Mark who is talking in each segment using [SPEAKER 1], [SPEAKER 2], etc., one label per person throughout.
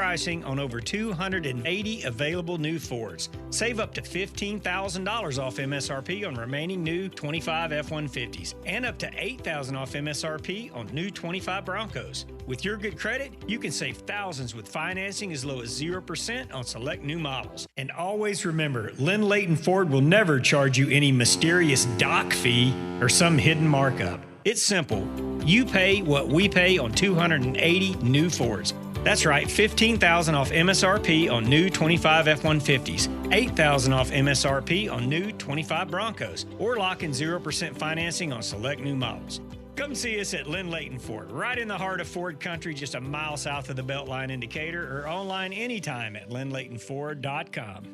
[SPEAKER 1] pricing on over 280 available new Fords. Save up to $15,000 off MSRP on remaining new 25 F-150s and up to $8,000 off MSRP on new 25 Broncos. With your good credit, you can save thousands with financing as low as 0% on select new models. And always remember, Lynn Layton Ford will never charge you any mysterious dock fee or some hidden markup. It's simple. You pay what we pay on 280 new Fords. That's right, $15,000 off MSRP on new 25 F-150s, $8,000 off MSRP on new 25 Broncos, or lock in 0% financing on select new models. Come see us at Lynn Layton Ford, right in the heart of Ford country, just a mile south of the Beltline indicator, or online anytime at lynnlaytonford.com.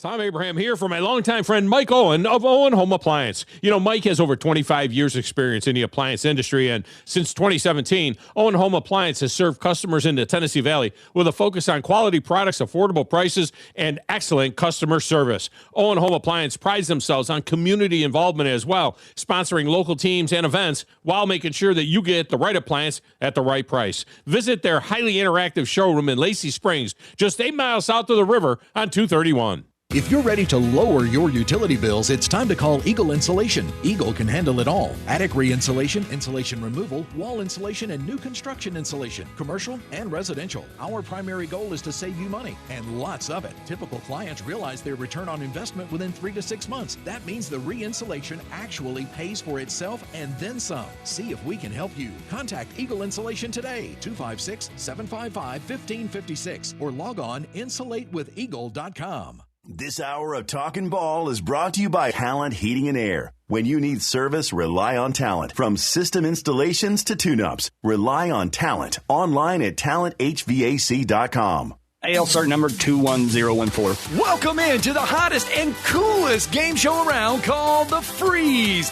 [SPEAKER 2] Tom Abraham here for my longtime friend Mike Owen of Owen Home Appliance. You know, Mike has over 25 years experience in the appliance industry, and since 2017, Owen Home Appliance has served customers in the Tennessee Valley with a focus on quality products, affordable prices, and excellent customer service. Owen Home Appliance prides themselves on community involvement as well, sponsoring local teams and events while making sure that you get the right appliance at the right price. Visit their highly interactive showroom in Lacey Springs, just 8 miles south of the river on 231.
[SPEAKER 3] If you're ready to lower your utility bills, it's time to call Eagle Insulation. Eagle can handle it all. Attic re-insulation, insulation removal, wall insulation, and new construction insulation, commercial and residential. Our primary goal is to save you money, and lots of it. Typical clients realize their return on investment within 3 to 6 months. That means the re-insulation actually pays for itself and then some. See if we can help you. Contact Eagle Insulation today, 256-755-1556, or log on insulatewitheagle.com.
[SPEAKER 4] This hour of Talkin' Ball is brought to you by Talent Heating and Air. When you need service, rely on Talent. From system installations to tune-ups, rely on Talent. Online at talenthvac.com.
[SPEAKER 5] AL cert number 21014.
[SPEAKER 6] Welcome into the hottest and coolest game show around called The Freeze.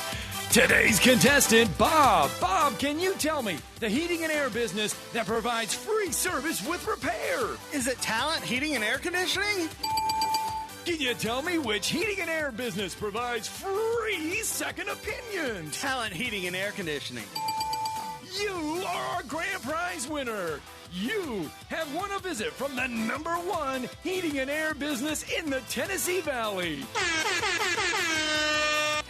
[SPEAKER 6] Today's contestant, Bob. Bob, can you tell me the heating and air business that provides free service with repair?
[SPEAKER 7] Is it Talent Heating and Air Conditioning?
[SPEAKER 6] Can you tell me which heating and air business provides free second opinions?
[SPEAKER 7] Talent Heating and Air Conditioning.
[SPEAKER 6] You are our grand prize winner. You have won a visit from the #1 heating and air business in the Tennessee Valley.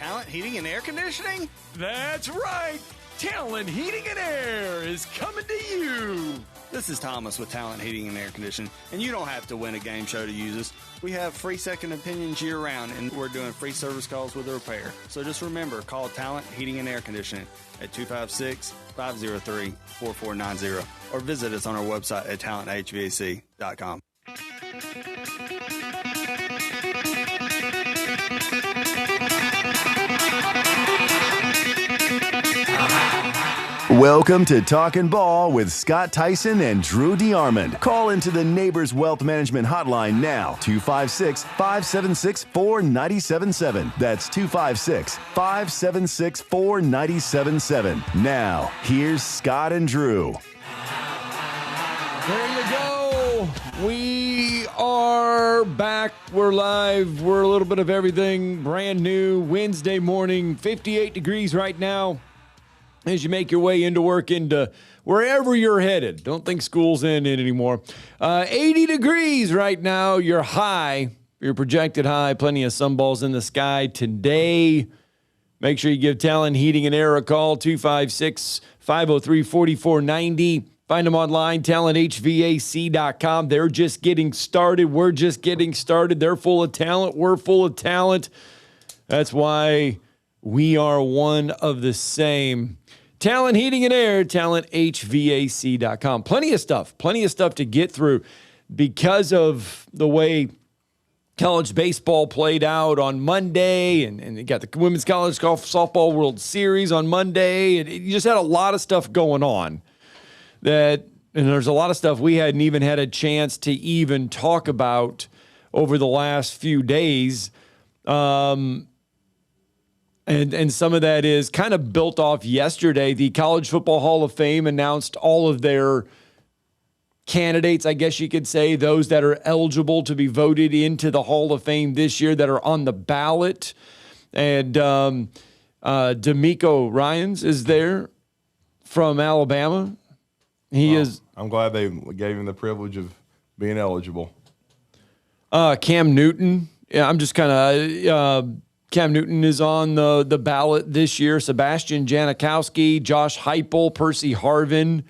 [SPEAKER 7] Talent Heating and Air Conditioning?
[SPEAKER 6] That's right. Talent Heating and Air is coming to you.
[SPEAKER 7] This is Thomas with Talent Heating and Air Conditioning, and you don't have to win a game show to use us. We have free second opinions year-round, and we're doing free service calls with a repair. So just remember, call Talent Heating and Air Conditioning at 256-503-4490 or visit us on our website at talenthvac.com.
[SPEAKER 4] Welcome to Talkin' Ball with Scott Theisen and Drew DeArmond. Call into the Neighbors Wealth Management Hotline now, 256-576-4977. That's 256-576-4977. Now, here's Scott and Drew.
[SPEAKER 2] There you go. We are back. We're live. We're a little bit of everything. Brand new Wednesday morning, 58 degrees right now. As you make your way into work, into wherever you're headed. Don't think school's in it anymore. 80 degrees right now. Your high, your projected high. Plenty of sunballs in the sky today. Make sure you give Talent Heating and Air a call, 256-503-4490. Find them online, talenthvac.com. They're just getting started. We're just getting started. They're full of talent. We're full of talent. That's why we are one of the same. Talent Heating and Air, talenthvac.com. Plenty of stuff to get through because of the way college baseball played out on Monday, and you got the Women's College Golf Softball World Series on Monday, and you just had a lot of stuff going on and there's a lot of stuff we hadn't even had a chance to even talk about over the last few days. And some of that is kind of built off yesterday. The College Football Hall of Fame announced all of their candidates, I guess you could say, those that are eligible to be voted into the Hall of Fame this year that are on the ballot. And D'Amico Ryans is there from Alabama. He is.
[SPEAKER 8] I'm glad they gave him the privilege of being eligible.
[SPEAKER 2] Cam Newton. Yeah, I'm just kind of. Cam Newton is on the ballot this year. Sebastian Janikowski, Josh Heupel, Percy Harvin.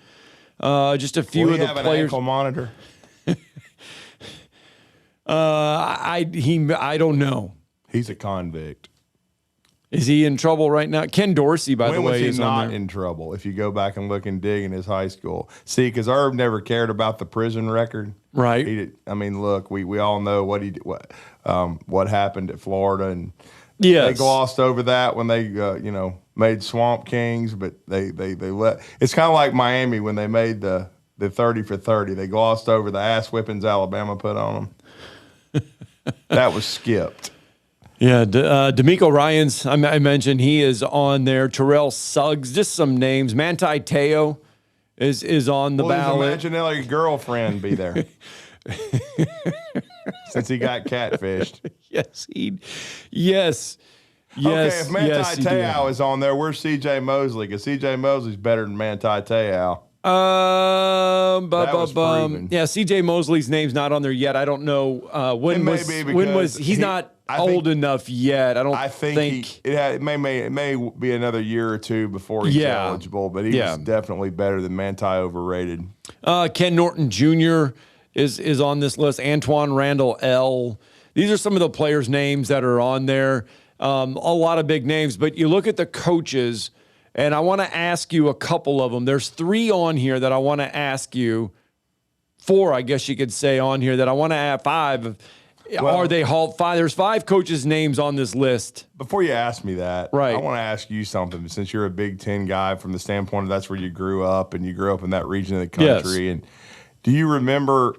[SPEAKER 2] Just a few of the players.
[SPEAKER 8] An ankle monitor?
[SPEAKER 2] I don't know.
[SPEAKER 8] He's a convict.
[SPEAKER 2] Is he in trouble right now? Ken Dorsey, by the way,
[SPEAKER 8] when was
[SPEAKER 2] is
[SPEAKER 8] he
[SPEAKER 2] on
[SPEAKER 8] not
[SPEAKER 2] there.
[SPEAKER 8] in trouble? If you go back and look and dig in his high school, see, because Irv never cared about the prison record,
[SPEAKER 2] right?
[SPEAKER 8] Look, we all know what happened at Florida, and
[SPEAKER 2] yes,
[SPEAKER 8] they glossed over that when they made Swamp Kings, but they let. It's kind of like Miami when they made the 30 for 30. They glossed over the ass whippings Alabama put on them. That was skipped.
[SPEAKER 2] Yeah, D'Amico Ryans, I mentioned, he is on there. Terrell Suggs, just some names. Manti Te'o is on the ballot.
[SPEAKER 8] His imaginary girlfriend be there. Since he got catfished.
[SPEAKER 2] Yes.
[SPEAKER 8] Okay, if Manti Te'o is on there, where's C.J. Mosley? Because C.J. Mosley's better than Manti Te'o.
[SPEAKER 2] Yeah, C.J. Mosley's name's not on there yet. I don't know when was he's not old enough yet. I think
[SPEAKER 8] it may be another year or two before he's eligible, but he's definitely better than Manti overrated.
[SPEAKER 2] Ken Norton Jr. is on this list. Antoine Randall L. These are some of the players' names that are on there. A lot of big names, but you look at the coaches. And I want to ask you a couple of them. There's 3 on here that I want to ask you. 4, I guess you could say, on here that I want to add. 5. Are they 5? There's 5 coaches' names on this list.
[SPEAKER 8] Before you ask me that,
[SPEAKER 2] right.
[SPEAKER 8] I want to ask you something. Since you're a Big Ten guy from the standpoint of that's where you grew up, and you grew up in that region of the country.
[SPEAKER 2] Yes.
[SPEAKER 8] And do you remember,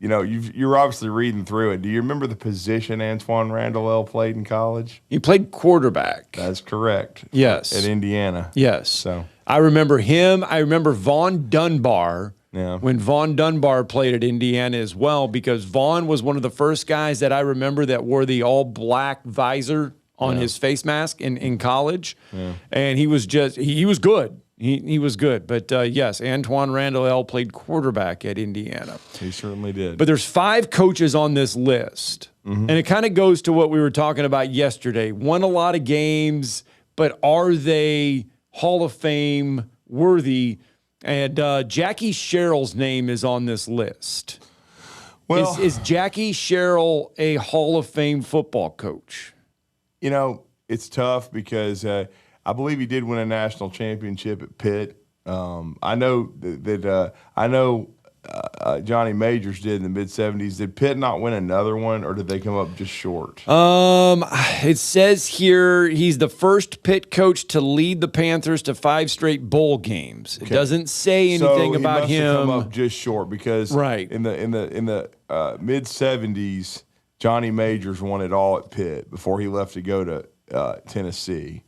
[SPEAKER 8] you're obviously reading through it. Do you remember the position Antoine Randall L. played in college?
[SPEAKER 2] He played quarterback.
[SPEAKER 8] That's correct.
[SPEAKER 2] Yes.
[SPEAKER 8] At Indiana.
[SPEAKER 2] Yes.
[SPEAKER 8] So
[SPEAKER 2] I remember him. I remember Vaughn Dunbar.
[SPEAKER 8] Yeah.
[SPEAKER 2] When Vaughn Dunbar played at Indiana as well, because Vaughn was one of the first guys that I remember that wore the all-black visor on his face mask in college. Yeah. And he was good. He was good. But, yes, Antoine Randall L. played quarterback at Indiana.
[SPEAKER 8] He certainly did.
[SPEAKER 2] But there's 5 coaches on this list. Mm-hmm. And it kind of goes to what we were talking about yesterday. Won a lot of games, but are they Hall of Fame worthy? And Jackie Sherrill's name is on this list. Well, is Jackie Sherrill a Hall of Fame football coach?
[SPEAKER 8] It's tough because I believe he did win a national championship at Pitt. I know that Johnny Majors did in the mid-'70s. Did Pitt not win another one, or did they come up just short?
[SPEAKER 2] It says here he's the first Pitt coach to lead the Panthers to 5 straight bowl games. Okay. It doesn't say anything about him.
[SPEAKER 8] He must have come up just short because in the mid-'70s, Johnny Majors won it all at Pitt before he left to go to Tennessee.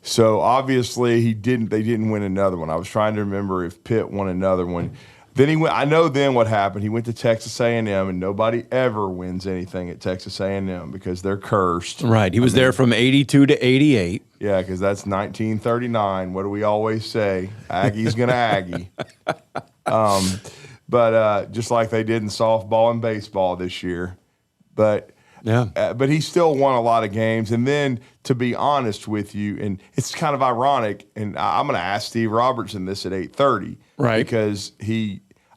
[SPEAKER 8] So obviously they didn't win another one. I was trying to remember if Pitt won another one. Then he went. I know then what happened. He went to Texas A&M, and nobody ever wins anything at Texas A&M because they're cursed.
[SPEAKER 2] Right. He was there from 82 to 88.
[SPEAKER 8] Yeah, because that's 1939. What do we always say? Aggie's gonna Aggie. But just like they did in softball and baseball this year, but he still won a lot of games. And then, to be honest with you, and it's kind of ironic, and I'm going to ask Steve Robertson this at 8:30,
[SPEAKER 2] right?
[SPEAKER 8] Because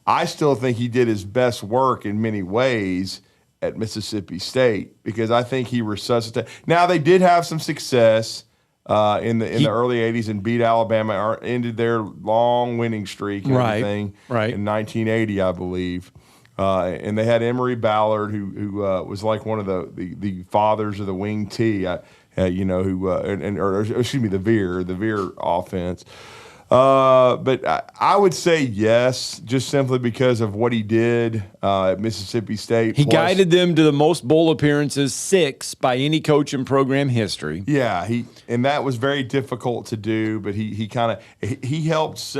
[SPEAKER 8] I still think he did his best work in many ways at Mississippi State because I think he resuscitated. Now, they did have some success in the early 80s and beat Alabama, ended their long winning streak and everything in 1980, I believe. And they had Emory Ballard, who was like one of the fathers of the wing T, the Veer offense. But I would say yes, just simply because of what he did at Mississippi State.
[SPEAKER 2] He guided them to the most bowl appearances, 6 by any coach in program history.
[SPEAKER 8] Yeah, and that was very difficult to do, but he helped,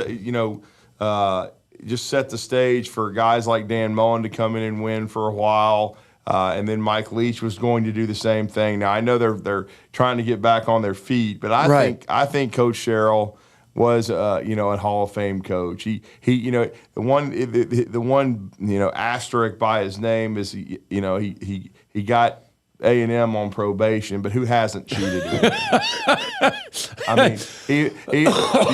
[SPEAKER 8] just set the stage for guys like Dan Mullen to come in and win for a while. And then Mike Leach was going to do the same thing. Now I know they're trying to get back on their feet, but I think Coach Sherrill a Hall of Fame coach. He the one asterisk by his name is he got A&M on probation, but who hasn't cheated? I mean, you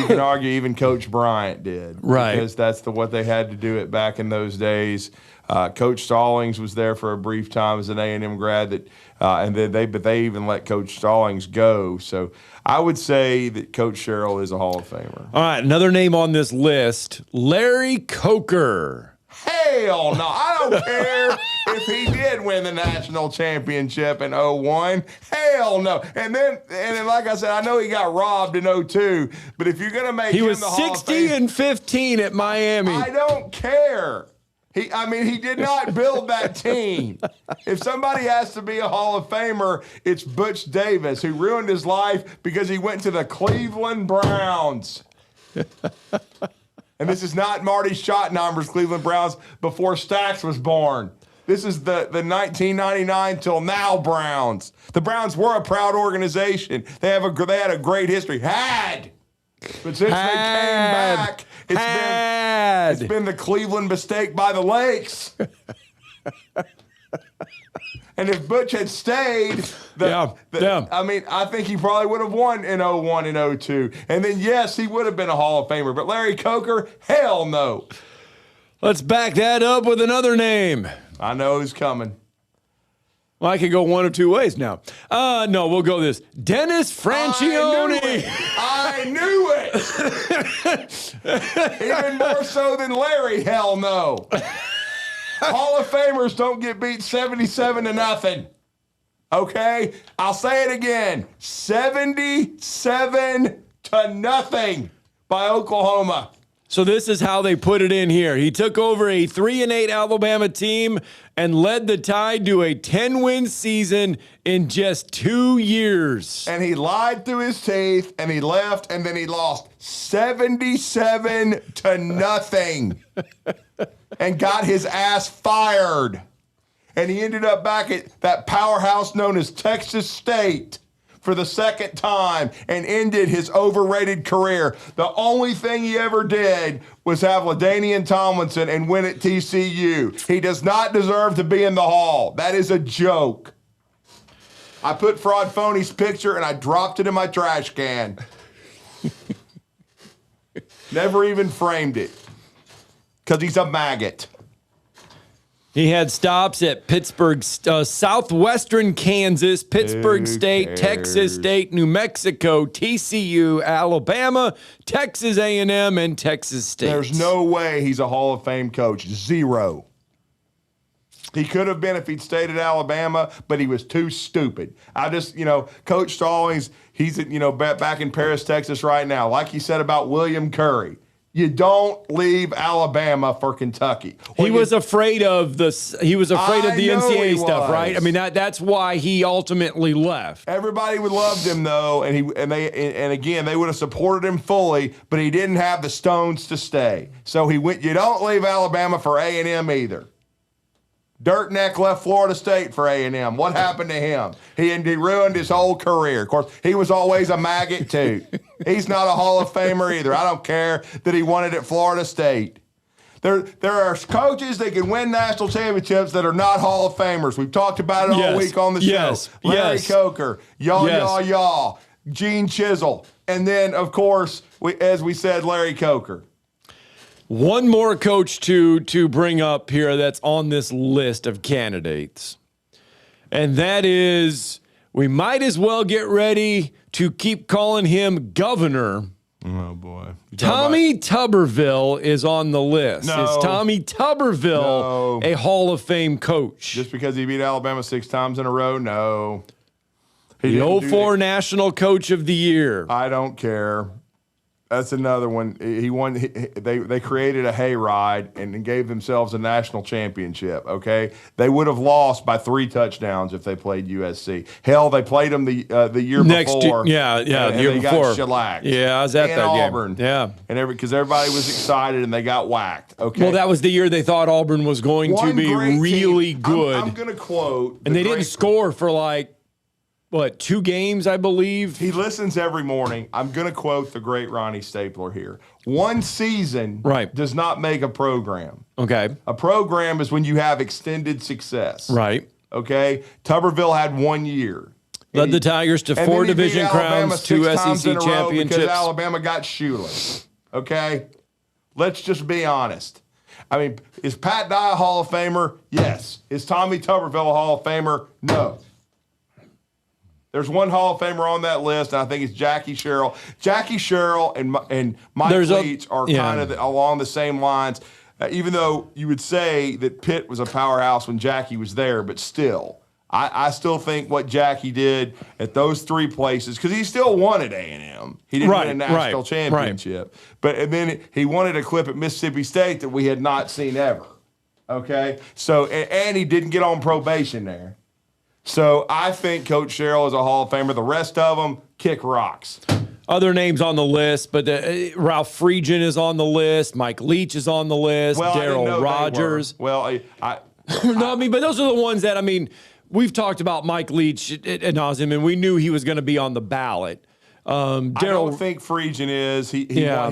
[SPEAKER 8] can argue even Coach Bryant did,
[SPEAKER 2] right?
[SPEAKER 8] Because that's what they had to do it back in those days. Coach Stallings was there for a brief time as an A&M grad, but they even let Coach Stallings go. So I would say that Coach Sherrill is a Hall of Famer.
[SPEAKER 2] All right, another name on this list, Larry Coker.
[SPEAKER 8] Hell no. I don't care if he did win the national championship in 2001. Hell no. And then, like I said, I know he got robbed in 2002, but if you're going to make him the Hall of Fame,
[SPEAKER 2] 60-15 at Miami.
[SPEAKER 8] I don't care. He did not build that team. If somebody has to be a Hall of Famer, it's Butch Davis, who ruined his life because he went to the Cleveland Browns. And this is not Marty Schottenheimer's Cleveland Browns before Stax was born. This is the 1999 till now Browns. The Browns were a proud organization. They had a great history. But since they came back, it's been the Cleveland mistake by the lakes. And if Butch had stayed, I think he probably would have won in 2001 and 2002. And then, yes, he would have been a Hall of Famer. But Larry Coker, hell no.
[SPEAKER 2] Let's back that up with another name.
[SPEAKER 8] I know who's coming.
[SPEAKER 2] Well, I could go one of two ways now. No, we'll go this. Dennis Franchione.
[SPEAKER 8] I knew it. Even more so than Larry, hell no. Hall of Famers don't get beat 77-0. Okay? I'll say it again. 77-0 by Oklahoma.
[SPEAKER 2] So this is how they put it in here. He took over a 3-8 Alabama team and led the Tide to a 10-win season in just 2 years.
[SPEAKER 8] And he lied through his teeth, and he left, and then he lost 77-0 and got his ass fired. And he ended up back at that powerhouse known as Texas State for the second time and ended his overrated career. The only thing he ever did was have LaDainian Tomlinson and win at TCU. He does not deserve to be in the Hall. That is a joke. I put Fraud Phony's picture and I dropped it in my trash can. Never even framed it. Because he's a maggot.
[SPEAKER 2] He had stops at Pittsburgh, Southwestern Kansas, Pittsburgh State, Texas State, New Mexico, TCU, Alabama, Texas A&M, and Texas State.
[SPEAKER 8] There's no way he's a Hall of Fame coach. Zero. He could have been if he'd stayed at Alabama, but he was too stupid. Coach Stallings, he's back in Paris, Texas right now. Like he said about William Curry. You don't leave Alabama for Kentucky.
[SPEAKER 2] He was afraid of the NCAA stuff, right? I mean that's why he ultimately left.
[SPEAKER 8] Everybody would loved him though, and again they would have supported him fully, but he didn't have the stones to stay. So he went. You don't leave Alabama for A&M either. Dirtneck left Florida State for A&M. What happened to him? He ruined his whole career. Of course, he was always a maggot, too. He's not a Hall of Famer either. I don't care that he won it at Florida State. There are coaches that can win national championships that are not Hall of Famers. We've talked about it all week on the show. Larry Coker, Yaw, Gene Chisel, and then, of course, as we said, Larry Coker.
[SPEAKER 2] One more coach to bring up here that's on this list of candidates, and that is, we might as well get ready to keep calling him governor.
[SPEAKER 8] Oh, boy.
[SPEAKER 2] Tommy Tuberville is on the list.
[SPEAKER 8] No.
[SPEAKER 2] Is Tommy Tuberville a Hall of Fame coach?
[SPEAKER 8] Just because he beat Alabama 6 times in a row? No.
[SPEAKER 2] The 04 National Coach of the Year.
[SPEAKER 8] I don't care. That's another one. He won. They created a hayride and gave themselves a national championship. Okay, they would have lost by 3 touchdowns if they played USC. Hell, they played them the year before.
[SPEAKER 2] The year before.
[SPEAKER 8] Got shellacked.
[SPEAKER 2] Yeah, I was at that
[SPEAKER 8] Auburn.
[SPEAKER 2] game. Yeah,
[SPEAKER 8] and because everybody was excited and they got whacked. Okay.
[SPEAKER 2] Well, that was the year they thought Auburn was going to be really good.
[SPEAKER 8] I'm going to quote,
[SPEAKER 2] and they didn't score for like 2 games, I believe.
[SPEAKER 8] He listens every morning. I'm going to quote the great Ronnie Stapler here. One season does not make a program.
[SPEAKER 2] Okay.
[SPEAKER 8] A program is when you have extended success.
[SPEAKER 2] Right.
[SPEAKER 8] Okay. Tuberville had 1 year.
[SPEAKER 2] Led the Tigers to 4 division crowns, 2 SEC championships.
[SPEAKER 8] Because Alabama got shoeless. Okay? Let's just be honest. I mean, is Pat Dye a Hall of Famer? Yes. Is Tommy Tuberville a Hall of Famer? No. There's one Hall of Famer on that list, and I think it's Jackie Sherrill. Jackie Sherrill and Mike Leach are kind of along the same lines, even though you would say that Pitt was a powerhouse when Jackie was there, but still. I still think what Jackie did at those 3 places, because he still won at A&M. He didn't win a national championship. And then he wanted a clip at Mississippi State that we had not seen ever. Okay? So, and he didn't get on probation there. So I think Coach Sherrill is a Hall of Famer. The rest of them kick rocks.
[SPEAKER 2] Other names on the list, but Ralph Friedgen is on the list. Mike Leach is on the list.
[SPEAKER 8] Well,
[SPEAKER 2] Darryl Rogers.
[SPEAKER 8] Well,
[SPEAKER 2] but those are the ones that, we've talked about Mike Leach ad nauseum, and we knew he was going to be on the ballot.
[SPEAKER 8] I don't think Friedgen is. He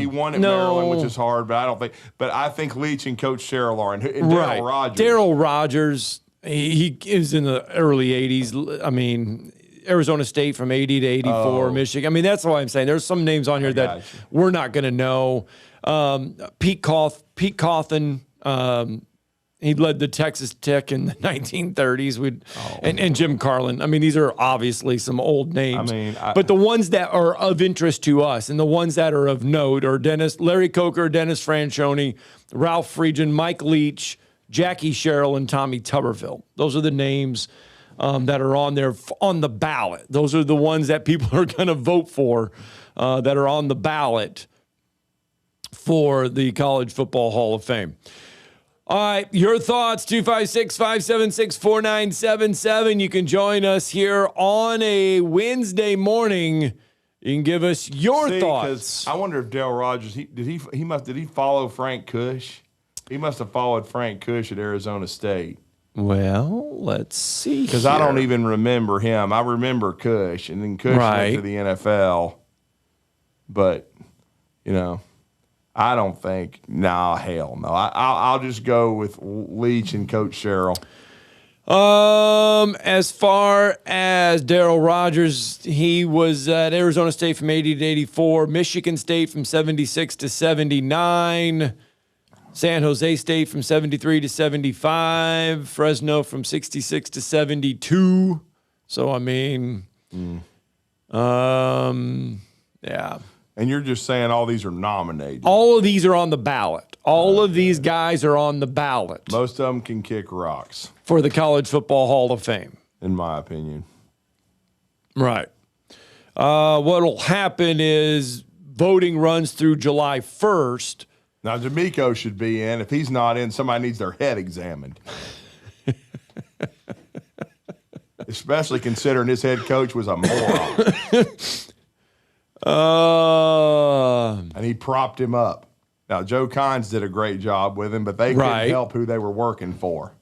[SPEAKER 8] won at Maryland, which is hard, but I don't think. But I think Leach and Coach Sherrill are, and Darryl Rogers.
[SPEAKER 2] Darryl Rogers, he is in the early 80s. Arizona State from 80 to 84, Michigan. That's why I'm saying there's some names on here that we're not going to know. Pete Cawthon, he led the Texas Tech in the 1930s. And Jim Carlin. These are obviously some old names. But the ones that are of interest to us and the ones that are of note are Larry Coker, Dennis Franchione, Ralph Friedgen, Mike Leach, Jackie Sherrill, and Tommy Tuberville. Those are the names that are on there on the ballot. Those are the ones that people are going to vote for that are on the ballot for the College Football Hall of Fame. All right, your thoughts, 256-576-4977. You can join us here on a Wednesday morning. You can give us your thoughts.
[SPEAKER 8] I wonder if Darryl Rogers, did he follow Frank Cush? He must have followed Frank Cush at Arizona State.
[SPEAKER 2] Well, let's see.
[SPEAKER 8] Because I don't even remember him. I remember Cush, and then Cush went to the NFL. But, I don't think. Hell no. I'll just go with Leach and Coach Sherrill.
[SPEAKER 2] As far as Darryl Rogers, he was at Arizona State from 80 to 84, Michigan State from 76 to 79. San Jose State from 73 to 75. Fresno from 66 to 72. So, yeah.
[SPEAKER 8] And you're just saying all these are nominated.
[SPEAKER 2] All of these are on the ballot. All of these guys are on the ballot.
[SPEAKER 8] Most of them can kick rocks.
[SPEAKER 2] For the College Football Hall of Fame.
[SPEAKER 8] In my opinion.
[SPEAKER 2] Right. What'll happen is voting runs through July 1st.
[SPEAKER 8] Now, D'Amico should be in. If he's not in, somebody needs their head examined. Especially considering his head coach was a moron. And he propped him up. Now, Joe Kynes did a great job with him, but they couldn't help who they were working for.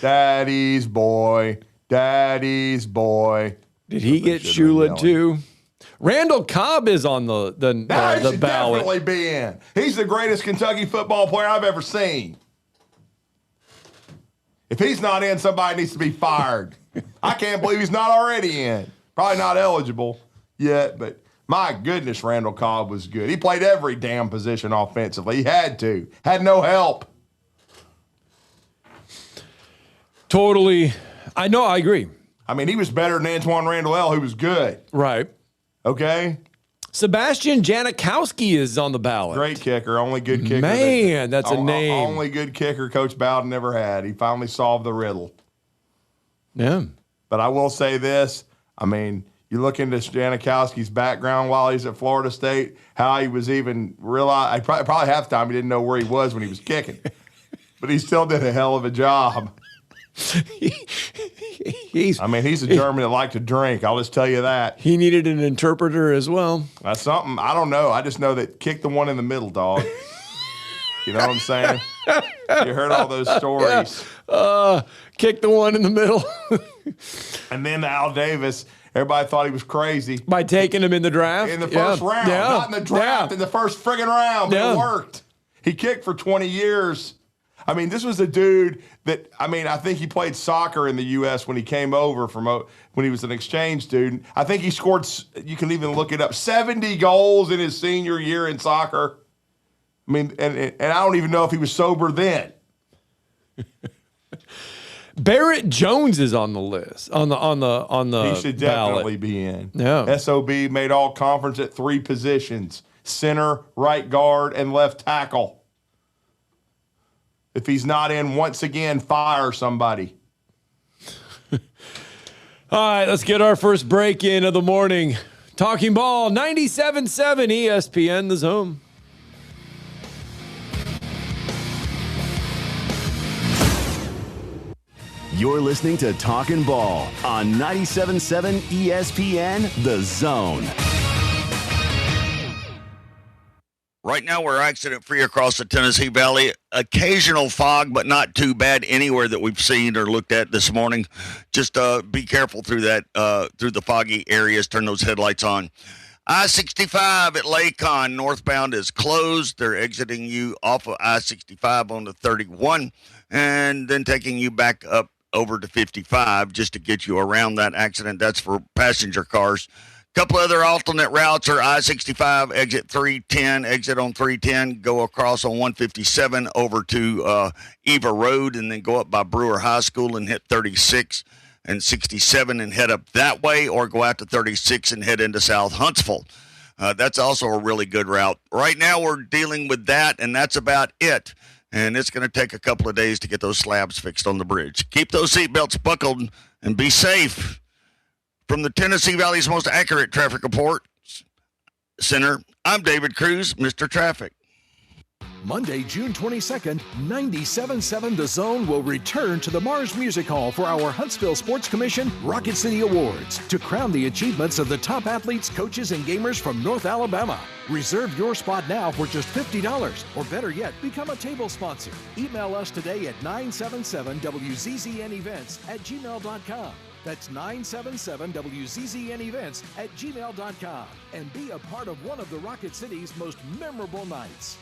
[SPEAKER 8] Daddy's boy. Daddy's boy.
[SPEAKER 2] Did he get Shula too? Randall Cobb is on the
[SPEAKER 8] should
[SPEAKER 2] ballot.
[SPEAKER 8] Definitely be in. He's the greatest Kentucky football player I've ever seen. If he's not in, somebody needs to be fired. I can't believe he's not already in. Probably not eligible yet, but my goodness, Randall Cobb was good. He played every damn position offensively. He had to. Had no help.
[SPEAKER 2] Totally. I know, I agree.
[SPEAKER 8] He was better than Antoine Randall, who was good.
[SPEAKER 2] Right.
[SPEAKER 8] Okay?
[SPEAKER 2] Sebastian Janikowski is on the ballot.
[SPEAKER 8] Great kicker. Only good kicker.
[SPEAKER 2] Man, that's a name.
[SPEAKER 8] Only good kicker Coach Bowden ever had. He finally solved the riddle.
[SPEAKER 2] Yeah.
[SPEAKER 8] But I will say this. You look into Janikowski's background while he's at Florida State, how he was even realized, probably half the time he didn't know where he was when he was kicking. But he still did a hell of a job. He's a German that liked to drink. I'll just tell you that.
[SPEAKER 2] He needed an interpreter as well.
[SPEAKER 8] That's something. I don't know. I just know that kick the one in the middle, dog. You know what I'm saying? You heard all those stories.
[SPEAKER 2] Kick the one in the middle.
[SPEAKER 8] And then Al Davis, everybody thought he was crazy.
[SPEAKER 2] By taking him in the draft?
[SPEAKER 8] In the first round.
[SPEAKER 2] Yeah.
[SPEAKER 8] Not in the draft, in the first friggin' round. But it worked. He kicked for 20 years. I mean, this was a dude that, I think he played soccer in the U.S. when he came over when he was an exchange student. I think he scored, you can even look it up, 70 goals in his senior year in soccer. I mean, and I don't even know if he was sober then.
[SPEAKER 2] Barrett Jones is on the list, on the
[SPEAKER 8] He should definitely be in.
[SPEAKER 2] Yeah.
[SPEAKER 8] SOB made all conference at 3 positions: center, right guard, and left tackle. If he's not in, once again, fire somebody.
[SPEAKER 2] All right, let's get our first break in of the morning. Talking Ball, 97.7 ESPN, The Zone.
[SPEAKER 4] You're listening to Talkin' Ball on 97.7 ESPN, The Zone.
[SPEAKER 9] Right now, we're accident-free across the Tennessee Valley. Occasional fog, but not too bad anywhere that we've seen or looked at this morning. Just be careful through the foggy areas. Turn those headlights on. I-65 at Lakon, northbound is closed. They're exiting you off of I-65 on the 31 and then taking you back up over to 55 just to get you around that accident. That's for passenger cars. Couple other alternate routes are I-65, exit 310, exit on 310, go across on 157 over to Eva Road, and then go up by Brewer High School and hit 36 and 67 and head up that way, or go out to 36 and head into South Huntsville. That's also a really good route. Right now we're dealing with that, and that's about it. And it's going to take a couple of days to get those slabs fixed on the bridge. Keep those seatbelts buckled and be safe. From the Tennessee Valley's most accurate traffic report center, I'm David Cruz, Mr. Traffic.
[SPEAKER 3] Monday, June 22nd, 97.7 The Zone will return to the Mars Music Hall for our Huntsville Sports Commission Rocket City Awards to crown the achievements of the top athletes, coaches, and gamers from North Alabama. Reserve your spot now for just $50, or better yet, become a table sponsor. Email us today at 977WZZNevents@gmail.com. That's 977WZZNevents@gmail.com. And be a part of one of the Rocket City's most memorable nights.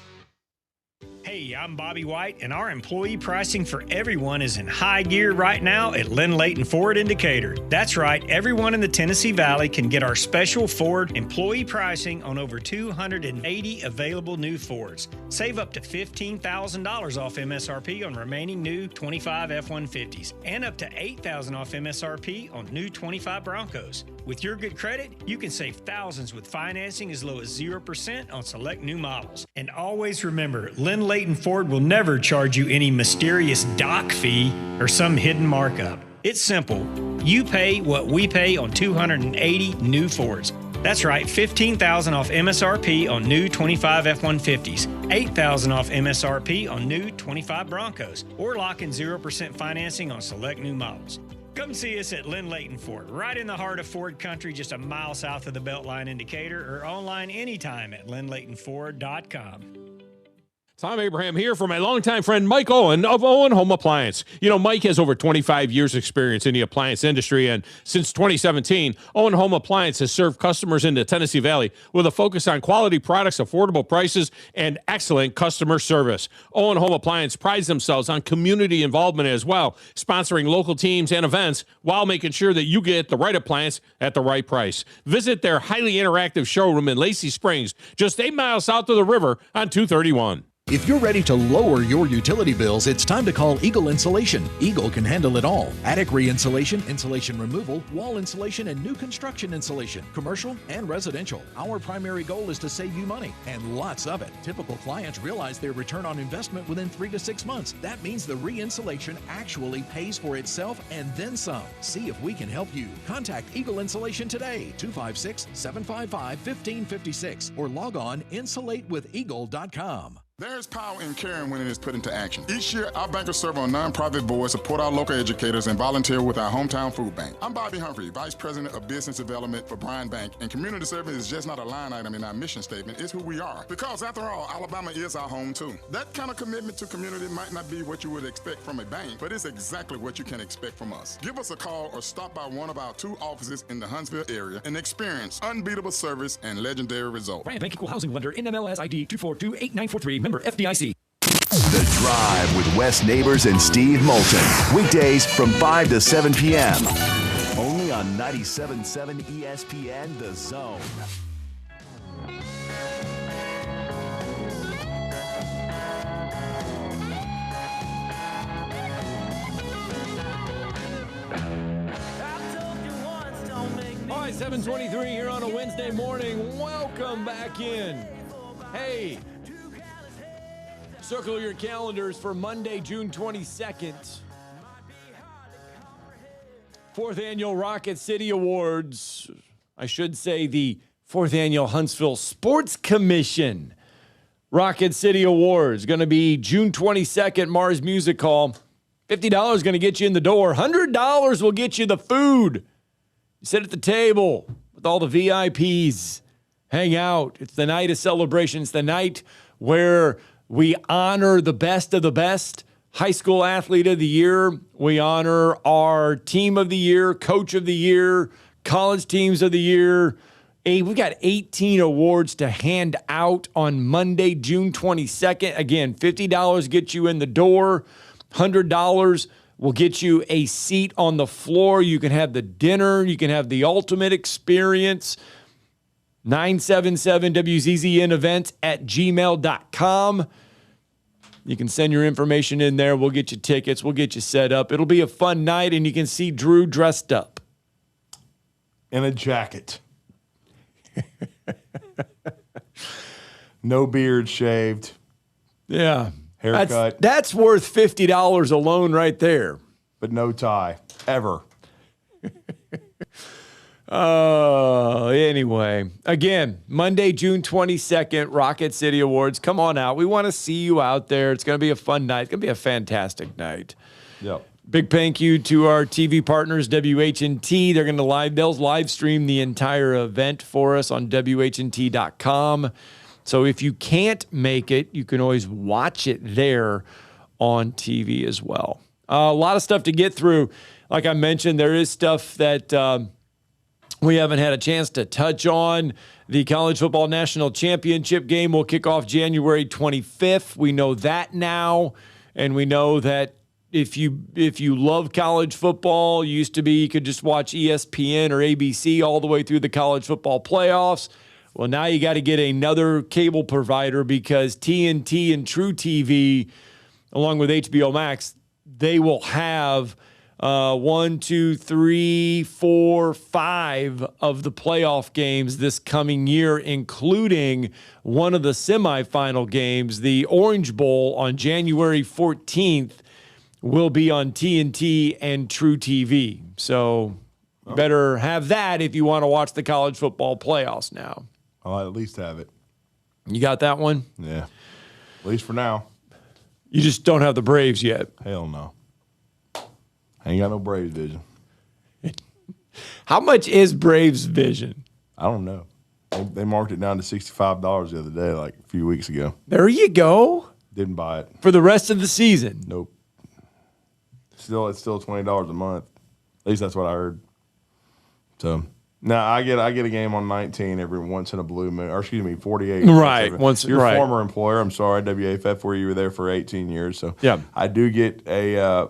[SPEAKER 1] Hey, I'm Bobby White, and our employee pricing for everyone is in high gear right now at Lynn Layton Ford in Decatur. That's right, everyone in the Tennessee Valley can get our special Ford employee pricing on over 280 available new Fords. Save up to $15,000 off MSRP on remaining new 25 F-150s, and up to $8,000 off MSRP on new 25 Broncos. With your good credit, you can save thousands with financing as low as 0% on select new models. And always remember, Lynn Layton Ford will never charge you any mysterious dock fee or some hidden markup. It's simple. You pay what we pay on 280 new Fords. That's right, $15,000 off MSRP on new 25 F-150s, $8,000 off MSRP on new 25 Broncos, or lock in 0% financing on select new models. Come see us at Lynn Layton Ford, right in the heart of Ford country, just a mile south of the Beltline in Decatur, or online anytime at lynnlaytonford.com.
[SPEAKER 10] Tom Abraham here for my longtime friend Mike Owen of Owen Home Appliance. You know, Mike has over 25 years experience in the appliance industry, and since 2017, Owen Home Appliance has served customers in the Tennessee Valley with a focus on quality products, affordable prices, and excellent customer service. Owen Home Appliance prides themselves on community involvement as well, sponsoring local teams and events while making sure that you get the right appliance at the right price. Visit their highly interactive showroom in Lacey Springs, just 8 miles south of the river on 231.
[SPEAKER 3] If you're ready to lower your utility bills, it's time to call Eagle Insulation. Eagle can handle it all. Attic re-insulation, insulation removal, wall insulation, and new construction insulation, commercial and residential. Our primary goal is to save you money, and lots of it. Typical clients realize their return on investment within 3 to 6 months. That means the re-insulation actually pays for itself and then some. See if we can help you. Contact Eagle Insulation today, 256-755-1556, or log on insulatewitheagle.com.
[SPEAKER 11] There's power in caring when it is put into action. Each year, our bankers serve on nonprofit boards, support our local educators, and volunteer with our hometown food bank. I'm Bobby Humphrey, Vice President of Business Development for Bryan Bank, and community service is just not a line item in our mission statement, it's who we are. Because after all, Alabama is our home too. That kind of commitment to community might not be what you would expect from a bank, but it's exactly what you can expect from us. Give us a call or stop by one of our 2 offices in the Huntsville area and experience unbeatable service and legendary results.
[SPEAKER 6] Bryan Bank Equal Housing Lender, NMLS ID 2428943, member FDIC.
[SPEAKER 4] The Drive with Wes Neighbors and Steve Moulton. Weekdays from 5 to 7 p.m. Only on 97.7 ESPN The Zone.
[SPEAKER 2] All right, 7:23 here on a Wednesday morning. Welcome back in. Hey, circle your calendars for Monday, June 22nd. 4th Annual Rocket City Awards. I should say the 4th Annual Huntsville Sports Commission Rocket City Awards. Going to be June 22nd, Mars Music Hall. $50 going to get you in the door. $100 will get you the food. You sit at the table with all the VIPs. Hang out. It's the night of celebration. It's the night where we honor the best of the best. High school athlete of the year. We honor our team of the year, coach of the year, college teams of the year. We've got 18 awards to hand out on Monday, June 22nd. Again, $50 gets you in the door. $100 will get you a seat on the floor. You can have the dinner. You can have the ultimate experience. 977WZZNevents@gmail.com. You can send your information in there. We'll get you tickets. We'll get you set up. It'll be a fun night, and you can see Drew dressed up.
[SPEAKER 8] In a jacket. No beard shaved.
[SPEAKER 2] Yeah.
[SPEAKER 8] Haircut.
[SPEAKER 2] That's worth $50 alone right there.
[SPEAKER 8] But no tie. Ever.
[SPEAKER 2] Anyway, again, Monday, June 22nd, Rocket City Awards. Come on out. We want to see you out there. It's going to be a fun night. It's going to be a fantastic night.
[SPEAKER 8] Yep.
[SPEAKER 2] Big thank you to our TV partners, WHNT. They'll live stream the entire event for us on WHNT.com. So if you can't make it, you can always watch it there on TV as well. A lot of stuff to get through. Like I mentioned, there is stuff that we haven't had a chance to touch on. The College Football National Championship game will kick off January 25th. We know that now, and we know that if you love college football, used to be you could just watch ESPN or ABC all the way through the college football playoffs. Well, now you got to get another cable provider because TNT and True TV, along with HBO Max, they will have 1, 2, 3, 4, 5 of the playoff games this coming year, including one of the semifinal games. The Orange Bowl on January 14th will be on TNT and True TV. So you better have that if you want to watch the college football playoffs now.
[SPEAKER 8] I'll at least have it.
[SPEAKER 2] You got that one?
[SPEAKER 8] Yeah. At least for now.
[SPEAKER 2] You just don't have the Braves yet.
[SPEAKER 8] Hell no. I ain't got no Braves vision.
[SPEAKER 2] How much is Braves vision?
[SPEAKER 8] I don't know. They marked it down to $65 the other day, like a few weeks ago.
[SPEAKER 2] There you go.
[SPEAKER 8] Didn't buy it.
[SPEAKER 2] For the rest of the season?
[SPEAKER 8] Nope. It's still $20 a month. At least that's what I heard. So now I get a game on 19 every once in a blue moon, or excuse me, 48.
[SPEAKER 2] Right.
[SPEAKER 8] Your former employer, I'm sorry, WAFF, where you were there for 18 years. So
[SPEAKER 2] yeah, I
[SPEAKER 8] do get a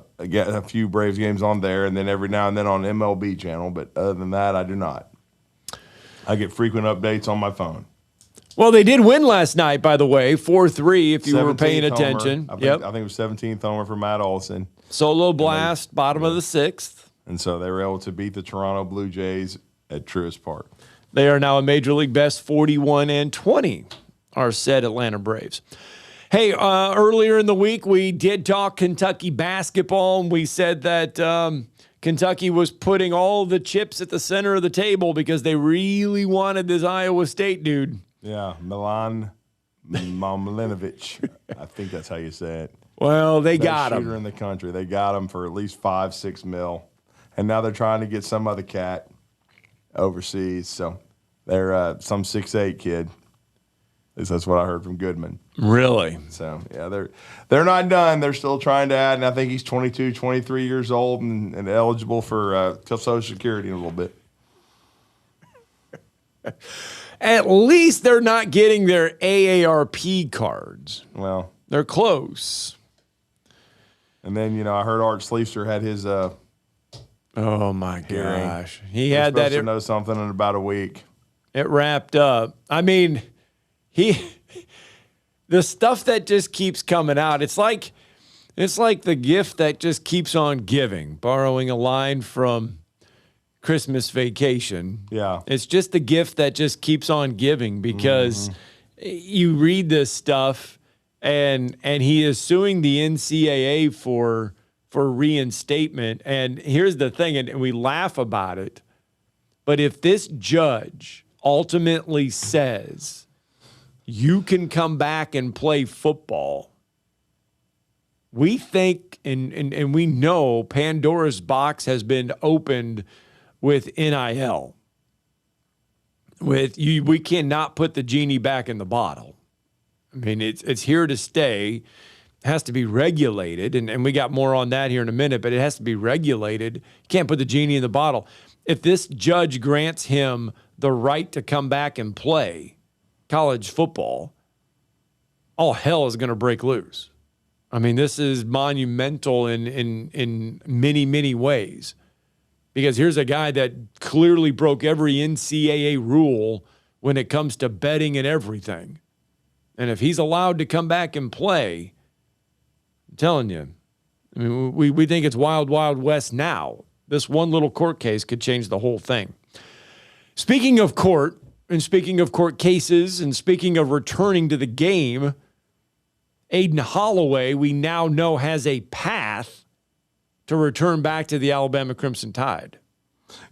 [SPEAKER 8] few Braves games on there, and then every now and then on MLB channel. But other than that, I do not. I get frequent updates on my phone.
[SPEAKER 2] Well, they did win last night, by the way, 4-3. If you were paying attention,
[SPEAKER 8] I think it was 17th homer for Matt Olson.
[SPEAKER 2] Solo blast, bottom of the 6th.
[SPEAKER 8] And so they were able to beat the Toronto Blue Jays at Truist Park.
[SPEAKER 2] They are now a Major League best 41-20, our said Atlanta Braves. Hey, earlier in the week, we did talk Kentucky basketball, and we said that Kentucky was putting all the chips at the center of the table because they really wanted this Iowa State dude.
[SPEAKER 8] Yeah, Milan Momlinovich. I think that's how you say it.
[SPEAKER 2] Well, they
[SPEAKER 8] Best
[SPEAKER 2] got him.
[SPEAKER 8] shooter in the country. They got him for at least $5-6 mil, and now they're trying to get some other cat overseas. So they're some 6'8" kid. At least that's what I heard from Goodman.
[SPEAKER 2] Really?
[SPEAKER 8] So yeah, they're not done. They're still trying to add, and I think he's 22, 23 years old and eligible for Social Security in a little bit.
[SPEAKER 2] At least they're not getting their AARP cards.
[SPEAKER 8] Well,
[SPEAKER 2] they're close.
[SPEAKER 8] And then, I heard Art Sleefster had his
[SPEAKER 2] oh my
[SPEAKER 8] hearing.
[SPEAKER 2] gosh. He had that.
[SPEAKER 8] To know something in about a week.
[SPEAKER 2] It wrapped up. I mean, the stuff that just keeps coming out. It's like the gift that just keeps on giving, borrowing a line from Christmas Vacation.
[SPEAKER 8] Yeah.
[SPEAKER 2] It's just the gift that just keeps on giving because you read this stuff and he is suing the NCAA for reinstatement. And here's the thing, and we laugh about it, but if this judge ultimately says you can come back and play football, we think and we know Pandora's box has been opened with NIL. We cannot put the genie back in the bottle. I mean, it's here to stay. It has to be regulated, and we got more on that here in a minute, but it has to be regulated. You can't put the genie in the bottle. If this judge grants him the right to come back and play college football, all hell is going to break loose. I mean, this is monumental in many, many ways. Because here's a guy that clearly broke every NCAA rule when it comes to betting and everything. And if he's allowed to come back and play, I'm telling you, I mean, we think it's wild, wild west now. This one little court case could change the whole thing. Speaking of court, and speaking of court cases, and speaking of returning to the game, Aiden Holloway, we now know, has a path to return back to the Alabama Crimson Tide.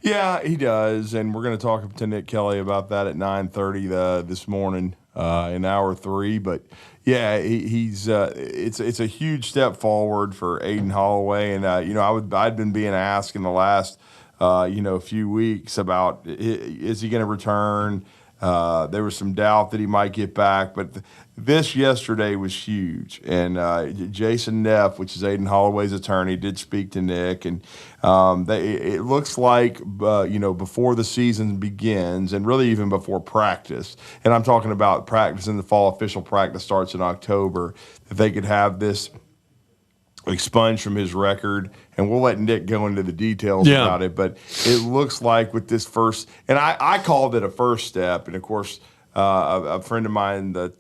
[SPEAKER 8] Yeah, he does, and we're going to talk to Nick Kelly about that at 9:30 this morning in hour 3. But yeah, he's it's a huge step forward for Aiden Holloway, and I'd been being asked in the last few weeks about is he going to return. There was some doubt that he might get back, but this yesterday was huge. And Jason Neff, which is Aiden Holloway's attorney, did speak to Nick, and it looks like before the season begins, and really even before practice, and I'm talking about practice in the fall. Official practice starts in October. That they could have this expunged from his record, and we'll let Nick go into the details about it, but it looks like with this first, and I called it a first step, and of course a friend of mine that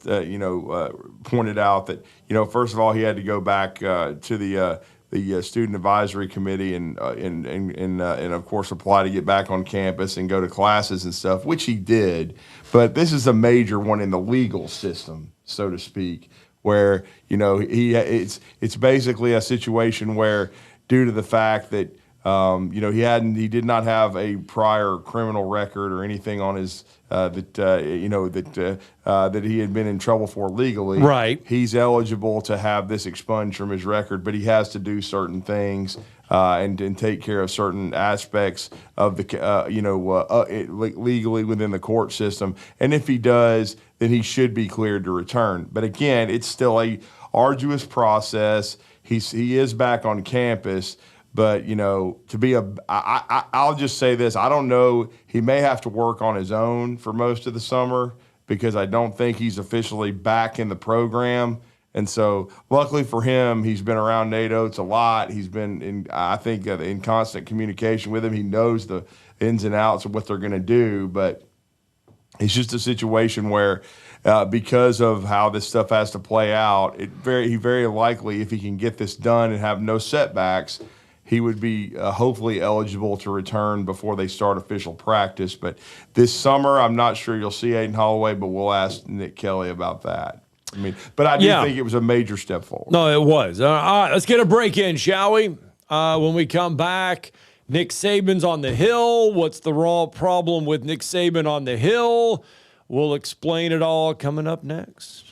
[SPEAKER 8] pointed out that first of all he had to go back to the student advisory committee and of course apply to get back on campus and go to classes and stuff, which he did, but this is a major one in the legal system, so to speak, where it's basically a situation where, due to the fact that he did not have a prior criminal record or anything on his that he had been in trouble for legally.
[SPEAKER 2] Right.
[SPEAKER 8] He's eligible to have this expunged from his record, but he has to do certain things and take care of certain aspects of the legally within the court system. And if he does, then he should be cleared to return. But again, it's still a arduous process. He is back on campus. But, I'll just say this. I don't know. He may have to work on his own for most of the summer because I don't think he's officially back in the program. And so luckily for him, he's been around Nate Oates a lot. He's been, in constant communication with him. He knows the ins and outs of what they're going to do. But it's just a situation where because of how this stuff has to play out, he very likely, if he can get this done and have no setbacks, he would be hopefully eligible to return before they start official practice. But this summer, I'm not sure you'll see Aiden Holloway, but we'll ask Nick Kelly about that. But I do think it was a major step forward.
[SPEAKER 2] No, it was. All right, let's get a break in, shall we? When we come back, Nick Saban's on the Hill. What's the raw problem with Nick Saban on the Hill? We'll explain it all coming up next.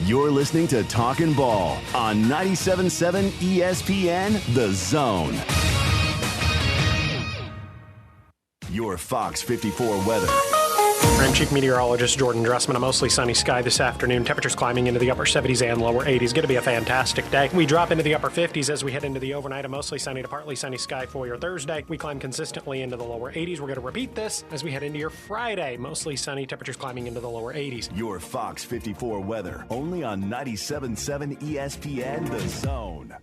[SPEAKER 4] You're listening to Talkin' Ball on 97.7 ESPN The Zone. Your Fox 54 weather.
[SPEAKER 12] I'm Chief Meteorologist Jordan Dressman. A mostly sunny sky this afternoon. Temperatures climbing into the upper 70s and lower 80s. Going to be a fantastic day. We drop into the upper 50s as we head into the overnight. A mostly sunny to partly sunny sky for your Thursday. We climb consistently into the lower 80s. We're going to repeat this as we head into your Friday. Mostly sunny. Temperatures climbing into the lower 80s.
[SPEAKER 4] Your Fox 54 weather. Only on 97.7 ESPN The Zone.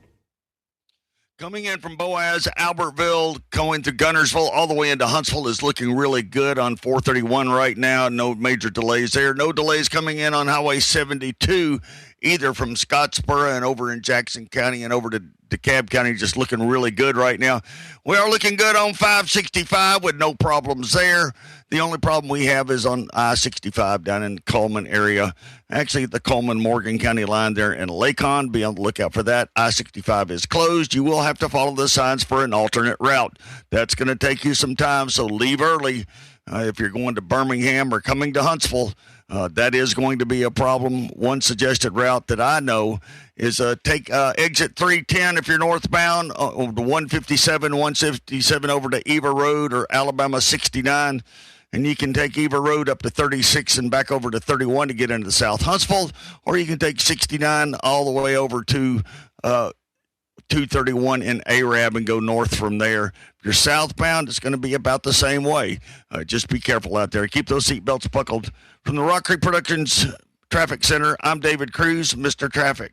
[SPEAKER 9] Coming in from Boaz, Albertville, going through Gunnersville, all the way into Huntsville is looking really good on 431 right now. No major delays there. No delays coming in on Highway 72, either from Scottsboro and over in Jackson County and over to DeKalb County, just looking really good right now. We are looking good on 565 with no problems there. The only problem we have is on I-65 down in Coleman area. Actually, the Coleman-Morgan County line there in Lacon. Be on the lookout for that. I-65 is closed. You will have to follow the signs for an alternate route. That's going to take you some time, so leave early. If you're going to Birmingham or coming to Huntsville, that is going to be a problem. One suggested route that I know is take exit 310 if you're northbound, over to 157, 157 over to Eva Road or Alabama 69. And you can take Eva Road up to 36 and back over to 31 to get into South Huntsville. Or you can take 69 all the way over to 231 in Arab and go north from there. If you're southbound, it's going to be about the same way. Just be careful out there. Keep those seatbelts buckled. From the Rock Creek Productions Traffic Center, I'm David Cruz, Mr. Traffic.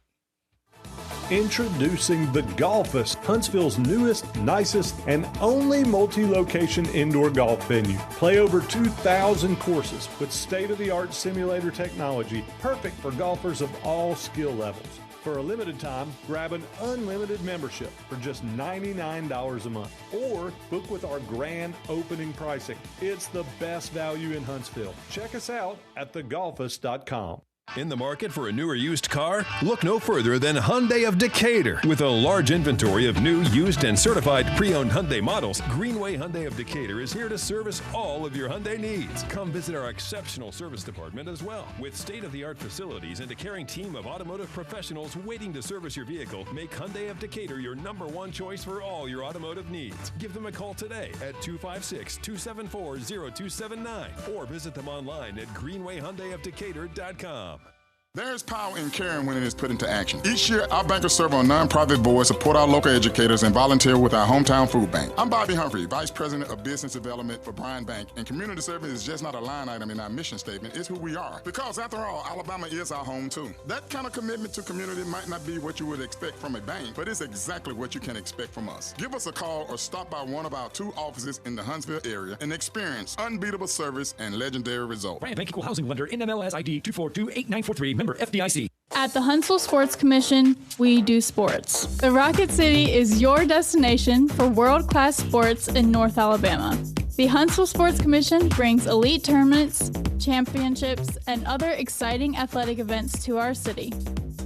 [SPEAKER 13] Introducing the Golfus, Huntsville's newest, nicest, and only multi-location indoor golf venue. Play over 2,000 courses with state-of-the-art simulator technology, perfect for golfers of all skill levels. For a limited time, grab an unlimited membership for just $99 a month. Or book with our grand opening pricing. It's the best value in Huntsville. Check us out at thegolfus.com.
[SPEAKER 14] In the market for a new or used car? Look no further than Hyundai of Decatur. With a large inventory of new, used, and certified pre-owned Hyundai models, Greenway Hyundai of Decatur is here to service all of your Hyundai needs. Come visit our exceptional service department as well. With state-of-the-art facilities and a caring team of automotive professionals waiting to service your vehicle, make Hyundai of Decatur your #1 choice for all your automotive needs. Give them a call today at 256-274-0279 or visit them online at greenwayhyundaiofdecatur.com.
[SPEAKER 11] There's power in caring when it is put into action. Each year, our bankers serve on nonprofit boards, support our local educators, and volunteer with our hometown food bank. I'm Bobby Humphrey, Vice President of Business Development for Bryan Bank, and community service is just not a line item in our mission statement. It's who we are. Because after all, Alabama is our home too. That kind of commitment to community might not be what you would expect from a bank, but it's exactly what you can expect from us. Give us a call or stop by one of our 2 offices in the Huntsville area and experience unbeatable service and legendary results.
[SPEAKER 15] Bryan Bank Equal Housing Lender, NMLS ID 2428943, member FDIC.
[SPEAKER 16] At the Huntsville Sports Commission, we do sports. The Rocket City is your destination for world-class sports in North Alabama. The Huntsville Sports Commission brings elite tournaments, championships, and other exciting athletic events to our city.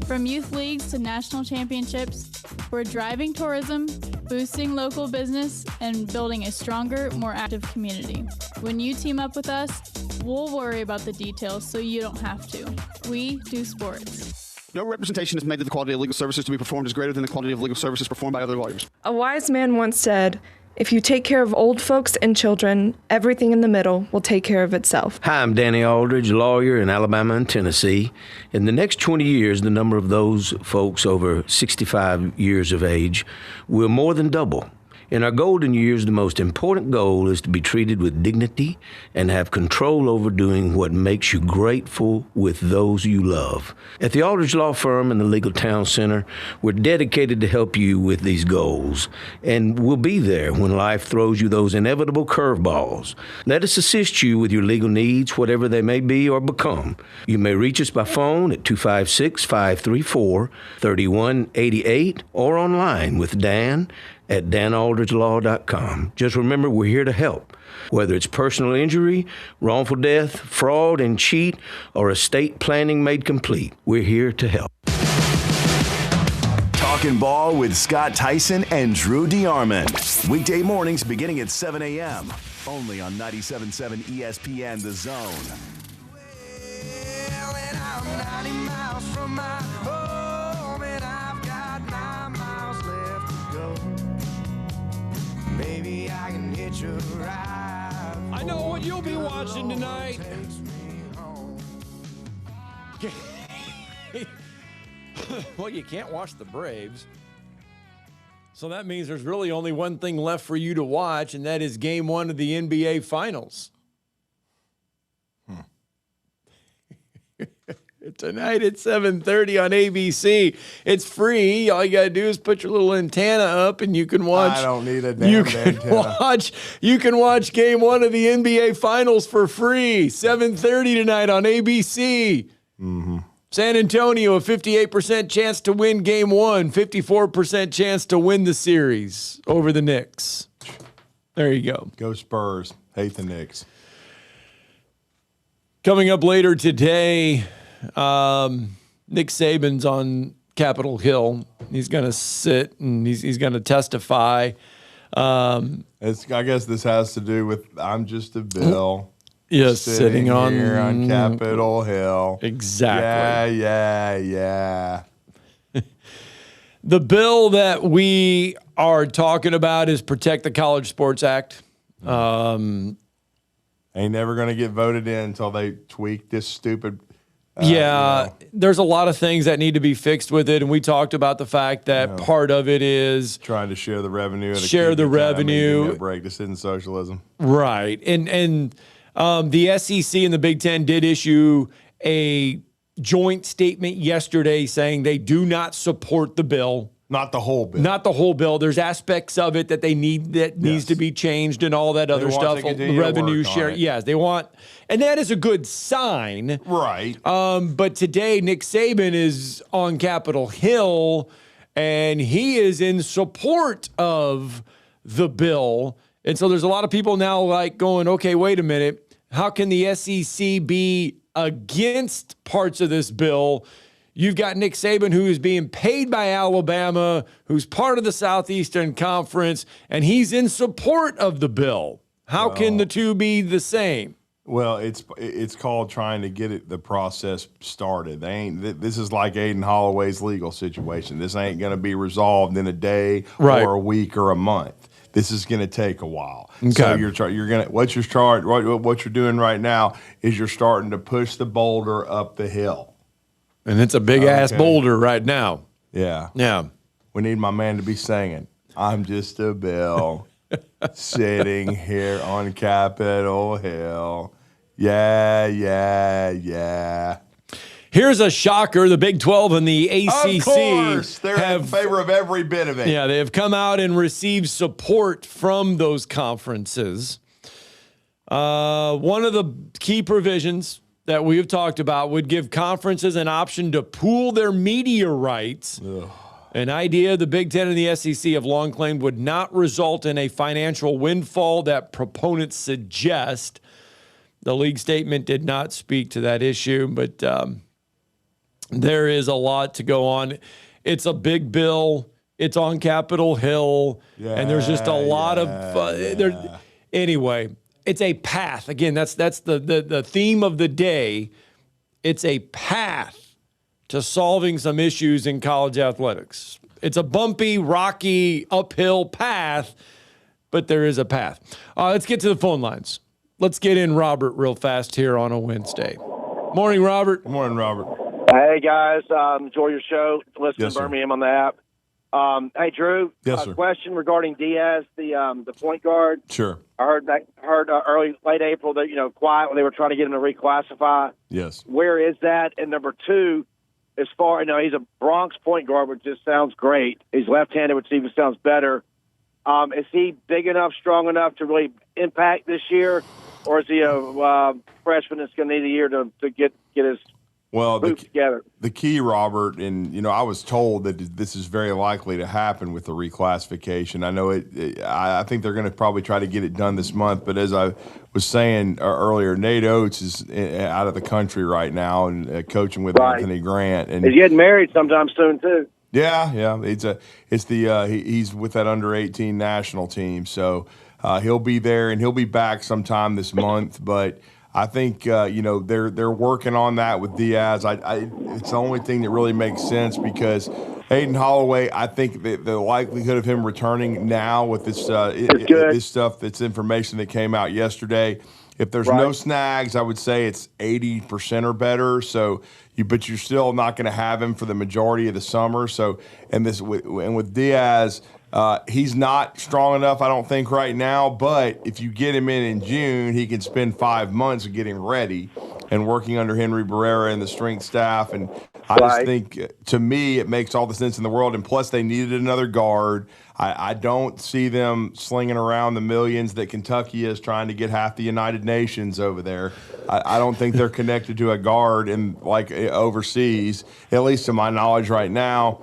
[SPEAKER 16] From youth leagues to national championships, we're driving tourism, boosting local business, and building a stronger, more active community. When you team up with us, we'll worry about the details so you don't have to. We do sports.
[SPEAKER 17] No representation is made that the quality of legal services to be performed is greater than the quality of legal services performed by other lawyers.
[SPEAKER 18] A wise man once said, "If you take care of old folks and children, everything in the middle will take care of itself."
[SPEAKER 19] Hi, I'm Danny Aldridge, lawyer in Alabama and Tennessee. In the next 20 years, the number of those folks over 65 years of age will more than double. In our golden years, the most important goal is to be treated with dignity and have control over doing what makes you grateful with those you love. At the Aldridge Law Firm and the Legal Town Center, we're dedicated to help you with these goals, and we'll be there when life throws you those inevitable curveballs. Let us assist you with your legal needs, whatever they may be or become. You may reach us by phone at 256-534-3188 or online with Dan at danaldridgelaw.com. Just remember, we're here to help. Whether it's personal injury, wrongful death, fraud and cheat, or estate planning made complete, we're here to help.
[SPEAKER 4] Talkin' Ball with Scott Theisen and Drew DeArmond. Weekday mornings beginning at 7 a.m. Only on 97.7 ESPN The Zone.
[SPEAKER 6] Well,
[SPEAKER 20] I'm 90 miles from my home, and I've got 9 miles left to go. Maybe I can hitch a ride.
[SPEAKER 2] I know what you'll be watching tonight. Well, you can't watch the Braves. So that means there's really only one thing left for you to watch, and that is Game 1 of the NBA Finals. Tonight at 7:30 on ABC. It's free. All you got to do is put your little antenna up, and you can watch.
[SPEAKER 8] I don't need a damn antenna.
[SPEAKER 2] You can watch Game 1 of the NBA Finals for free. 7:30 tonight on ABC.
[SPEAKER 8] Mm-hmm.
[SPEAKER 2] San Antonio, a 58% chance to win Game 1, 54% chance to win the series over the Knicks. There you go.
[SPEAKER 8] Go Spurs. Hate the Knicks.
[SPEAKER 2] Coming up later today, Nick Saban's on Capitol Hill. He's going to sit and he's going to testify.
[SPEAKER 8] I guess this has to do with I'm just a bill.
[SPEAKER 2] Yes, sitting on
[SPEAKER 8] here on Capitol Hill.
[SPEAKER 2] Exactly.
[SPEAKER 8] Yeah.
[SPEAKER 2] The bill that we are talking about is Protect the College Sports Act.
[SPEAKER 8] Ain't never going to get voted in until they tweak this stupid.
[SPEAKER 2] There's a lot of things that need to be fixed with it, and we talked about the fact that part of it is
[SPEAKER 8] trying to share the revenue.
[SPEAKER 2] Share the revenue.
[SPEAKER 8] Break. This isn't socialism.
[SPEAKER 2] Right. And the SEC and the Big Ten did issue a joint statement yesterday saying they do not support the bill.
[SPEAKER 8] Not the whole bill.
[SPEAKER 2] Not the whole bill. There's aspects of it that needs to be changed and all that other stuff. The revenue share. Yes, they want, and that is a good sign.
[SPEAKER 8] Right.
[SPEAKER 2] But today, Nick Saban is on Capitol Hill, and he is in support of the bill. And so there's a lot of people now like going, okay, wait a minute. How can the SEC be against parts of this bill? You've got Nick Saban, who is being paid by Alabama, who's part of the Southeastern Conference, and he's in support of the bill. How can the two be the same?
[SPEAKER 8] Well, it's called trying to get the process started. This is like Aiden Holloway's legal situation. This ain't going to be resolved in a day or a week or a month. This is going to take a while.
[SPEAKER 2] Okay.
[SPEAKER 8] So what you're doing right now is you're starting to push the boulder up the hill.
[SPEAKER 2] And it's a big-ass boulder right now.
[SPEAKER 8] Yeah.
[SPEAKER 2] Yeah.
[SPEAKER 8] We need my man to be singing, I'm just a bill sitting here on Capitol Hill. Yeah.
[SPEAKER 2] Here's a shocker. The Big 12 and the ACC
[SPEAKER 8] of course, they're in favor of every bit of it.
[SPEAKER 2] Yeah, they have come out and received support from those conferences. One of the key provisions that we have talked about would give conferences an option to pool their media rights.
[SPEAKER 8] Ugh.
[SPEAKER 2] An idea the Big Ten and the SEC have long claimed would not result in a financial windfall that proponents suggest. The league statement did not speak to that issue, but there is a lot to go on. It's a big bill. It's on Capitol Hill, and there's just a lot of anyway. It's a path. Again, that's the theme of the day. It's a path to solving some issues in college athletics. It's a bumpy, rocky, uphill path, but there is a path. Let's get to the phone lines. Let's get in Robert real fast here on a Wednesday. Morning, Robert.
[SPEAKER 8] Morning, Robert.
[SPEAKER 21] Hey, guys. Enjoy your show. Listen to Birmingham on the app. Hey, Drew.
[SPEAKER 8] Yes, sir.
[SPEAKER 21] Question regarding Diaz, the point guard.
[SPEAKER 8] Sure.
[SPEAKER 21] I heard late April that quiet when they were trying to get him to reclassify.
[SPEAKER 8] Yes.
[SPEAKER 21] Where is that? And number two, as far he's a Bronx point guard, which just sounds great. He's left-handed, which even sounds better. Is he big enough, strong enough to really impact this year, or is he a freshman that's going to need a year to get his together?
[SPEAKER 8] The key, Robert, and I was told that this is very likely to happen with the reclassification. I know I think they're going to probably try to get it done this month. But as I was saying earlier, Nate Oates is out of the country right now and coaching with Anthony Grant, and
[SPEAKER 21] he's getting married sometime soon too.
[SPEAKER 8] Yeah. He's with that under-18 national team, so he'll be there and he'll be back sometime this month, but. I think they're working on that with Diaz. It's the only thing that really makes sense because Aiden Holloway, I think the likelihood of him returning now with this this information that came out yesterday, if there's no snags, I would say it's 80% or better. So but you're still not going to have him for the majority of the summer. So and with Diaz. He's not strong enough, I don't think, right now. But if you get him in June, he can spend 5 months getting ready and working under Henry Barrera and the strength staff. And I just think, to me, it makes all the sense in the world. And plus, they needed another guard. I don't see them slinging around the millions that Kentucky is trying to get half the United Nations over there. I don't think they're connected to a guard overseas, at least to my knowledge right now.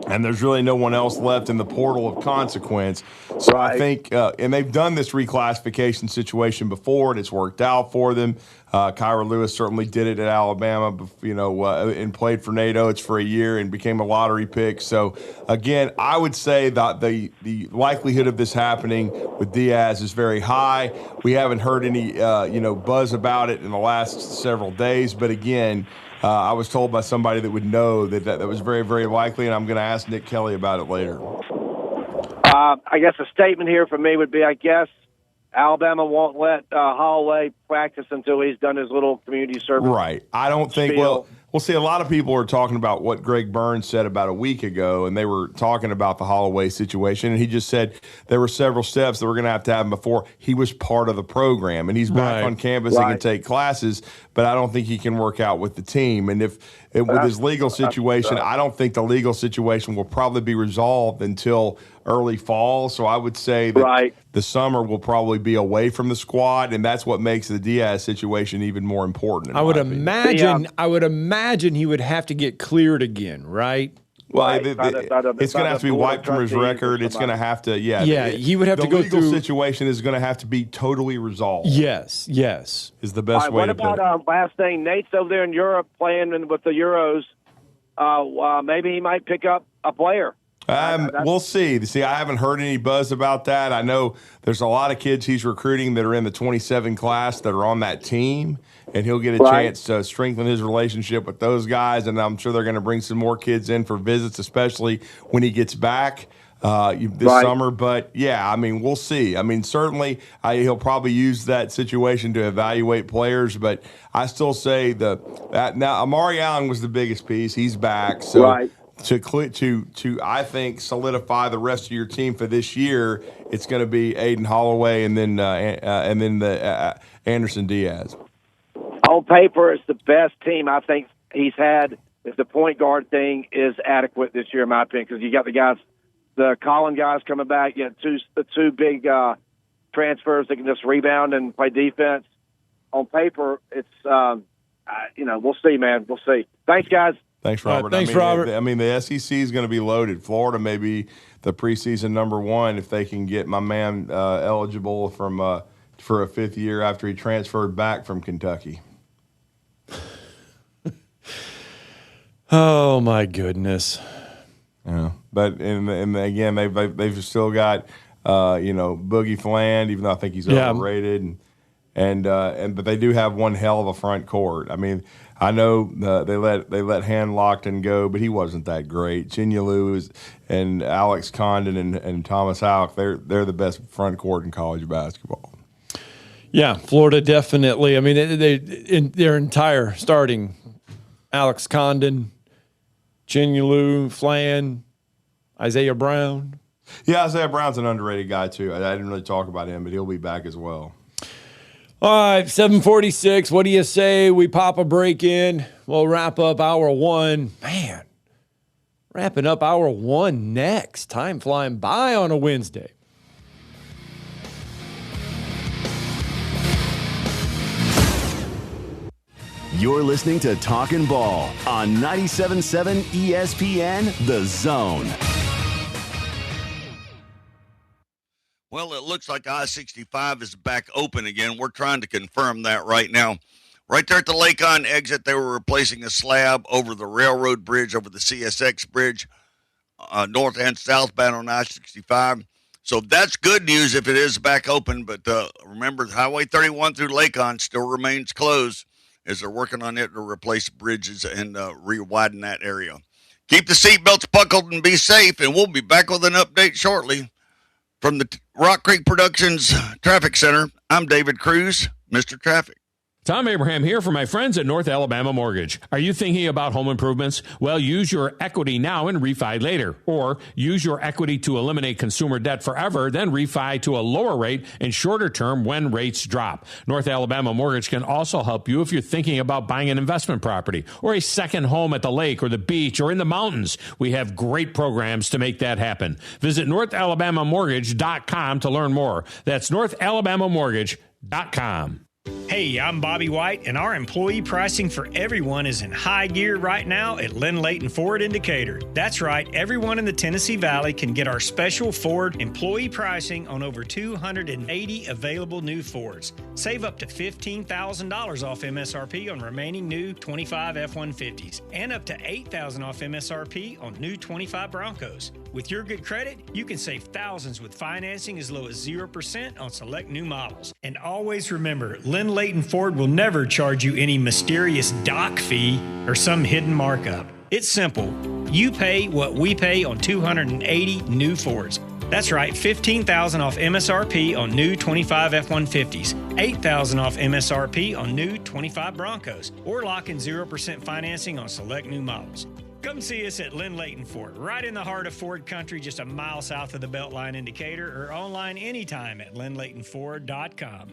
[SPEAKER 8] And there's really no one else left in the portal of consequence. So I think, and they've done this reclassification situation before, and it's worked out for them. Kyra Lewis certainly did it at Alabama, and played for Nate Oates for a year and became a lottery pick. So, again, I would say that the likelihood of this happening with Diaz is very high. We haven't heard any, buzz about it in the last several days. But, again, I was told by somebody that would know that was very, very likely, and I'm going to ask Nick Kelly about it later.
[SPEAKER 21] I guess a statement here for me would be, I guess Alabama won't let Holloway practice until he's done his little community service.
[SPEAKER 8] Right. I don't think – Well, see, a lot of people are talking about what Greg Burns said about a week ago, and they were talking about the Holloway situation, and he just said there were several steps that were going to have him before he was part of the program, and he's back on campus and can take classes, but I don't think he can work out with the team. And with his legal situation, I don't think the legal situation will probably be resolved until early fall, so I would say that the summer will probably be away from the squad, and that's what makes the Diaz situation even more important.
[SPEAKER 2] I would imagine he would have to get cleared again, right?
[SPEAKER 8] Well, it's going to have to be wiped from his record. It's going to have to,
[SPEAKER 2] he would have to go through.
[SPEAKER 8] The legal situation is going to have to be totally resolved.
[SPEAKER 2] Yes.
[SPEAKER 8] Is the best way to put it.
[SPEAKER 21] What about last thing? Nate's over there in Europe playing with the Euros. Maybe he might pick up a player.
[SPEAKER 8] We'll see. See, I haven't heard any buzz about that. I know there's a lot of kids he's recruiting that are in the 27 class that are on that team, and he'll get a chance to strengthen his relationship with those guys, and I'm sure they're going to bring some more kids in for visits, especially when he gets back this summer. But, we'll see. Certainly he'll probably use that situation to evaluate players, but I still say now Amari Allen was the biggest piece. He's back. So to I think solidify the rest of your team for this year, it's going to be Aiden Holloway and then the Anderson Diaz.
[SPEAKER 21] On paper, it's the best team I think he's had. If the point guard thing is adequate this year, in my opinion, because you got the Collin guys coming back. You got the two big transfers that can just rebound and play defense. On paper, it's we'll see, man. We'll see. Thanks, guys.
[SPEAKER 8] Thanks, Robert.
[SPEAKER 2] Robert.
[SPEAKER 8] The SEC is going to be loaded. Florida may be the preseason #1 if they can get my man eligible for a fifth year after he transferred back from Kentucky.
[SPEAKER 2] Oh my goodness.
[SPEAKER 8] Yeah, but and again they've still got Boogie Fland, even though I think he's overrated, but they do have one hell of a front court. I know they let Han Lockton go, but he wasn't that great. Chinyelu and Alex Condon and Thomas Houck, they're the best front court in college basketball.
[SPEAKER 2] Yeah, Florida definitely. They in their entire starting, Alex Condon, Chinyelu, Flan, Isaiah Brown.
[SPEAKER 8] Yeah, Isaiah Brown's an underrated guy too. I didn't really talk about him, but he'll be back as well.
[SPEAKER 2] All right, 7:46. What do you say we pop a break in? We'll wrap up hour one. Man, wrapping up hour one next. Time flying by on a Wednesday.
[SPEAKER 4] You're listening to Talkin' Ball on 97.7 ESPN, The Zone.
[SPEAKER 9] Well, it looks like I-65 is back open again. We're trying to confirm that right now. Right there at the Lakon exit, they were replacing a slab over the railroad bridge, over the CSX bridge, north and southbound on I-65. So that's good news if it is back open. But remember, Highway 31 through Lakon still remains closed as they're working on it to replace bridges and re-widen that area. Keep the seatbelts buckled and be safe, and we'll be back with an update shortly. From the Rock Creek Productions Traffic Center, I'm David Cruz, Mr. Traffic.
[SPEAKER 10] Tom Abraham here for my friends at North Alabama Mortgage. Are you thinking about home improvements? Well, use your equity now and refi later. Or use your equity to eliminate consumer debt forever, then refi to a lower rate and shorter term when rates drop. North Alabama Mortgage can also help you if you're thinking about buying an investment property or a second home at the lake or the beach or in the mountains. We have great programs to make that happen. Visit NorthAlabamaMortgage.com to learn more. That's NorthAlabamaMortgage.com.
[SPEAKER 1] Hey, I'm Bobby White, and our employee pricing for everyone is in high gear right now at Lynn Leighton Ford in Decatur. That's right, everyone in the Tennessee Valley can get our special Ford employee pricing on over 280 available new Fords. Save up to $15,000 off MSRP on remaining new 25 F-150s and up to $8,000 off MSRP on new 25 Broncos. With your good credit, you can save thousands with financing as low as 0% on select new models. And always remember, Lynn Leighton Ford will never charge you any mysterious dock fee or some hidden markup. It's simple. You pay what we pay on 280 new Fords. That's right, $15,000 off MSRP on new 25 F-150s, $8,000 off MSRP on new 25 Broncos, or lock in 0% financing on select new models. Come see us at Lynn Leighton Ford, right in the heart of Ford Country, just a mile south of the Beltline in Decatur, or online anytime at lynnleightonford.com.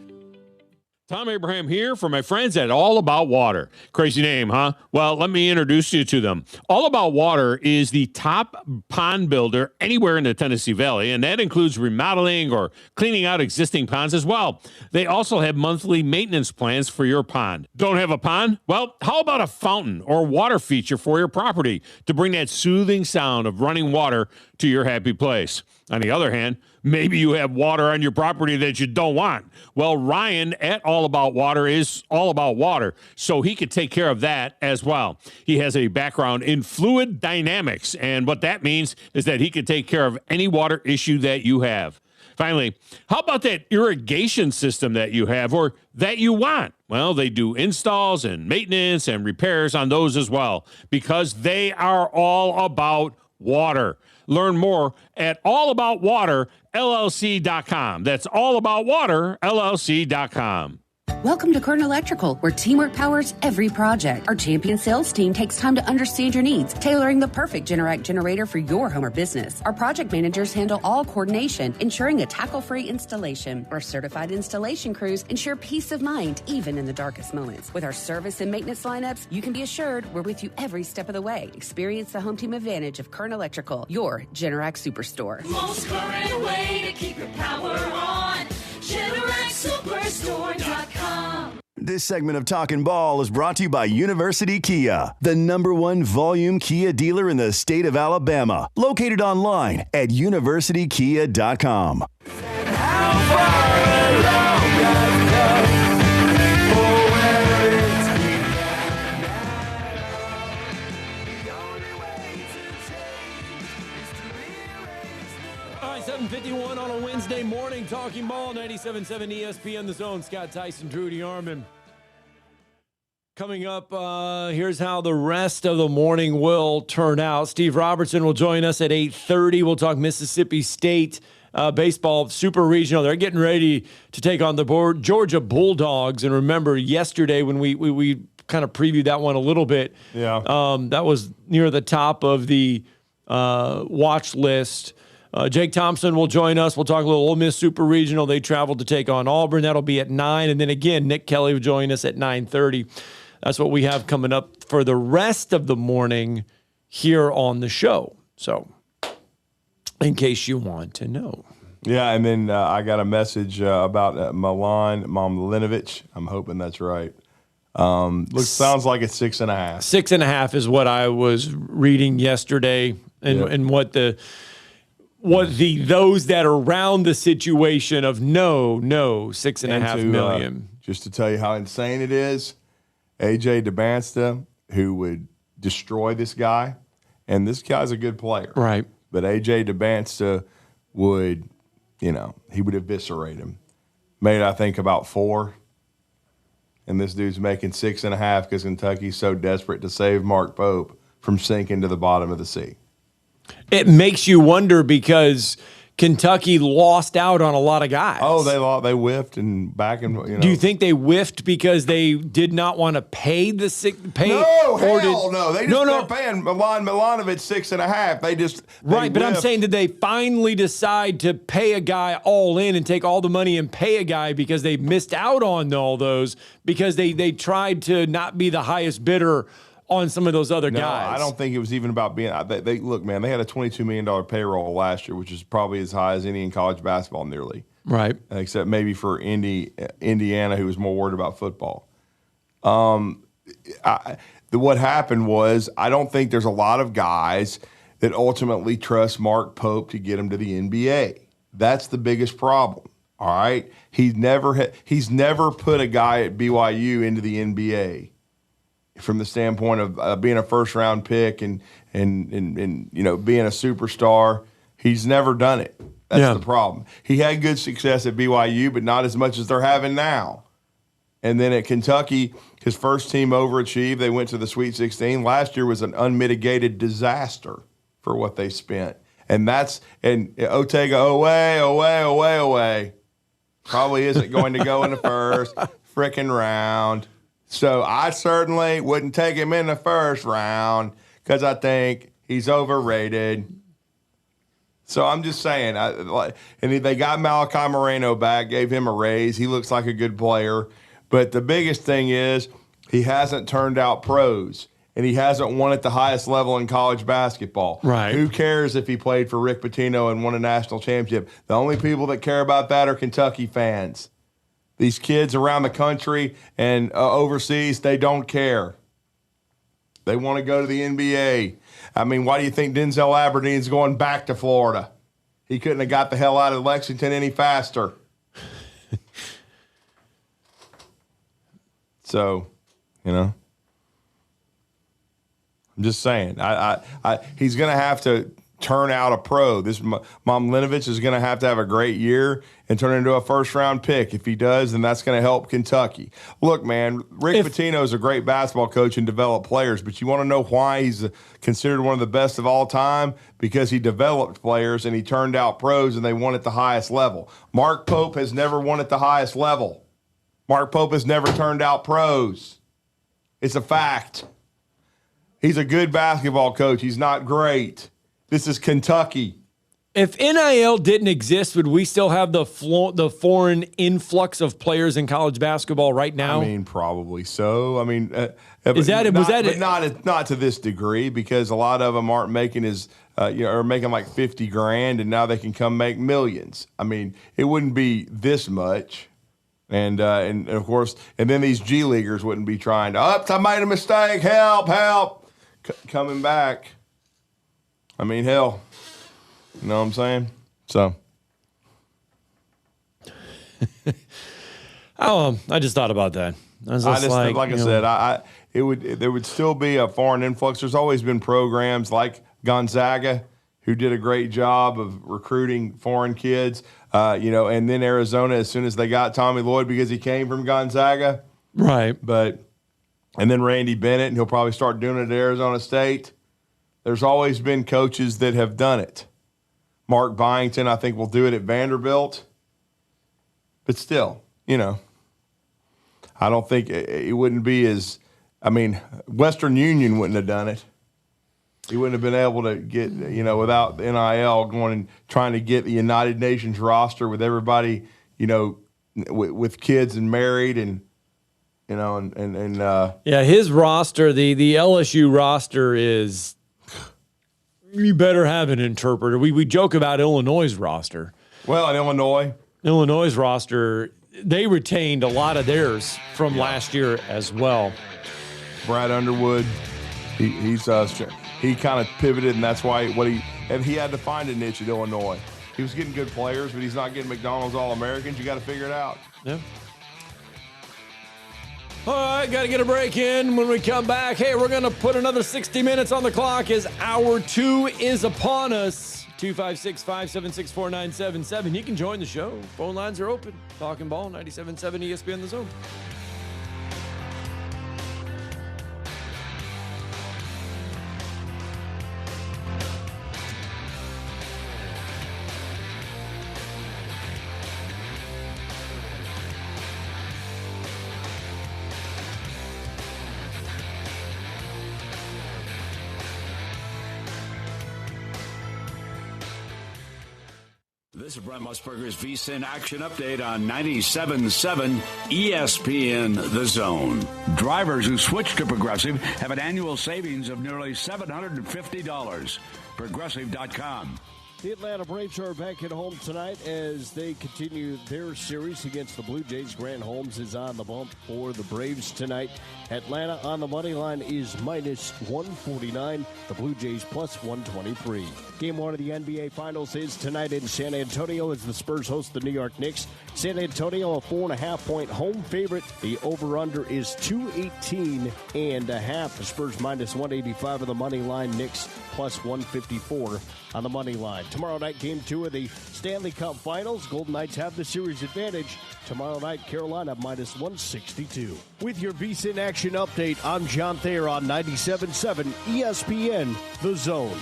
[SPEAKER 10] Tom Abraham here for my friends at All About Water. Crazy name, huh? Well, let me introduce you to them. All About Water is the top pond builder anywhere in the Tennessee Valley, and that includes remodeling or cleaning out existing ponds as well. They also have monthly maintenance plans for your pond. Don't have a pond? Well, how about a fountain or water feature for your property to bring that soothing sound of running water to your happy place? On the other hand, maybe you have water on your property that you don't want. Well, Ryan at All About Water is all about water, so he could take care of that as well. He has a background in fluid dynamics, and what that means is that he could take care of any water issue that you have. Finally, how about that irrigation system that you have or that you want? Well, they do installs and maintenance and repairs on those as well because they are all about water. Learn more at allaboutwaterllc.com. That's allaboutwaterllc.com.
[SPEAKER 5] Welcome to Kern Electrical, where teamwork powers every project. Our champion sales team takes time to understand your needs, tailoring the perfect Generac generator for your home or business. Our project managers handle all coordination, ensuring a tackle-free installation. Our certified installation crews ensure peace of mind, even in the darkest moments. With our service and maintenance lineups, you can be assured we're with you every step of the way. Experience the home team advantage of Kern Electrical, your Generac superstore.
[SPEAKER 20] Most current way to keep your power on. GeneracSuperstore.com.
[SPEAKER 4] This segment of Talkin' Ball is brought to you by University Kia, the #1 volume Kia dealer in the state of Alabama. Located online at universitykia.com.
[SPEAKER 2] All right, 7:51 on a Wednesday morning, Talking Ball, 97.7 ESPN The Zone. Scott Tyson, Drew DeArmond. Coming up, here's how the rest of the morning will turn out. Steve Robertson will join us at 8:30. We'll talk Mississippi State baseball super regional. They're getting ready to take on the Georgia Bulldogs. And remember, yesterday when we kind of previewed that one a little bit, that was near the top of the watch list. Jake Thompson will join us. We'll talk a little Ole Miss Super Regional. They traveled to take on Auburn. That'll be at 9. And then again, Nick Kelly will join us at 9:30. That's what we have coming up for the rest of the morning here on the show. So, in case you want to know.
[SPEAKER 8] Yeah, and then I got a message about Milan Momlinovich. I'm hoping that's right. Sounds like it's 6.5.
[SPEAKER 2] 6.5 is what I was reading yesterday, and what those that are around the situation of no, 6.5 million.
[SPEAKER 8] Just to tell you how insane it is, AJ DeBansta, who would destroy this guy, and this guy's a good player.
[SPEAKER 2] Right.
[SPEAKER 8] But AJ DeBansta would he would eviscerate him. Made, I think, about 4. And this dude's making 6.5 because Kentucky's so desperate to save Mark Pope from sinking to the bottom of the sea.
[SPEAKER 2] It makes you wonder because Kentucky lost out on a lot of guys.
[SPEAKER 8] Oh, they whiffed and back and
[SPEAKER 2] Do you think they whiffed because they did not want to pay the pay?
[SPEAKER 8] No, hell no. They're paying Milanovic 6.5. They just
[SPEAKER 2] right. But I'm
[SPEAKER 8] whiffed.
[SPEAKER 2] saying, did they finally decide to pay a guy all in and take all the money and pay a guy because they missed out on all those because they tried to not be the highest bidder on some of those other guys?
[SPEAKER 8] I don't think it was even about being. They look, man. They had a $22 million payroll last year, which is probably as high as any in college basketball, nearly.
[SPEAKER 2] Right.
[SPEAKER 8] Except maybe for Indiana, who was more worried about football. What happened was, I don't think there's a lot of guys that ultimately trust Mark Pope to get him to the NBA. That's the biggest problem. All right, he's never put a guy at BYU into the NBA. From the standpoint of being a first-round pick and being a superstar, he's never done it. That's the problem. He had good success at BYU, but not as much as they're having now. And then at Kentucky, his first team overachieved. They went to the Sweet 16. Last year was an unmitigated disaster for what they spent. And Otega, away. Probably isn't going to go in the first frickin' round. So I certainly wouldn't take him in the first round because I think he's overrated. So I'm just saying. They got Malachi Moreno back, gave him a raise. He looks like a good player. But the biggest thing is he hasn't turned out pros, and he hasn't won at the highest level in college basketball.
[SPEAKER 2] Right.
[SPEAKER 8] Who cares if he played for Rick Pitino and won a national championship? The only people that care about that are Kentucky fans. These kids around the country and overseas, they don't care. They want to go to the NBA. I mean, why do you think Denzel Aberdeen's going back to Florida? He couldn't have got the hell out of Lexington any faster. So, I'm just saying. He's going to have to turn out a pro. This Momlinovich is going to have a great year and turn into a first-round pick. If he does, then that's going to help Kentucky. Look, man, Rick Pitino is a great basketball coach and developed players, but you want to know why he's considered one of the best of all time? Because he developed players and he turned out pros and they won at the highest level. Mark Pope has never won at the highest level. Mark Pope has never turned out pros. It's a fact. He's a good basketball coach. He's not great. This is Kentucky.
[SPEAKER 2] If NIL didn't exist, would we still have the foreign influx of players in college basketball right now?
[SPEAKER 8] I mean, probably so. I mean, not to this degree, because a lot of them aren't making are making like $50,000, and now they can come make millions. I mean, it wouldn't be this much. And of course, and then these G Leaguers wouldn't be trying to, I made a mistake, help, coming back. I mean, hell, you know what I'm saying? So.
[SPEAKER 2] I just thought about that. There
[SPEAKER 8] would still be a foreign influx. There's always been programs like Gonzaga who did a great job of recruiting foreign kids, and then Arizona, as soon as they got Tommy Lloyd because he came from Gonzaga.
[SPEAKER 2] Right.
[SPEAKER 8] And then Randy Bennett, and he'll probably start doing it at Arizona State. There's always been coaches that have done it. Mark Byington, I think, will do it at Vanderbilt. But still, I don't think it wouldn't be Western Union wouldn't have done it. He wouldn't have been able to get, without NIL going and trying to get the United Nations roster with everybody, with kids and married and,
[SPEAKER 2] his roster, the LSU roster is, you better have an interpreter. We joke about Illinois' roster.
[SPEAKER 8] Well, in
[SPEAKER 2] Illinois' roster, they retained a lot of theirs from last year as well.
[SPEAKER 8] Brad Underwood, he kind of pivoted, and that's why he had to find a niche at Illinois. He was getting good players, but he's not getting McDonald's All-Americans. You got to figure it out.
[SPEAKER 2] Yeah. All right, got to get a break in. When we come back, hey, we're going to put another 60 minutes on the clock as hour 2 is upon us. 256-576-4977. You can join the show. Phone lines are open. Talkin' Ball, 97.7 ESPN The Zone.
[SPEAKER 7] This is Brent Musburger's VSiN Action Update on 97.7 ESPN The Zone. Drivers who switch to Progressive have an annual savings of nearly $750. Progressive.com.
[SPEAKER 22] The Atlanta Braves are back at home tonight as they continue their series against the Blue Jays. Grant Holmes is on the bump for the Braves tonight. Atlanta on the money line is minus 149. The Blue Jays plus 123. Game 1 of the NBA Finals is tonight in San Antonio as the Spurs host the New York Knicks. San Antonio, a 4.5-point home favorite. The over-under is 218 and a half. The Spurs minus 185 on the money line. Knicks plus 154 on the money line. Tomorrow night, Game 2 of the Stanley Cup Finals. Golden Knights have the series advantage. Tomorrow night, Carolina minus 162. With your VSiN Action Update, I'm John Thayer on 97.7 ESPN The Zone.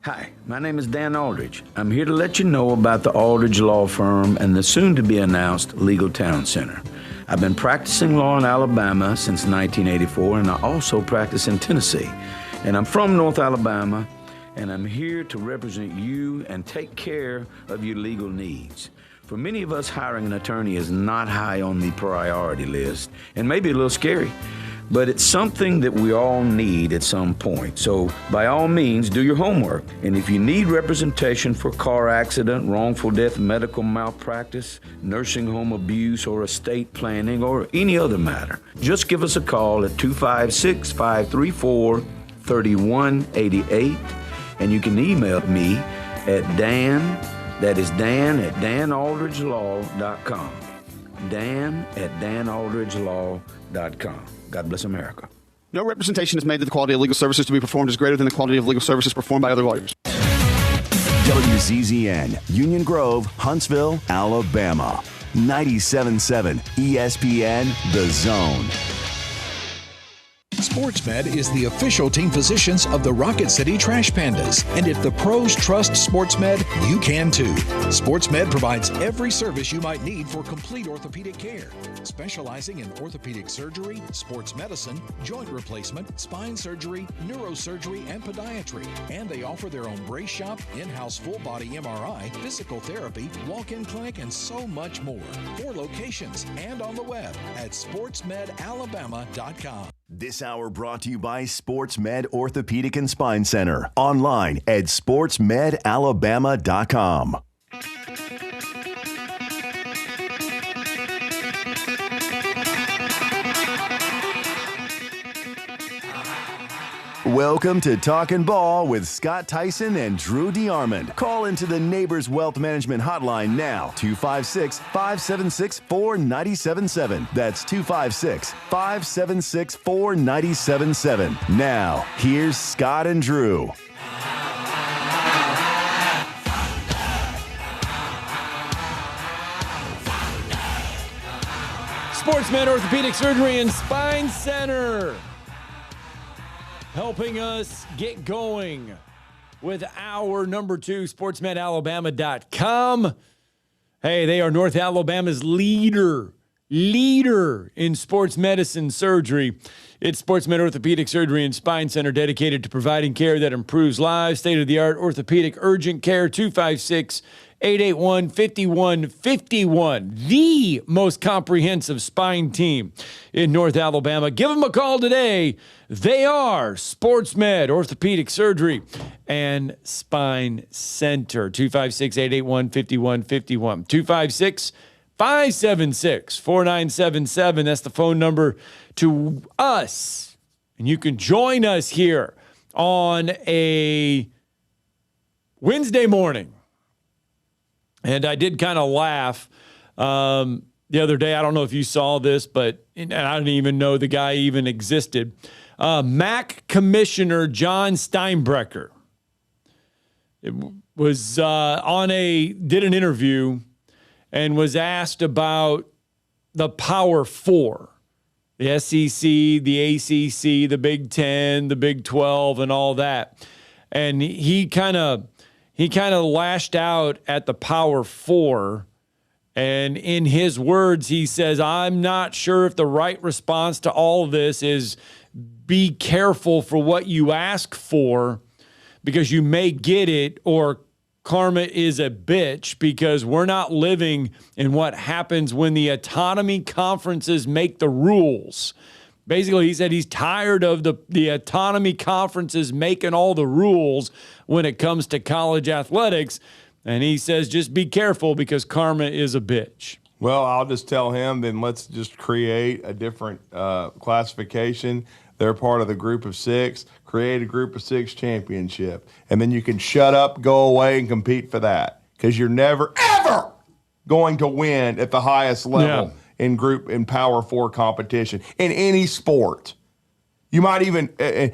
[SPEAKER 19] Hi, my name is Dan Aldridge. I'm here to let you know about the Aldridge Law Firm and the soon-to-be-announced Legal Town Center. I've been practicing law in Alabama since 1984, and I also practice in Tennessee. And I'm from North Alabama, and I'm here to represent you and take care of your legal needs. For many of us, hiring an attorney is not high on the priority list, and maybe a little scary. But it's something that we all need at some point. So by all means, do your homework. And if you need representation for car accident, wrongful death, medical malpractice, nursing home abuse, or estate planning, or any other matter, just give us a call at 256-534-3188. And you can email me at Dan, that is Dan at danaldridgelaw.com. Dan at danaldridgelaw.com. God bless America.
[SPEAKER 17] No representation is made that the quality of legal services to be performed is greater than the quality of legal services performed by other lawyers.
[SPEAKER 4] WZZN, Union Grove, Huntsville, Alabama. 97.7 ESPN The Zone.
[SPEAKER 3] SportsMed is the official team physicians of the Rocket City Trash Pandas. And if the pros trust SportsMed, you can too. SportsMed provides every service you might need for complete orthopedic care, specializing in orthopedic surgery, sports medicine, joint replacement, spine surgery, neurosurgery, and podiatry. And they offer their own brace shop, in-house full-body MRI, physical therapy, walk-in clinic, and so much more. 4 locations and on the web at sportsmedalabama.com.
[SPEAKER 4] This hour brought to you by SportsMed Orthopedic and Spine Center. Online at sportsmedalabama.com. Welcome to Talkin' Ball with Scott Theisen and Drew DeArmond. Call into the Neighbors Wealth Management Hotline now, 256-576-4977. That's 256-576-4977. Now, here's Scott and Drew.
[SPEAKER 2] SportsMed Orthopedic Surgery and Spine Center, helping us get going with our number 2, sportsmedalabama.com. Hey, they are North Alabama's leader in sports medicine surgery. It's SportsMed Orthopedic Surgery and Spine Center, dedicated to providing care that improves lives. State-of-the-art orthopedic urgent care, 256-881-5151. The most comprehensive spine team in North Alabama. Give them a call today. They are SportsMed Orthopedic Surgery and Spine Center. 256-881-5151. 256-576-4977. That's the phone number to us. And you can join us here on a Wednesday morning. And I did kind of laugh the other day. I don't know if you saw this, but and I didn't even know the guy even existed. MAC Commissioner John Steinbrecher was did an interview and was asked about the Power Four, the SEC, the ACC, the Big Ten, the Big 12, and all that. And he kind of lashed out at the Power Four. And in his words, he says, I'm not sure if the right response to all of this is be careful for what you ask for, because you may get it, or karma is a bitch, because we're not living in what happens when the autonomy conferences make the rules. Basically, he said he's tired of the autonomy conferences making all the rules when it comes to college athletics. And he says, just be careful because karma is a bitch.
[SPEAKER 8] Well, I'll just tell him, then let's just create a different classification. They're part of the group of six. Create a group of six championship. And then you can shut up, go away, and compete for that. Because you're never, ever going to win at the highest level in Power Four competition in any sport. You might even, a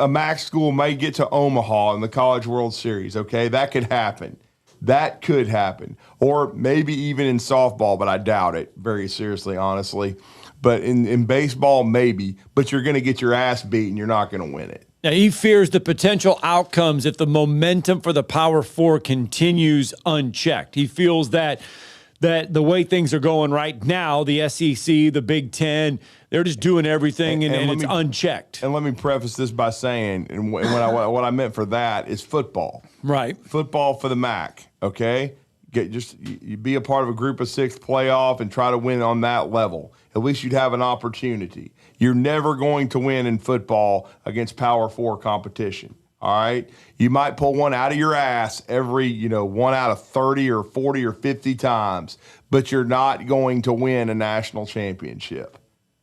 [SPEAKER 8] MAC school may get to Omaha in the College World Series, okay? That could happen. That could happen. Or maybe even in softball, but I doubt it, very seriously, honestly. But in baseball, maybe. But you're going to get your ass beat and you're not going to win it.
[SPEAKER 2] Now, he fears the potential outcomes if the momentum for the Power Four continues unchecked. He feels that the way things are going right now, the SEC, the Big Ten, they're just doing everything and it's unchecked.
[SPEAKER 8] And let me preface this by saying, and what I meant for that is football.
[SPEAKER 2] Right.
[SPEAKER 8] Football for the MAC, okay? You be a part of a group of six playoff and try to win on that level. At least you'd have an opportunity. You're never going to win in football against Power Four competition. All right. You might pull one out of your ass every, 1 out of 30 or 40 or 50 times, but you're not going to win a national championship.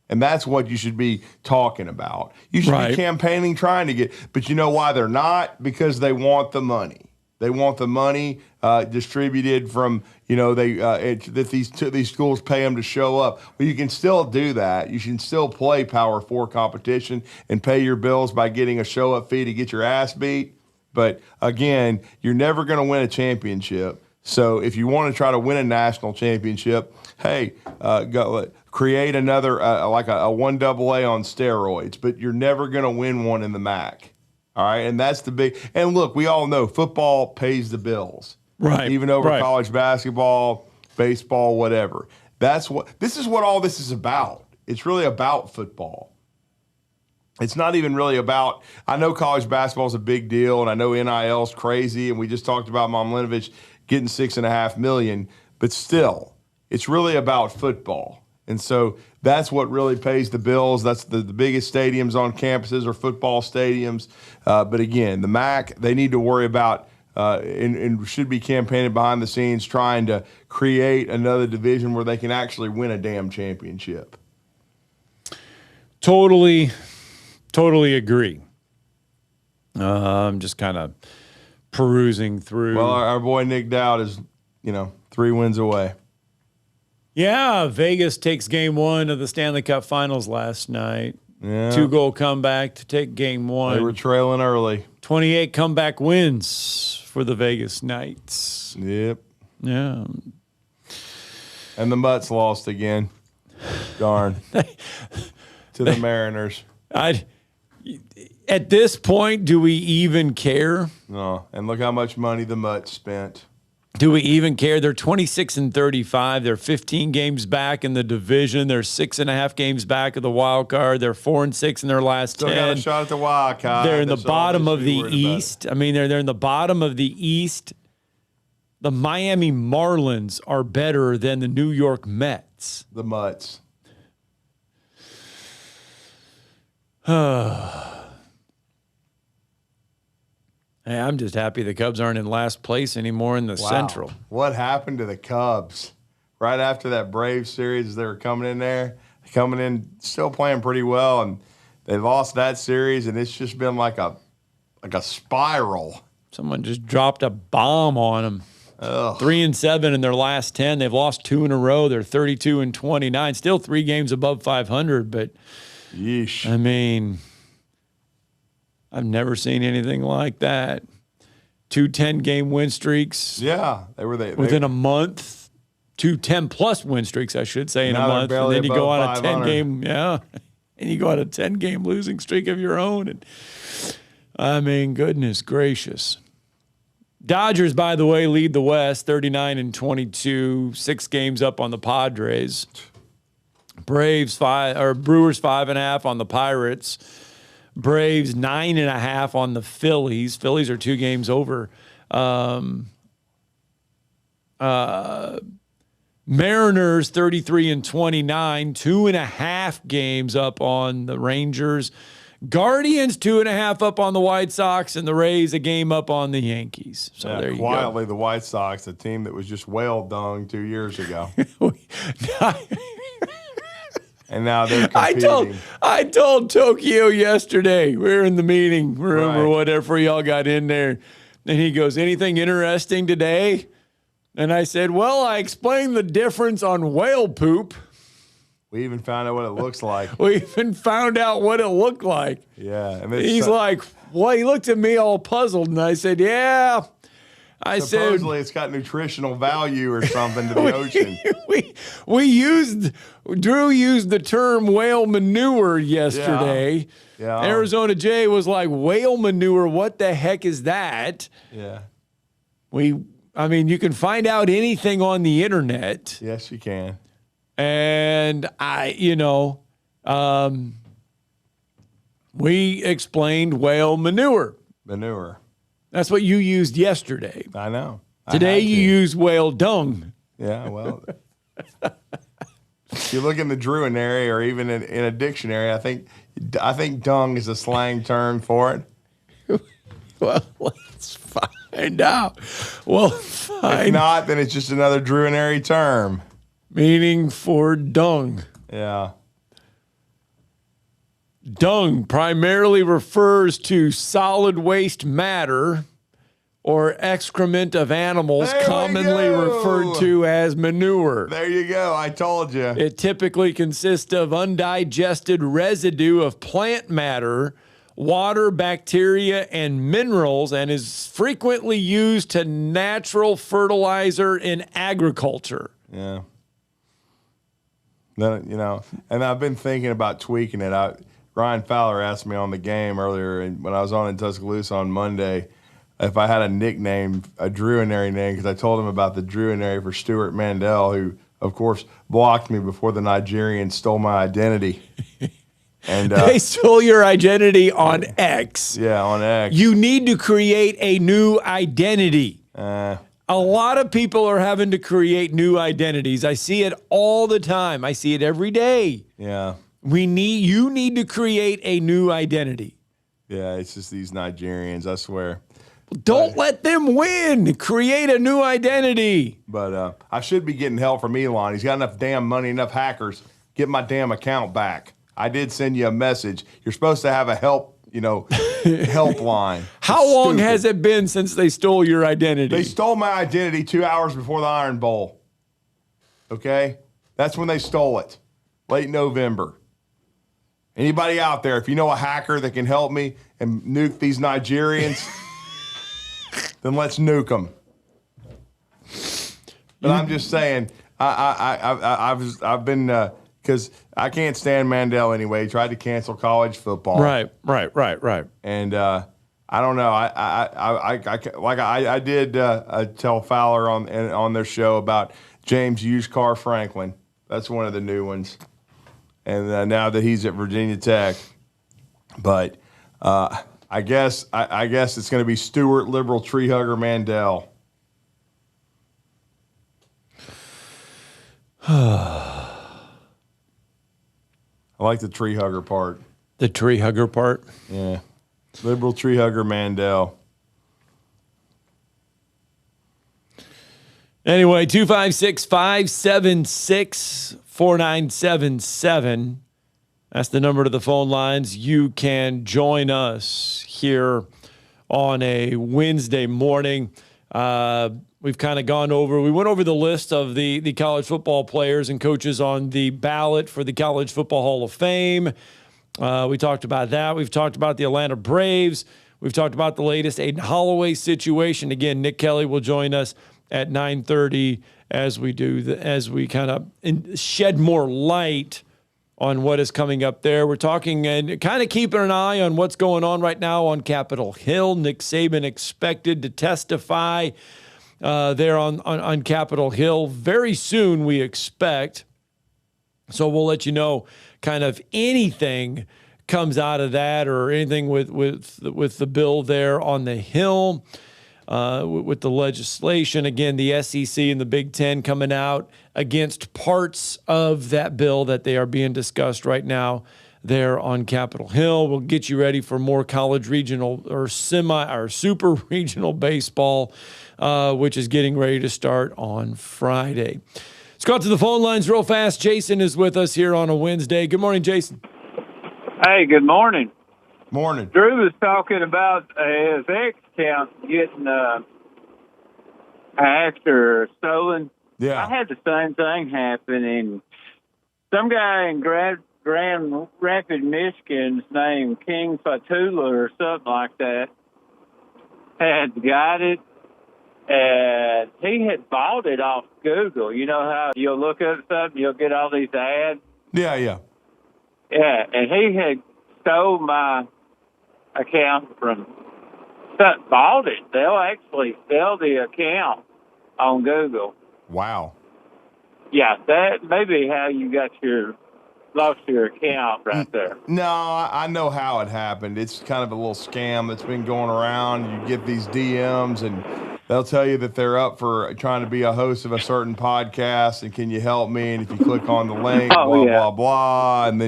[SPEAKER 8] And that's what you should be talking about. You should be campaigning, trying to get, but you know why they're not? Because they want the money. They want the money distributed from, that these schools pay them to show up. Well, you can still do that. You can still play Power Four competition and pay your bills by getting a show-up fee to get your ass beat. But, again, you're never going to win a championship. So if you want to try to win a national championship, hey, create another, like a 1AA on steroids. But you're never going to win one in the MAC. All right, and that's the big – and look, we all know football pays the bills.
[SPEAKER 2] Right.
[SPEAKER 8] Even over college basketball, baseball, whatever. This is what all this is about. It's really about football. It's not even really about – I know college basketball is a big deal, and I know NIL is crazy, and we just talked about Momlinovich getting $6.5 million, but still, it's really about football. And so that's what really pays the bills. That's the biggest stadiums on campuses are football stadiums. But again, the MAC, they need to worry about and should be campaigning behind the scenes trying to create another division where they can actually win a damn championship.
[SPEAKER 2] Totally agree. I'm just kind of perusing through.
[SPEAKER 8] Well, our boy Nick Dowd is, 3 wins away.
[SPEAKER 2] Yeah, Vegas takes game one of the Stanley Cup Finals last night.
[SPEAKER 8] Yeah.
[SPEAKER 2] 2-goal comeback to take game one.
[SPEAKER 8] They were trailing early.
[SPEAKER 2] 28 comeback wins for the Vegas Knights.
[SPEAKER 8] Yep.
[SPEAKER 2] Yeah.
[SPEAKER 8] And the Mutts lost again. Darn. To the Mariners.
[SPEAKER 2] At this point, do we even care?
[SPEAKER 8] No. And look how much money the Mutts spent.
[SPEAKER 2] Do we even care? They're 26-35. They're 15 games back in the division. They're 6.5 games back of the wild card. They're 4-6 in their last 10.
[SPEAKER 8] Still got a shot at the wild card.
[SPEAKER 2] They're in the bottom of the East. I mean, they're in the bottom of the East. The Miami Marlins are better than the New York Mets.
[SPEAKER 8] The Mutts.
[SPEAKER 2] Hey, I'm just happy the Cubs aren't in last place anymore in the Central.
[SPEAKER 8] What happened to the Cubs? Right after that Braves series, they were coming in there, still playing pretty well, and they lost that series, and it's just been like a spiral.
[SPEAKER 2] Someone just dropped a bomb on them. 3-7 in their last 10. They've lost 2 in a row. They're 32-29. Still 3 games above 500, but
[SPEAKER 8] Yeesh.
[SPEAKER 2] I mean, I've never seen anything like that. 2 10-game win streaks.
[SPEAKER 8] Yeah, they were
[SPEAKER 2] within a month. 2 10-plus win streaks, I should say, in a
[SPEAKER 8] Now they're
[SPEAKER 2] month. And
[SPEAKER 8] barely
[SPEAKER 2] then you go
[SPEAKER 8] above
[SPEAKER 2] on a
[SPEAKER 8] 500.
[SPEAKER 2] 10-game, and you go on a 10-game losing streak of your own. And I mean, goodness gracious. Dodgers, by the way, lead the West, 39-22, 6 games up on the Padres. Brewers 5.5 on the Pirates. Braves 9.5 on the Phillies. Phillies are 2 games over. Mariners 33-29, 2.5 games up on the Rangers. Guardians 2.5 up on the White Sox, and the Rays a game up on the Yankees. So there you
[SPEAKER 8] quietly, the White Sox, a team that was just whale dung 2 years ago. And now they're competing.
[SPEAKER 2] I told Tokyo yesterday, we were in the meeting room or whatever, y'all got in there, and he goes, anything interesting today? And I said, well, I explained the difference on whale poop.
[SPEAKER 8] We even found out what it looks like.
[SPEAKER 2] We even found out what it looked like.
[SPEAKER 8] Yeah. And
[SPEAKER 2] he's like, well, he looked at me all puzzed, and I said, yeah.
[SPEAKER 8] Supposedly it's got nutritional value or something to the ocean.
[SPEAKER 2] Drew used the term whale manure yesterday.
[SPEAKER 8] Yeah.
[SPEAKER 2] Arizona Jay was like, whale manure, what the heck is that?
[SPEAKER 8] Yeah.
[SPEAKER 2] I mean, you can find out anything on the internet.
[SPEAKER 8] Yes, you can.
[SPEAKER 2] And we explained whale manure.
[SPEAKER 8] Manure.
[SPEAKER 2] That's what you used yesterday.
[SPEAKER 8] I know.
[SPEAKER 2] Today you use whale dung.
[SPEAKER 8] Yeah, well, if you look in the Drewinary or even in a dictionary, I think dung is a slang term for it.
[SPEAKER 2] Well, let's find out. Well, fine.
[SPEAKER 8] If not, then it's just another Drewinary term.
[SPEAKER 2] Meaning for dung.
[SPEAKER 8] Yeah.
[SPEAKER 2] Dung primarily refers to solid waste matter or excrement of animals, commonly referred to as manure.
[SPEAKER 8] There you go. I told you.
[SPEAKER 2] It typically consists of undigested residue of plant matter, water, bacteria, and minerals, and is frequently used to natural fertilizer in agriculture.
[SPEAKER 8] Yeah. Then, and I've been thinking about tweaking it. Ryan Fowler asked me on the game earlier when I was on in Tuscaloosa on Monday if I had a nickname, a Drewinary name, because I told him about the Drewinary for Stuart Mandel, who, of course, blocked me before the Nigerians stole my identity. And
[SPEAKER 2] they stole your identity on X.
[SPEAKER 8] Yeah, on X.
[SPEAKER 2] You need to create a new identity. A lot of people are having to create new identities. I see it all the time. I see it every day.
[SPEAKER 8] Yeah.
[SPEAKER 2] You need to create a new identity.
[SPEAKER 8] Yeah, it's just these Nigerians, I swear.
[SPEAKER 2] Don't let them win. Create a new identity.
[SPEAKER 8] But I should be getting help from Elon. He's got enough damn money, enough hackers. Get my damn account back. I did send you a message. You're supposed to have a helpline.
[SPEAKER 2] How long has it been since they stole your identity?
[SPEAKER 8] They stole my identity 2 hours before the Iron Bowl. Okay? That's when they stole it. Late November. Anybody out there, if you know a hacker that can help me and nuke these Nigerians, then let's nuke them. But I'm just saying, I've been because I can't stand Mandel anyway. He tried to cancel college football.
[SPEAKER 2] Right.
[SPEAKER 8] And I don't know. I did tell Fowler on their show about James Used Car Franklin. That's one of the new ones. And now that he's at Virginia Tech, but I guess it's going to be Stewart Liberal Tree Hugger Mandel. I like the tree hugger part.
[SPEAKER 2] The tree hugger part?
[SPEAKER 8] Yeah. Liberal Tree Hugger Mandel.
[SPEAKER 2] Anyway, 256-576-4977. That's the number to the phone lines. You can join us here on a Wednesday morning. We've kind of we went over the list of the college football players and coaches on the ballot for the College Football Hall of Fame. We talked about that. We've talked about the Atlanta Braves. We've talked about the latest Aiden Holloway situation. Again, Nick Kelly will join us at 9:30 as we kind of shed more light on what is coming up there. We're talking and kind of keeping an eye on what's going on right now on Capitol Hill. Nick Saban expected to testify there on Capitol Hill very soon, we expect. So we'll let you know kind of anything comes out of that or anything with the bill there on the Hill, with the legislation. Again, the SEC and the Big Ten coming out against parts of that bill that they are being discussed right now there on Capitol Hill. We'll get you ready for more college regional or super regional baseball, which is getting ready to start on Friday. Let's go out to the phone lines real fast. Jason is with us here on a Wednesday. Good morning, Jason.
[SPEAKER 12] Hey, good morning.
[SPEAKER 8] Morning.
[SPEAKER 12] Drew was talking about his X account getting hacked or stolen.
[SPEAKER 8] Yeah.
[SPEAKER 12] I had the same thing happen, and some guy in Grand Rapids, Michigan, named King Fatula or something like that, had got it, and he had bought it off Google. You know how you'll look up something, you'll get all these ads?
[SPEAKER 8] Yeah.
[SPEAKER 12] Yeah, and he had stole my account from, bought it. They'll actually sell the account on Google.
[SPEAKER 8] Wow.
[SPEAKER 12] Yeah, that may be how you lost your account right there.
[SPEAKER 8] No, I know how it happened. It's kind of a little scam that's been going around. You get these DMs and they'll tell you that they're up for trying to be a host of a certain podcast and can you help me? And if you click on the link, blah, blah. And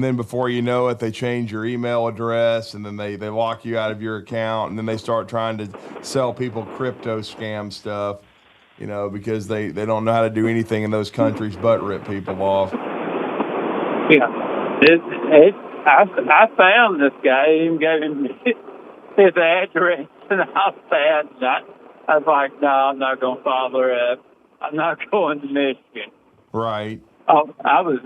[SPEAKER 8] then before you know it, they change your email address and then they lock you out of your account and then they start trying to sell people crypto scam stuff, because they don't know how to do anything in those countries but rip people off.
[SPEAKER 12] Yeah. I found this guy, he even gave him his address and I was like, no, I'm not going to follow her up. I'm not going to Michigan.
[SPEAKER 8] Right.
[SPEAKER 12] Oh, I was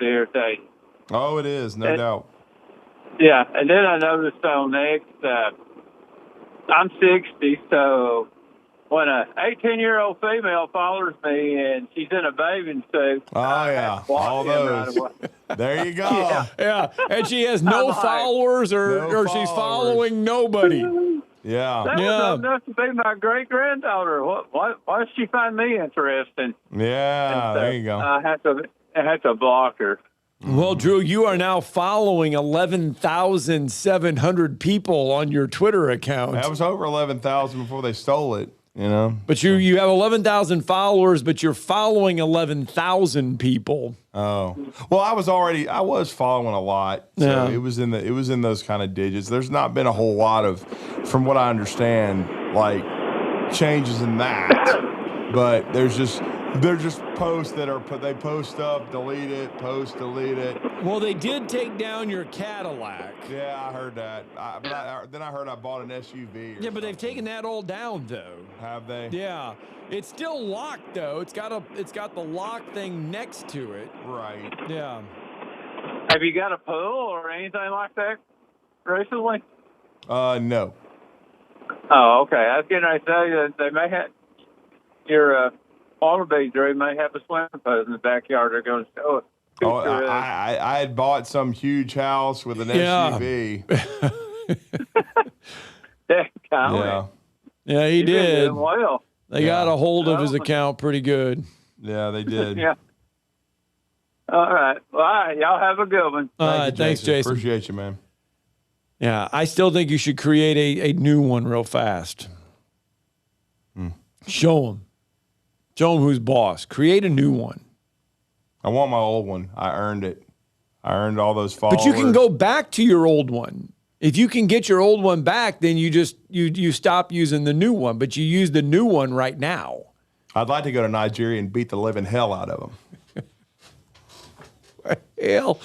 [SPEAKER 12] irritated.
[SPEAKER 8] Oh, it is, no doubt.
[SPEAKER 12] Yeah, and then I noticed on X, I'm 60, so when a 18-year-old female follows me and she's in a bathing suit,
[SPEAKER 8] all those.
[SPEAKER 12] Right
[SPEAKER 8] there you go.
[SPEAKER 2] Yeah, and she has no followers or she's following nobody.
[SPEAKER 8] Yeah.
[SPEAKER 12] That was enough to be my great-granddaughter. Why does she find me interesting?
[SPEAKER 8] Yeah, there you go.
[SPEAKER 12] I had to block her.
[SPEAKER 2] Well, Drew, you are now following 11,700 people on your Twitter account.
[SPEAKER 8] That was over 11,000 before they stole it,
[SPEAKER 2] But you have 11,000 followers, but you're following 11,000 people.
[SPEAKER 8] Oh. Well, I was following a lot. So it was in those kind of digits. There's not been a whole lot of, from what I understand, like changes in that. But they're just posts they post stuff, delete it, post, delete it.
[SPEAKER 2] Well, they did take down your Cadillac.
[SPEAKER 8] Yeah, I heard that. Then I heard I bought an SUV.
[SPEAKER 2] Yeah, but they've taken that all down, though.
[SPEAKER 8] Have they?
[SPEAKER 2] Yeah. It's still locked, though. It's got the lock thing next to it.
[SPEAKER 8] Right.
[SPEAKER 2] Yeah.
[SPEAKER 12] Have you got a pool or anything like that recently?
[SPEAKER 8] No.
[SPEAKER 12] Oh, okay. I was going to say that they may have your Wallaby, Drew, may have a swimming pool in the backyard. They're going to show it.
[SPEAKER 8] Oh, I had bought some huge house with an SUV.
[SPEAKER 2] Yeah, he did.
[SPEAKER 12] Well.
[SPEAKER 2] They got a hold of his account pretty good.
[SPEAKER 8] Yeah, they did.
[SPEAKER 12] Yeah. All right. Y'all have a good one.
[SPEAKER 2] All right. Thanks, Jason.
[SPEAKER 8] Appreciate you, man.
[SPEAKER 2] Yeah, I still think you should create a new one real fast. Show them who's boss. Create a new one.
[SPEAKER 8] I want my old one. I earned it. I earned all those followers.
[SPEAKER 2] But you can go back to your old one. If you can get your old one back, then you stop using the new one, but you use the new one right now.
[SPEAKER 8] I'd like to go to Nigeria and beat the living hell out of them.
[SPEAKER 2] Hell.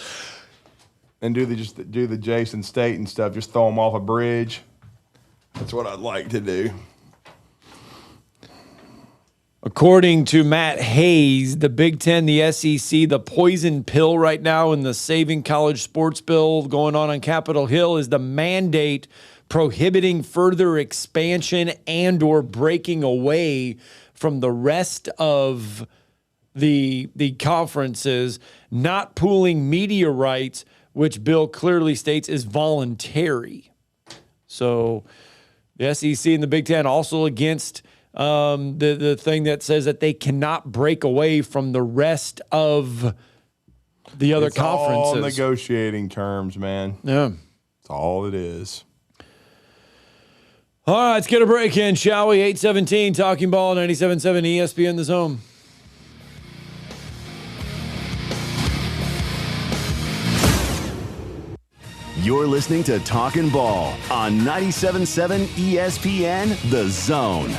[SPEAKER 8] And do the Jason Staten stuff. Just throw them off a bridge. That's what I'd like to do.
[SPEAKER 2] According to Matt Hayes, the Big Ten, the SEC, the poison pill right now in the Saving College Sports bill going on Capitol Hill is the mandate prohibiting further expansion and or breaking away from the rest of the conferences, not pooling media rights, which Bill clearly states is voluntary. So the SEC and the Big Ten also against the thing that says that they cannot break away from the rest of the other conferences.
[SPEAKER 8] All negotiating terms, man.
[SPEAKER 2] Yeah.
[SPEAKER 8] That's all it is.
[SPEAKER 2] All right, let's get a break in, shall we? 8:17, Talking Ball, 97.7 ESPN The Zone.
[SPEAKER 4] You're listening to Talkin' Ball on 97.7 ESPN The Zone.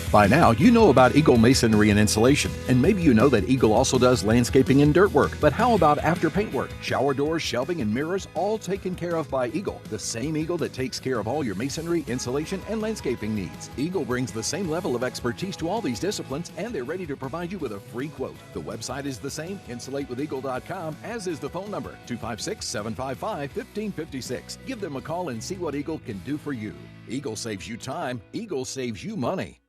[SPEAKER 3] By now, you know about Eagle Masonry and Insulation, and maybe you know that Eagle also does landscaping and dirt work. But how about after paint work? Shower doors, shelving, and mirrors, all taken care of by Eagle, the same Eagle that takes care of all your masonry, insulation, and landscaping needs. Eagle brings the same level of expertise to all these disciplines, and they're ready to provide you with a free quote. The website is the same, insulatewitheagle.com, as is the phone number, 256-755-1556. Give them a call and see what Eagle can do for you. Eagle saves you time. Eagle saves you money.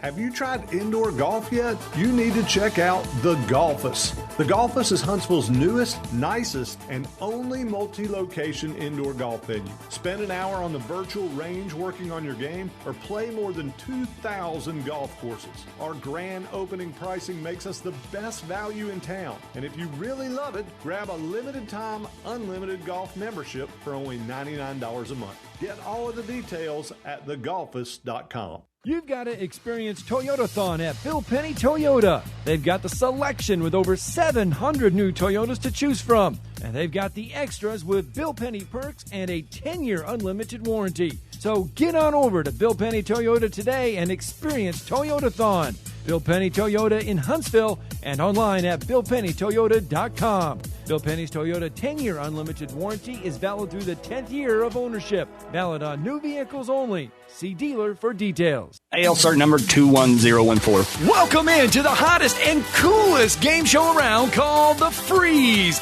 [SPEAKER 13] Have you tried indoor golf yet? You need to check out The Golfus. The Golfus is Huntsville's newest, nicest, and only multi-location indoor golf venue. Spend an hour on the virtual range working on your game or play more than 2,000 golf courses. Our grand opening pricing makes us the best value in town. And if you really love it, grab a limited time, unlimited golf membership for only $99 a month. Get all of the details at thegolfus.com.
[SPEAKER 14] You've got to experience Toyotathon at Bill Penny Toyota. They've got the selection with over 700 new Toyotas to choose from. And they've got the extras with Bill Penny perks and a 10-year unlimited warranty. So get on over to Bill Penny Toyota today and experience Toyotathon. Bill Penny Toyota in Huntsville and online at BillPennyToyota.com. Bill Penny's Toyota 10-year unlimited warranty is valid through the 10th year of ownership. Valid on new vehicles only. See dealer for details.
[SPEAKER 17] AL cert number 21014.
[SPEAKER 6] Welcome into the hottest and coolest game show around called The Freeze.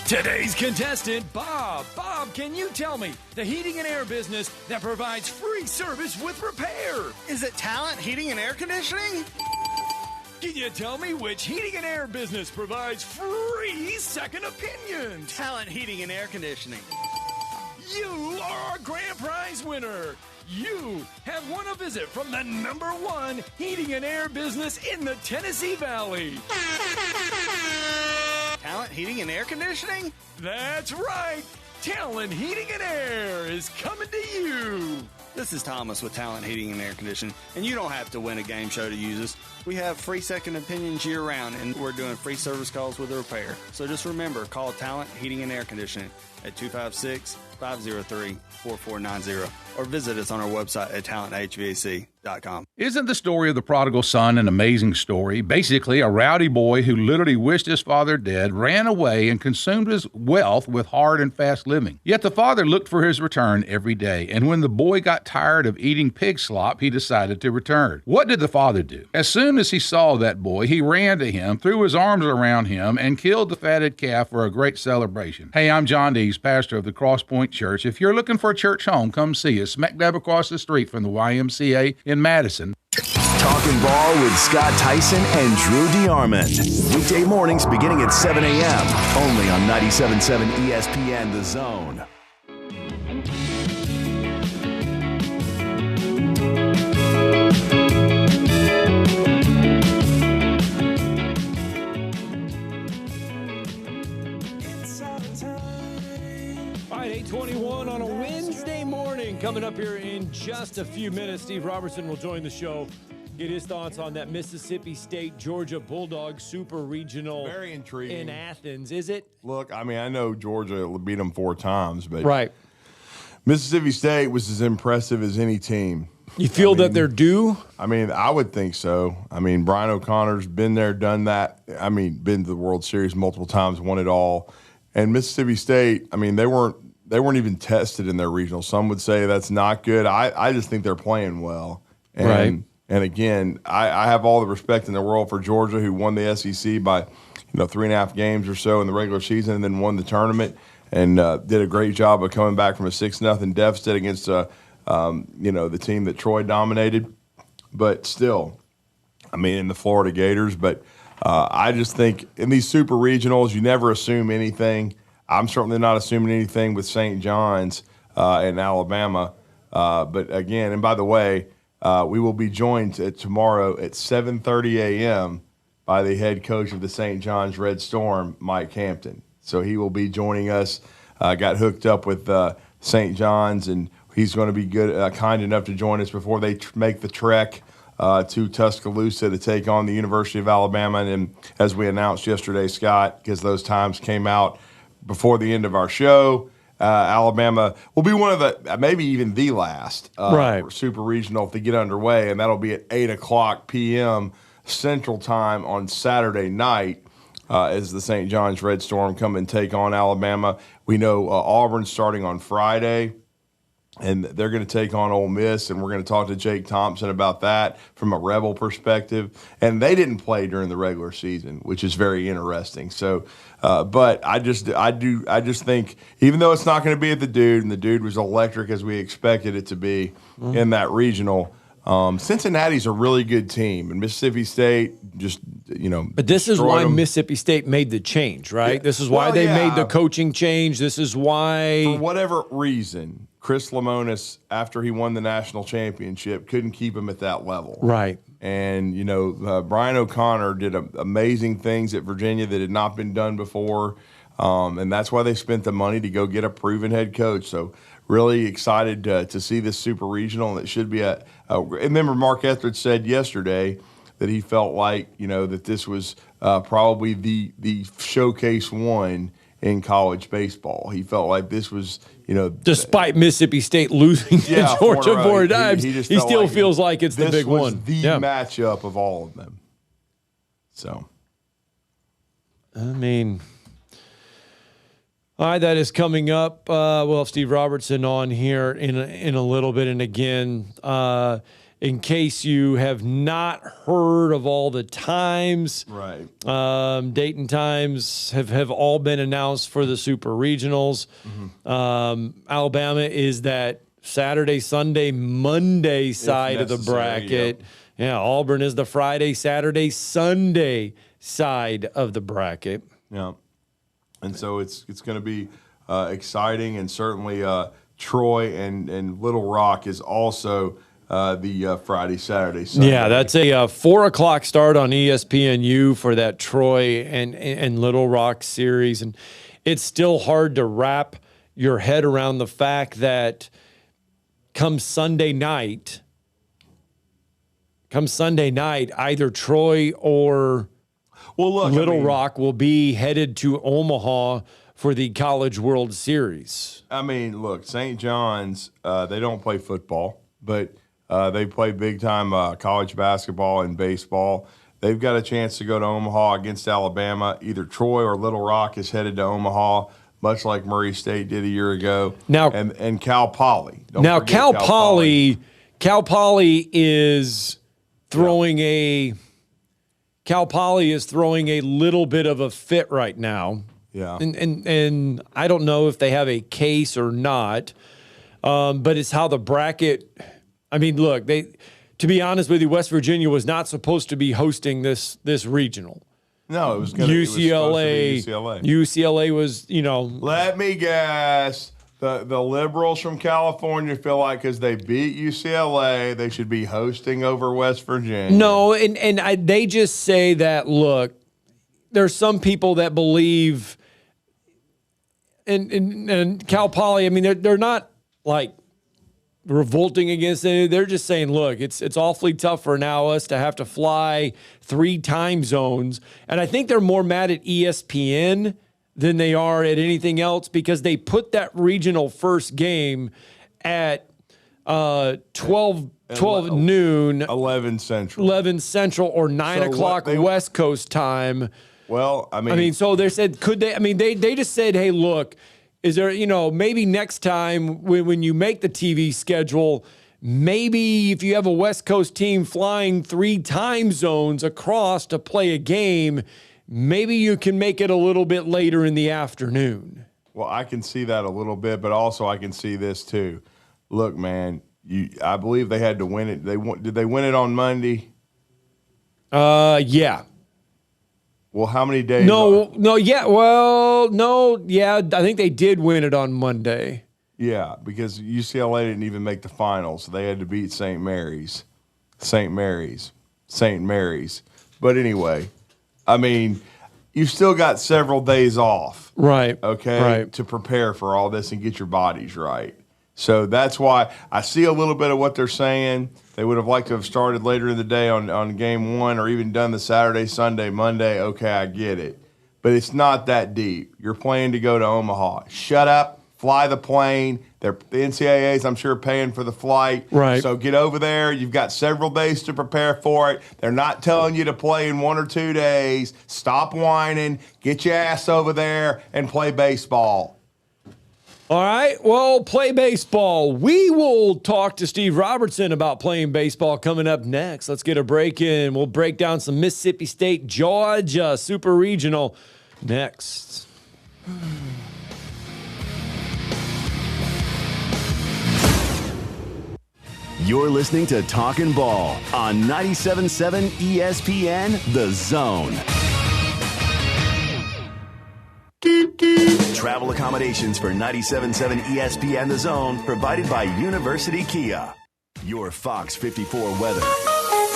[SPEAKER 6] Today's contestant, Bob. Bob, can you tell me the heating and air business that provides free service with repair?
[SPEAKER 23] Is it Talent Heating and Air Conditioning?
[SPEAKER 6] Can you tell me which heating and air business provides free second opinions?
[SPEAKER 23] Talent Heating and Air Conditioning.
[SPEAKER 6] You are our grand prize winner. You have won a visit from the #1 heating and air business in the Tennessee Valley.
[SPEAKER 23] Talent Heating and Air Conditioning?
[SPEAKER 6] That's right. Talent Heating and Air is coming to you.
[SPEAKER 23] This is Thomas with Talent Heating and Air Conditioning, and you don't have to win a game show to use us. We have free second opinions year-round, and we're doing free service calls with a repair. So just remember, call Talent Heating and Air Conditioning at 256-503-4490 or visit us on our website at talenthvac.com.
[SPEAKER 24] Isn't the story of the prodigal son an amazing story? Basically, a rowdy boy who literally wished his father dead, ran away, and consumed his wealth with hard and fast living. Yet the father looked for his return every day, and when the boy got tired of eating pig slop, he decided to return. What did the father do? As soon as he saw that boy, he ran to him, threw his arms around him, and killed the fatted calf for a great celebration. Hey, I'm John Dees, pastor of the Cross Point Church. If you're looking for a church home, come see us, smack dab across the street from the YMCA in Madison.
[SPEAKER 4] Talking Ball with Scott Theisen and Drew DeArmond. Weekday mornings beginning at 7 a.m. Only on 97.7 ESPN The Zone.
[SPEAKER 2] All right, 8:21 on a Wednesday morning. Coming up here in just a few minutes, Steve Robertson will join the show. Get his thoughts on that Mississippi State Georgia Bulldog Super Regional.
[SPEAKER 8] Very intriguing.
[SPEAKER 2] In Athens, is it?
[SPEAKER 8] Look, I mean, I know Georgia beat them 4 times, but
[SPEAKER 2] right.
[SPEAKER 8] Mississippi State was as impressive as any team.
[SPEAKER 2] You feel that they're due?
[SPEAKER 8] I mean, I would think so. I mean, Brian O'Connor's been there, done that. I mean, been to the World Series multiple times, won it all. And Mississippi State, I mean, they weren't even tested in their regional. Some would say that's not good. I just think they're playing well. And again, I have all the respect in the world for Georgia, who won the SEC by 3.5 games or so in the regular season, and then won the tournament and did a great job of coming back from a 6-0 deficit against the team that Troy dominated. But still, I mean, in the Florida Gators. But I just think in these super regionals, you never assume anything. I'm certainly not assuming anything with St. John's in Alabama. But again, and by the way, we will be joined tomorrow at 7:30 a.m. by the head coach of the St. John's Red Storm, Mike Hampton. So he will be joining us. Got hooked up with St. John's, and he's going to be kind enough to join us before they make the trek to Tuscaloosa to take on the University of Alabama. And as we announced yesterday, Scott, because those times came out before the end of our show, Alabama will be one of the, maybe even the last super regional to get underway, and that'll be at 8:00 p.m. Central Time on Saturday night as the St. John's Red Storm come and take on Alabama. We know Auburn's starting on Friday, and they're going to take on Ole Miss, and we're going to talk to Jake Thompson about that from a Rebel perspective. And they didn't play during the regular season, which is very interesting. So, but I just think, even though it's not going to be at the Dude, and the Dude was electric as we expected it to be in that regional, Cincinnati's a really good team, and Mississippi State just,
[SPEAKER 2] But this is why
[SPEAKER 8] them.
[SPEAKER 2] Mississippi State made the change, right?
[SPEAKER 8] Yeah.
[SPEAKER 2] This is why they made the coaching change. This is why,
[SPEAKER 8] for whatever reason, Chris Lemonis, after he won the national championship, couldn't keep him at that level.
[SPEAKER 2] Right.
[SPEAKER 8] And, Brian O'Connor did amazing things at Virginia that had not been done before. And that's why they spent the money to go get a proven head coach. So really excited to see this super regional. And it should be and remember Mark Etheridge said yesterday that he felt like, that this was probably the showcase one in college baseball. He felt like this was,
[SPEAKER 2] despite Mississippi State losing to Georgia 4 times, he still feels like it's the big one.
[SPEAKER 8] This was the matchup of all of them. So,
[SPEAKER 2] I mean, all right, that is coming up. We'll have Steve Robertson on here in a little bit. And again, in case you have not heard of all the times,
[SPEAKER 8] right?
[SPEAKER 2] Date and times have all been announced for the super regionals. Alabama is that Saturday, Sunday, Monday side of the bracket. Yeah, Auburn is the Friday, Saturday, Sunday side of the bracket.
[SPEAKER 8] Yeah, and so it's going to be exciting, and certainly Troy and Little Rock is also the Friday, Saturday, Sunday.
[SPEAKER 2] Yeah, that's a 4 o'clock start on ESPNU for that Troy and Little Rock series. And it's still hard to wrap your head around the fact that come Sunday night, either Troy or Little Rock will be headed to Omaha for the College World Series.
[SPEAKER 8] I mean, look, St. John's, they don't play football, but they play big-time college basketball and baseball. They've got a chance to go to Omaha against Alabama. Either Troy or Little Rock is headed to Omaha, much like Murray State did a year ago.
[SPEAKER 2] Now,
[SPEAKER 8] and Cal Poly.
[SPEAKER 2] Cal Poly is throwing a little bit of a fit right now.
[SPEAKER 8] Yeah.
[SPEAKER 2] And I don't know if they have a case or not, but it's how the bracket. I mean, look, to be honest with you, West Virginia was not supposed to be hosting this regional.
[SPEAKER 8] No, it was
[SPEAKER 2] UCLA. UCLA was,
[SPEAKER 8] Let me guess. The liberals from California feel like because they beat UCLA, they should be hosting over West Virginia.
[SPEAKER 2] No, and they just say that, look, there's some people that believe and Cal Poly, I mean, they're not like revolting against it. They're just saying, look, it's awfully tough for now us to have to fly 3 time zones. And I think they're more mad at ESPN than they are at anything else because they put that regional first game at 12 noon.
[SPEAKER 8] 11 Central.
[SPEAKER 2] 11 Central or 9 o'clock West Coast time.
[SPEAKER 8] Well, I mean,
[SPEAKER 2] so they said, could they? I mean, they just said, hey, look, is there, maybe next time when you make the TV schedule, maybe if you have a West Coast team flying 3 time zones across to play a game, maybe you can make it a little bit later in the afternoon.
[SPEAKER 8] Well, I can see that a little bit, but also I can see this too. Look, man, I believe they had to win it. Did they win it on Monday?
[SPEAKER 2] Yeah.
[SPEAKER 8] Well, how many days?
[SPEAKER 2] I think they did win it on Monday.
[SPEAKER 8] Yeah, because UCLA didn't even make the finals. So they had to beat St. Mary's. But anyway, I mean, you've still got several days off.
[SPEAKER 2] Right.
[SPEAKER 8] Okay.
[SPEAKER 2] Right.
[SPEAKER 8] To prepare for all this and get your bodies right. So that's why I see a little bit of what they're saying. They would have liked to have started later in the day on game 1 or even done the Saturday, Sunday, Monday. Okay, I get it. But it's not that deep. You're planning to go to Omaha. Shut up. Fly the plane. The NCAAs, I'm sure, paying for the flight.
[SPEAKER 2] Right.
[SPEAKER 8] So get over there. You've got several days to prepare for it. They're not telling you to play in 1 or 2 days. Stop whining. Get your ass over there and play baseball.
[SPEAKER 2] All right, well, play baseball. We will talk to Steve Robertson about playing baseball coming up next. Let's get a break in. We'll break down some Mississippi State, Georgia Super Regional next.
[SPEAKER 4] You're listening to Talkin' Ball on 97.7 ESPN The Zone. Travel accommodations for 97.7 ESPN The Zone provided by University Kia. Your Fox 54 weather.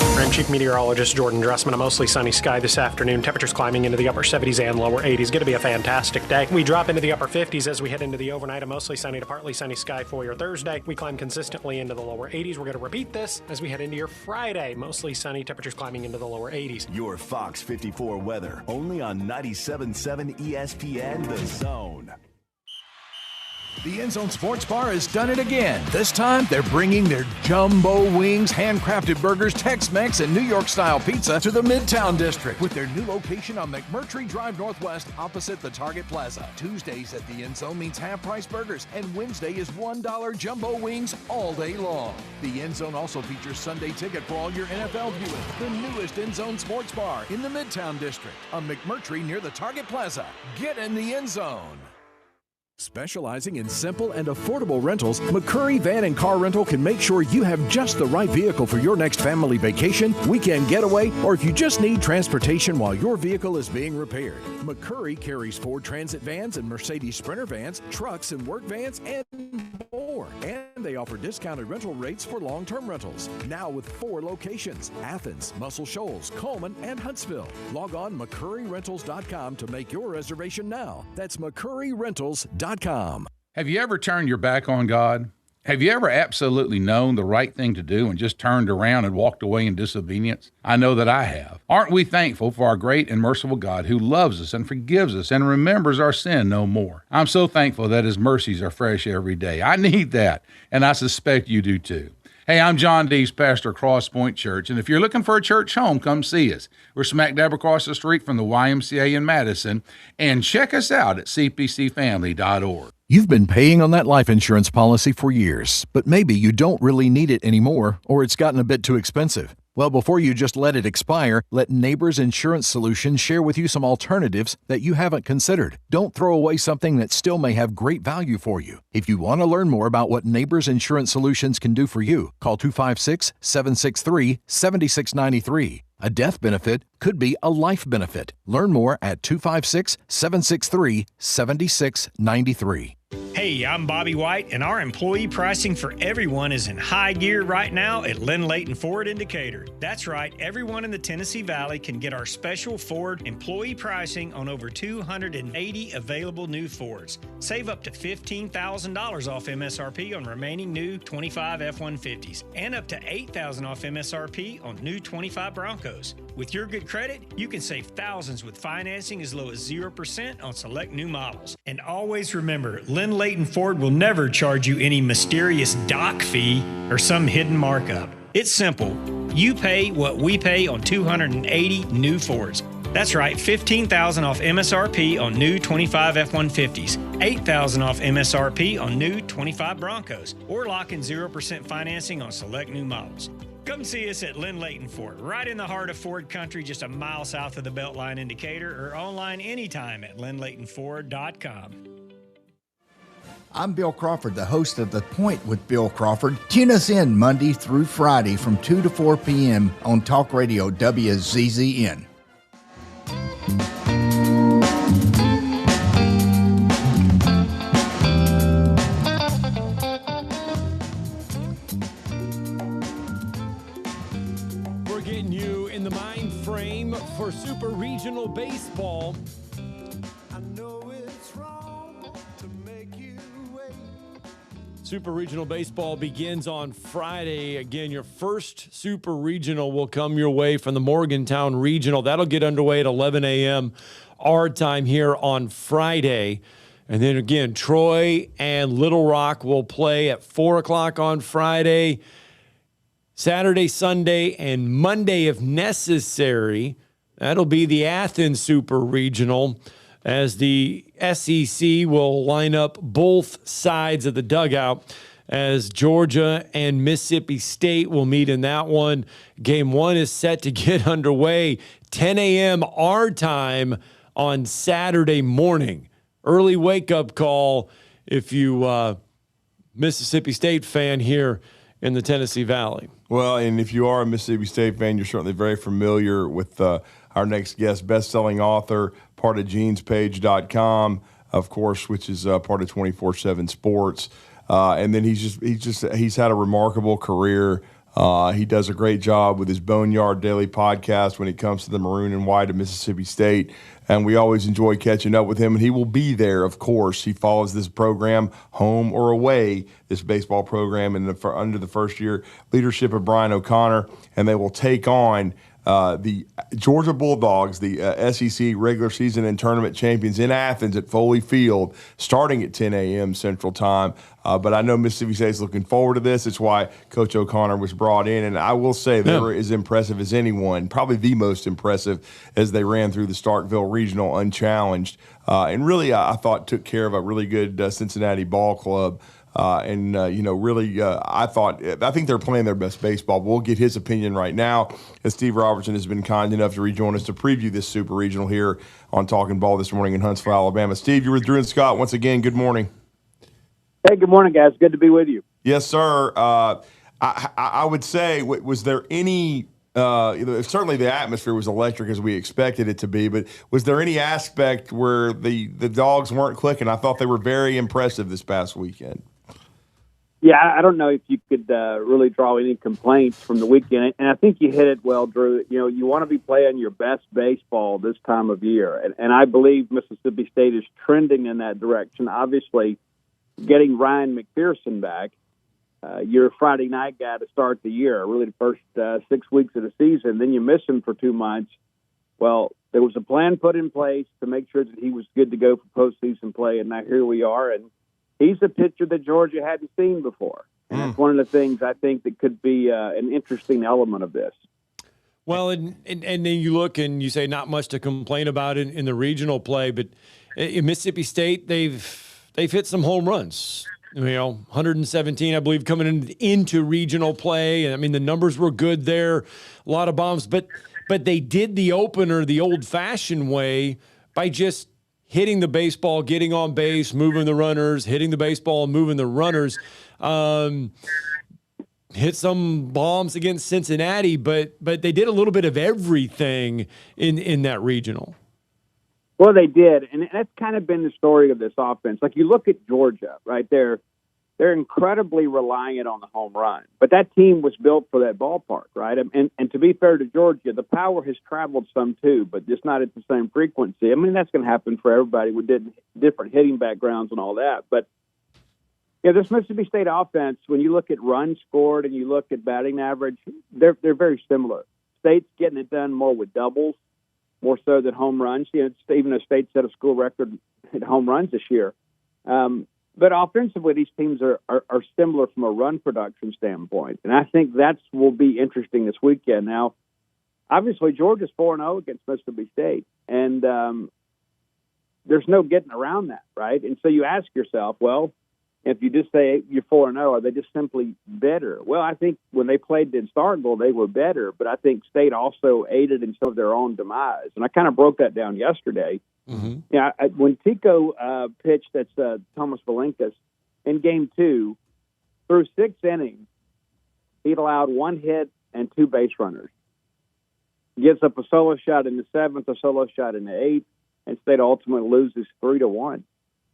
[SPEAKER 11] I'm Chief Meteorologist Jordan Dressman. A mostly sunny sky this afternoon. Temperatures climbing into the upper 70s and lower 80s. Going to be a fantastic day. We drop into the upper 50s as we head into the overnight. A mostly sunny to partly sunny sky for your Thursday. We climb consistently into the lower 80s. We're going to repeat this as we head into your Friday. Mostly sunny. Temperatures climbing into the lower 80s.
[SPEAKER 4] Your Fox 54 weather. Only on 97.7 ESPN The Zone.
[SPEAKER 3] The End Zone Sports Bar has done it again. This time, they're bringing their jumbo wings, handcrafted burgers, Tex-Mex, and New York-style pizza to the Midtown District with their new location on McMurtry Drive Northwest opposite the Target Plaza. Tuesdays at the End Zone means half-price burgers, and Wednesday is $1 jumbo wings all day long. The End Zone also features Sunday ticket for all your NFL viewing. The newest End Zone Sports Bar in the Midtown District on McMurtry near the Target Plaza. Get in the End Zone. Specializing in simple and affordable rentals, McCurry Van and Car Rental can make sure you have just the right vehicle for your next family vacation, weekend getaway, or if you just need transportation while your vehicle is being repaired. McCurry carries Ford Transit vans and Mercedes Sprinter vans, trucks and work vans, and more. And they offer discounted rental rates for long-term rentals. Now with 4 locations: Athens, Muscle Shoals, Coleman, and Huntsville. Log on McCurryRentals.com to make your reservation now. That's McCurryRentals.com.
[SPEAKER 24] Have you ever turned your back on God? Have you ever absolutely known the right thing to do and just turned around and walked away in disobedience? I know that I have. Aren't we thankful for our great and merciful God who loves us and forgives us and remembers our sin no more? I'm so thankful that His mercies are fresh every day. I need that, and I suspect you do too. Hey, I'm John Dees, pastor of Cross Point Church, and if you're looking for a church home, come see us. We're smack dab across the street from the YMCA in Madison, and check us out at cpcfamily.org.
[SPEAKER 3] You've been paying on that life insurance policy for years, but maybe you don't really need it anymore, or it's gotten a bit too expensive. Well, before you just let it expire, let Neighbors Insurance Solutions share with you some alternatives that you haven't considered. Don't throw away something that still may have great value for you. If you want to learn more about what Neighbors Insurance Solutions can do for you, call 256-763-7693. A death benefit could be a life benefit. Learn more at 256-763-7693.
[SPEAKER 1] Hey, I'm Bobby White, and our employee pricing for everyone is in high gear right now at Lynn Layton Ford in Decatur. That's right, everyone in the Tennessee Valley can get our special Ford employee pricing on over 280 available new Fords. Save up to $15,000 off MSRP on remaining new 25 F-150s and up to $8,000 off MSRP on new 25 Broncos. With your good credit, you can save thousands with financing as low as 0% on select new models. And always remember, Lynn Layton Ford will never charge you any mysterious dock fee or some hidden markup. It's simple. You pay what we pay on 280 new Fords. That's right, $15,000 off MSRP on new 25 F-150s, $8,000 off MSRP on new 25 Broncos, or lock in 0% financing on select new models. Come see us at Lynn Layton Ford, right in the heart of Ford country, just a mile south of the Beltline indicator, or online anytime at lynnlaytonford.com.
[SPEAKER 15] I'm Bill Crawford, the host of The Point with Bill Crawford. Tune us in Monday through Friday from 2 to 4 p.m. on Talk Radio WZZN.
[SPEAKER 2] We're getting you in the mind frame for Super Regional Baseball.
[SPEAKER 20] I know it's wrong to make you wait.
[SPEAKER 2] Super Regional Baseball begins on Friday. Again, your first Super Regional will come your way from the Morgantown Regional. That'll get underway at 11 a.m. our time here on Friday. And then again, Troy and Little Rock will play at 4 o'clock on Friday, Saturday, Sunday, and Monday if necessary. That'll be the Athens Super Regional, as the SEC will line up both sides of the dugout, as Georgia and Mississippi State will meet in that one. Game one is set to get underway 10 a.m. our time on Saturday morning. Early wake-up call if you Mississippi State fan here in the Tennessee Valley.
[SPEAKER 8] Well, and if you are a Mississippi State fan, you're certainly very familiar with our next guest, best-selling author, part of genespage.com, of course, which is part of 24/7 Sports. And then he's had a remarkable career. He does a great job with his Boneyard Daily podcast when it comes to the maroon and white of Mississippi State. And we always enjoy catching up with him. And he will be there, of course. He follows this program home or away, this baseball program, under the first-year leadership of Brian O'Connor. And they will take on the Georgia Bulldogs, the SEC regular season and tournament champions in Athens at Foley Field, starting at 10 a.m. Central Time. But I know Mississippi State is looking forward to this. It's why Coach O'Connor was brought in. And I will say they were as impressive as anyone, probably the most impressive, as they ran through the Starkville Regional unchallenged. And really, I thought took care of a really good Cincinnati ball club. I think they're playing their best baseball. We'll get his opinion right now, as Steve Robertson has been kind enough to rejoin us to preview this Super Regional here on Talkin' Ball this morning in Huntsville, Alabama. Steve, you're with Drew and Scott once again. Good morning.
[SPEAKER 16] Hey, good morning, guys. Good to be with you.
[SPEAKER 8] Yes, sir. I would say, was there any certainly the atmosphere was electric as we expected it to be, but was there any aspect where the dogs weren't clicking? I thought they were very impressive this past weekend.
[SPEAKER 16] Yeah, I don't know if you could really draw any complaints from the weekend, and I think you hit it well, Drew. You know, you want to be playing your best baseball this time of year, and I believe Mississippi State is trending in that direction. Obviously, getting Ryan McPherson back, your Friday night guy to start the year, really the first 6 weeks of the season, then you miss him for 2 months. Well, there was a plan put in place to make sure that he was good to go for postseason play, and now here we are, and he's a pitcher that Georgia hadn't seen before. And that's one of the things I think that could be an interesting element of this.
[SPEAKER 2] Well, and then you look and you say not much to complain about in the regional play, but in Mississippi State, they've hit some home runs. 117, I believe, coming into regional play. And I mean, the numbers were good there, a lot of bombs, but they did the opener the old-fashioned way by just hitting the baseball, getting on base, moving the runners, hitting the baseball, moving the runners. Hit some bombs against Cincinnati, but they did a little bit of everything in that regional.
[SPEAKER 16] Well, they did, and that's kind of been the story of this offense. Like, you look at Georgia, right there, they're incredibly reliant on the home run. But that team was built for that ballpark, right? And to be fair to Georgia, the power has traveled some too, but just not at the same frequency. I mean, that's going to happen for everybody with different hitting backgrounds and all that. But yeah, this Mississippi State offense, when you look at runs scored and you look at batting average, they're very similar. State's getting it done more with doubles, more so than home runs. Even though State set a school record at home runs this year. But offensively, these teams are similar from a run production standpoint. And I think that will be interesting this weekend. Now, obviously Georgia's 4-0 against Mississippi State, and there's no getting around that, right? And so you ask yourself, well, if you just say you're 4-0, are they just simply better? Well, I think when they played in Starkville, they were better, but I think State also aided in some of their own demise. And I kind of broke that down yesterday.
[SPEAKER 2] Mm-hmm.
[SPEAKER 16] Yeah, when Tico pitched, that's Thomas Valenkas, in Game 2, through 6 innings, he'd allowed 1 hit and 2 base runners. Gives up a solo shot in the 7th, a solo shot in the 8th, and State ultimately loses 3-1.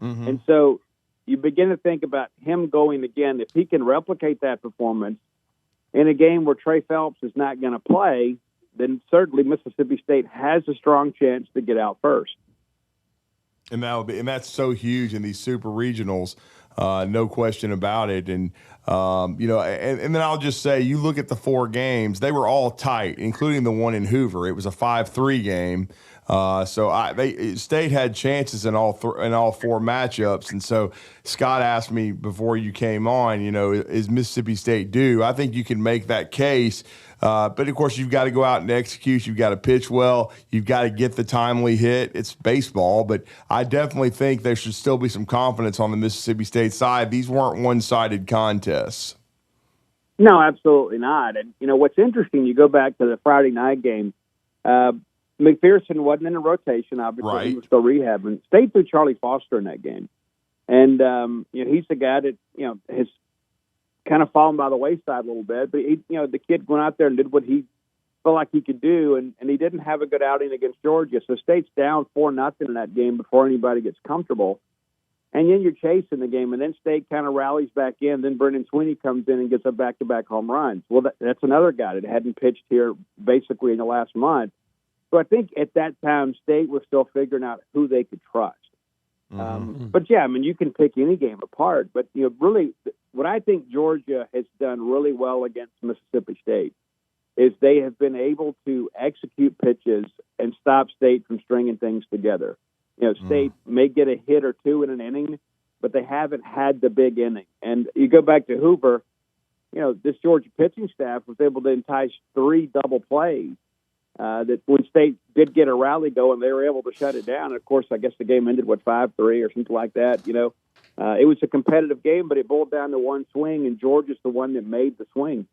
[SPEAKER 2] Mm-hmm.
[SPEAKER 16] And so you begin to think about him going again. If he can replicate that performance in a game where Trey Phelps is not going to play, then certainly Mississippi State has a strong chance to get out first.
[SPEAKER 8] And that's so huge in these super regionals, no question about it. And and then I'll just say, you look at the 4 games; they were all tight, including the one in Hoover. It was a 5-3 game. State had chances in all 4 matchups. And so Scott asked me before you came on, is Mississippi State due? I think you can make that case. But, of course, you've got to go out and execute. You've got to pitch well. You've got to get the timely hit. It's baseball. But I definitely think there should still be some confidence on the Mississippi State side. These weren't one-sided contests.
[SPEAKER 16] No, absolutely not. And, what's interesting, you go back to the Friday night game, McPherson wasn't in a rotation, obviously.
[SPEAKER 8] Right.
[SPEAKER 16] He was still rehabbing. State threw Charlie Foster in that game. And, he's the guy that, has kind of fallen by the wayside a little bit. But, the kid went out there and did what he felt like he could do, and he didn't have a good outing against Georgia. So State's down 4-0 in that game before anybody gets comfortable. And then you're chasing the game, and then State kind of rallies back in. Then Brendan Sweeney comes in and gets a back-to-back home runs. Well, that's another guy that hadn't pitched here basically in the last month. So I think at that time, State was still figuring out who they could trust. But, yeah, you can pick any game apart. But, really, what I think Georgia has done really well against Mississippi State is they have been able to execute pitches and stop State from stringing things together. State may get a hit or 2 in an inning, but they haven't had the big inning. And you go back to Hoover, this Georgia pitching staff was able to entice 3 double plays. That when State did get a rally going, they were able to shut it down. And of course, I guess the game ended 5-3 or something like that. It was a competitive game, but it boiled down to one swing, and Georgia's the one that made the swing.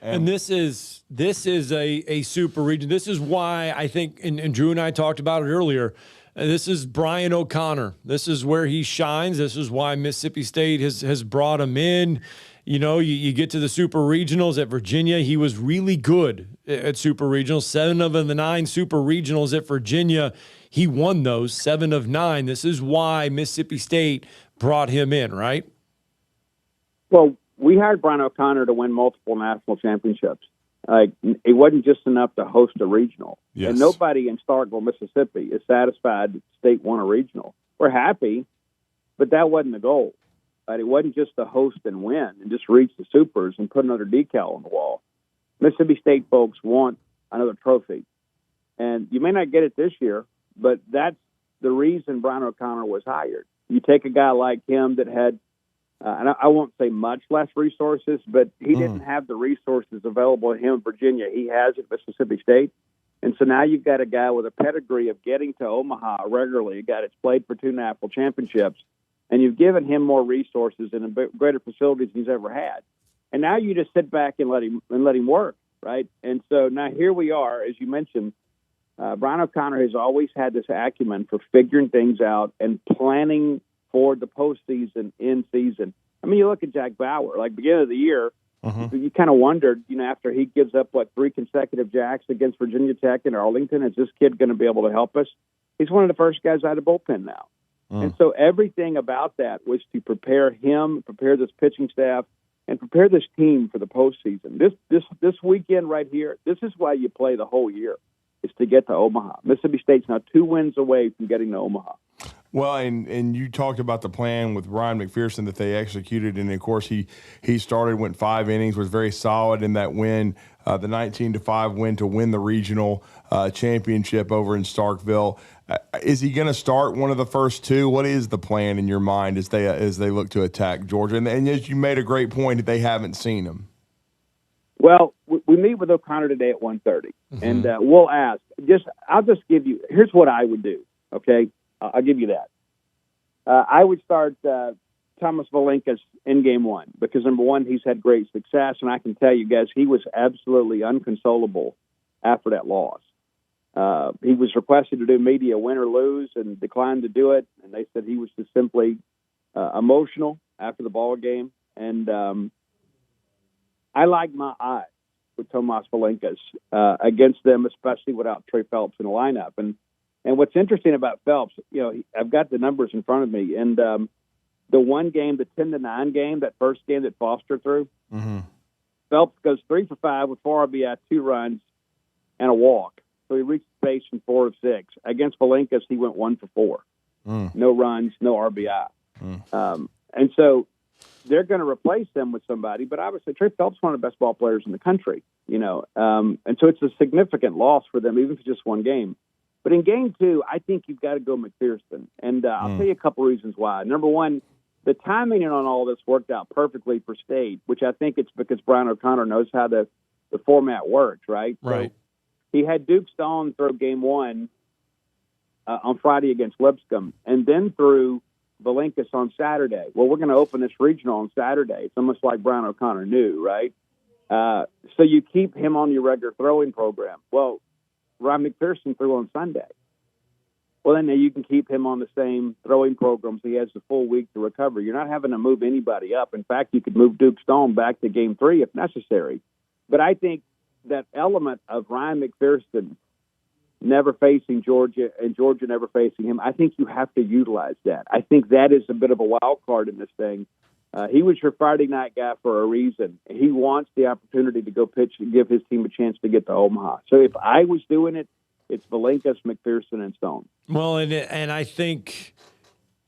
[SPEAKER 2] And this is a super region. This is why I think, and Drew and I talked about it earlier. This is Brian O'Connor. This is where he shines. This is why Mississippi State has brought him in. You get to the super regionals at Virginia. He was really good at super regionals. 7 of the 9 super regionals at Virginia, he won those 7 of 9. This is why Mississippi State brought him in, right?
[SPEAKER 16] Well, we hired Brian O'Connor to win multiple national championships. It wasn't just enough to host a regional.
[SPEAKER 8] Yes.
[SPEAKER 16] And nobody in Starkville, Mississippi is satisfied that State won a regional. We're happy, but that wasn't the goal. It wasn't just to host and win and just reach the supers and put another decal on the wall. Mississippi State folks want another trophy. And you may not get it this year, but that's the reason Brian O'Connor was hired. You take a guy like him that had, and I won't say much less resources, but he didn't have the resources available to him in Virginia. He has at Mississippi State. And so now you've got a guy with a pedigree of getting to Omaha regularly, a guy that's played for 2 national championships, and you've given him more resources and a greater facilities than he's ever had. And now you just sit back and let him work, right? And so now here we are, as you mentioned. Brian O'Connor has always had this acumen for figuring things out and planning for the postseason, in season. You look at Jack Bauer, beginning of the year, you kind of wondered, after he gives up 3 consecutive jacks against Virginia Tech and Arlington, is this kid going to be able to help us? He's one of the first guys out of the bullpen now. And so everything about that was to prepare him, prepare this pitching staff, and prepare this team for the postseason. This weekend right here, this is why you play the whole year, is to get to Omaha. Mississippi State's now 2 wins away from getting to Omaha.
[SPEAKER 8] Well, and you talked about the plan with Ryan McPherson that they executed, and of course he went 5 innings, was very solid in that win, the 19-5 win to win the regional championship over in Starkville. Is he going to start one of the first 2? What is the plan in your mind as they look to attack Georgia? And as you made a great point, that they haven't seen him.
[SPEAKER 16] Well, we meet with O'Connor today at 1:30, and we'll ask. I'll just give you. Here's what I would do. Okay, I'll give you that. I would start Thomas Valenkas in game one because, number one, he's had great success, and I can tell you guys he was absolutely unconsolable after that loss. He was requested to do media win or lose and declined to do it, and they said he was just simply emotional after the ball game. And I like my eyes with Tomas Valenkas against them, especially without Trey Phelps in the lineup. And what's interesting about Phelps, I've got the numbers in front of me, and the one game, the 10-9 game, that first game that Foster threw, Phelps goes 3 for 5 with 4 RBI, 2 runs, and a walk. So he reached the base in 4 of 6. Against Valenkas, he went 1 for 4. No runs, no RBI. And so they're going to replace them with somebody, but obviously Trey Phelps is one of the best ball players in the country, and so it's a significant loss for them, even if it's just one game. But in game two, I think you've got to go McPherson, and I'll tell you a couple reasons why. Number one, the timing on all this worked out perfectly for State, which I think it's because Brian O'Connor knows how the format works, right?
[SPEAKER 2] Right.
[SPEAKER 16] So he had Duke Stone throw game one on Friday against Lipscomb, and then threw Valenkas on Saturday. Well, we're going to open this regional on Saturday. It's almost like Brian O'Connor knew, right? So you keep him on your regular throwing program. Well, Ryan McPherson threw on Sunday. Well, then you can keep him on the same throwing program so he has the full week to recover. You're not having to move anybody up. In fact, you could move Duke Stone back to game 3 if necessary. But I think that element of Ryan McPherson never facing Georgia and Georgia never facing him, I think you have to utilize that. I think that is a bit of a wild card in this thing. He was your Friday night guy for a reason. He wants the opportunity to go pitch and give his team a chance to get to Omaha. So if I was doing it, it's Valenkas, McPherson, and Stone.
[SPEAKER 2] Well, and I think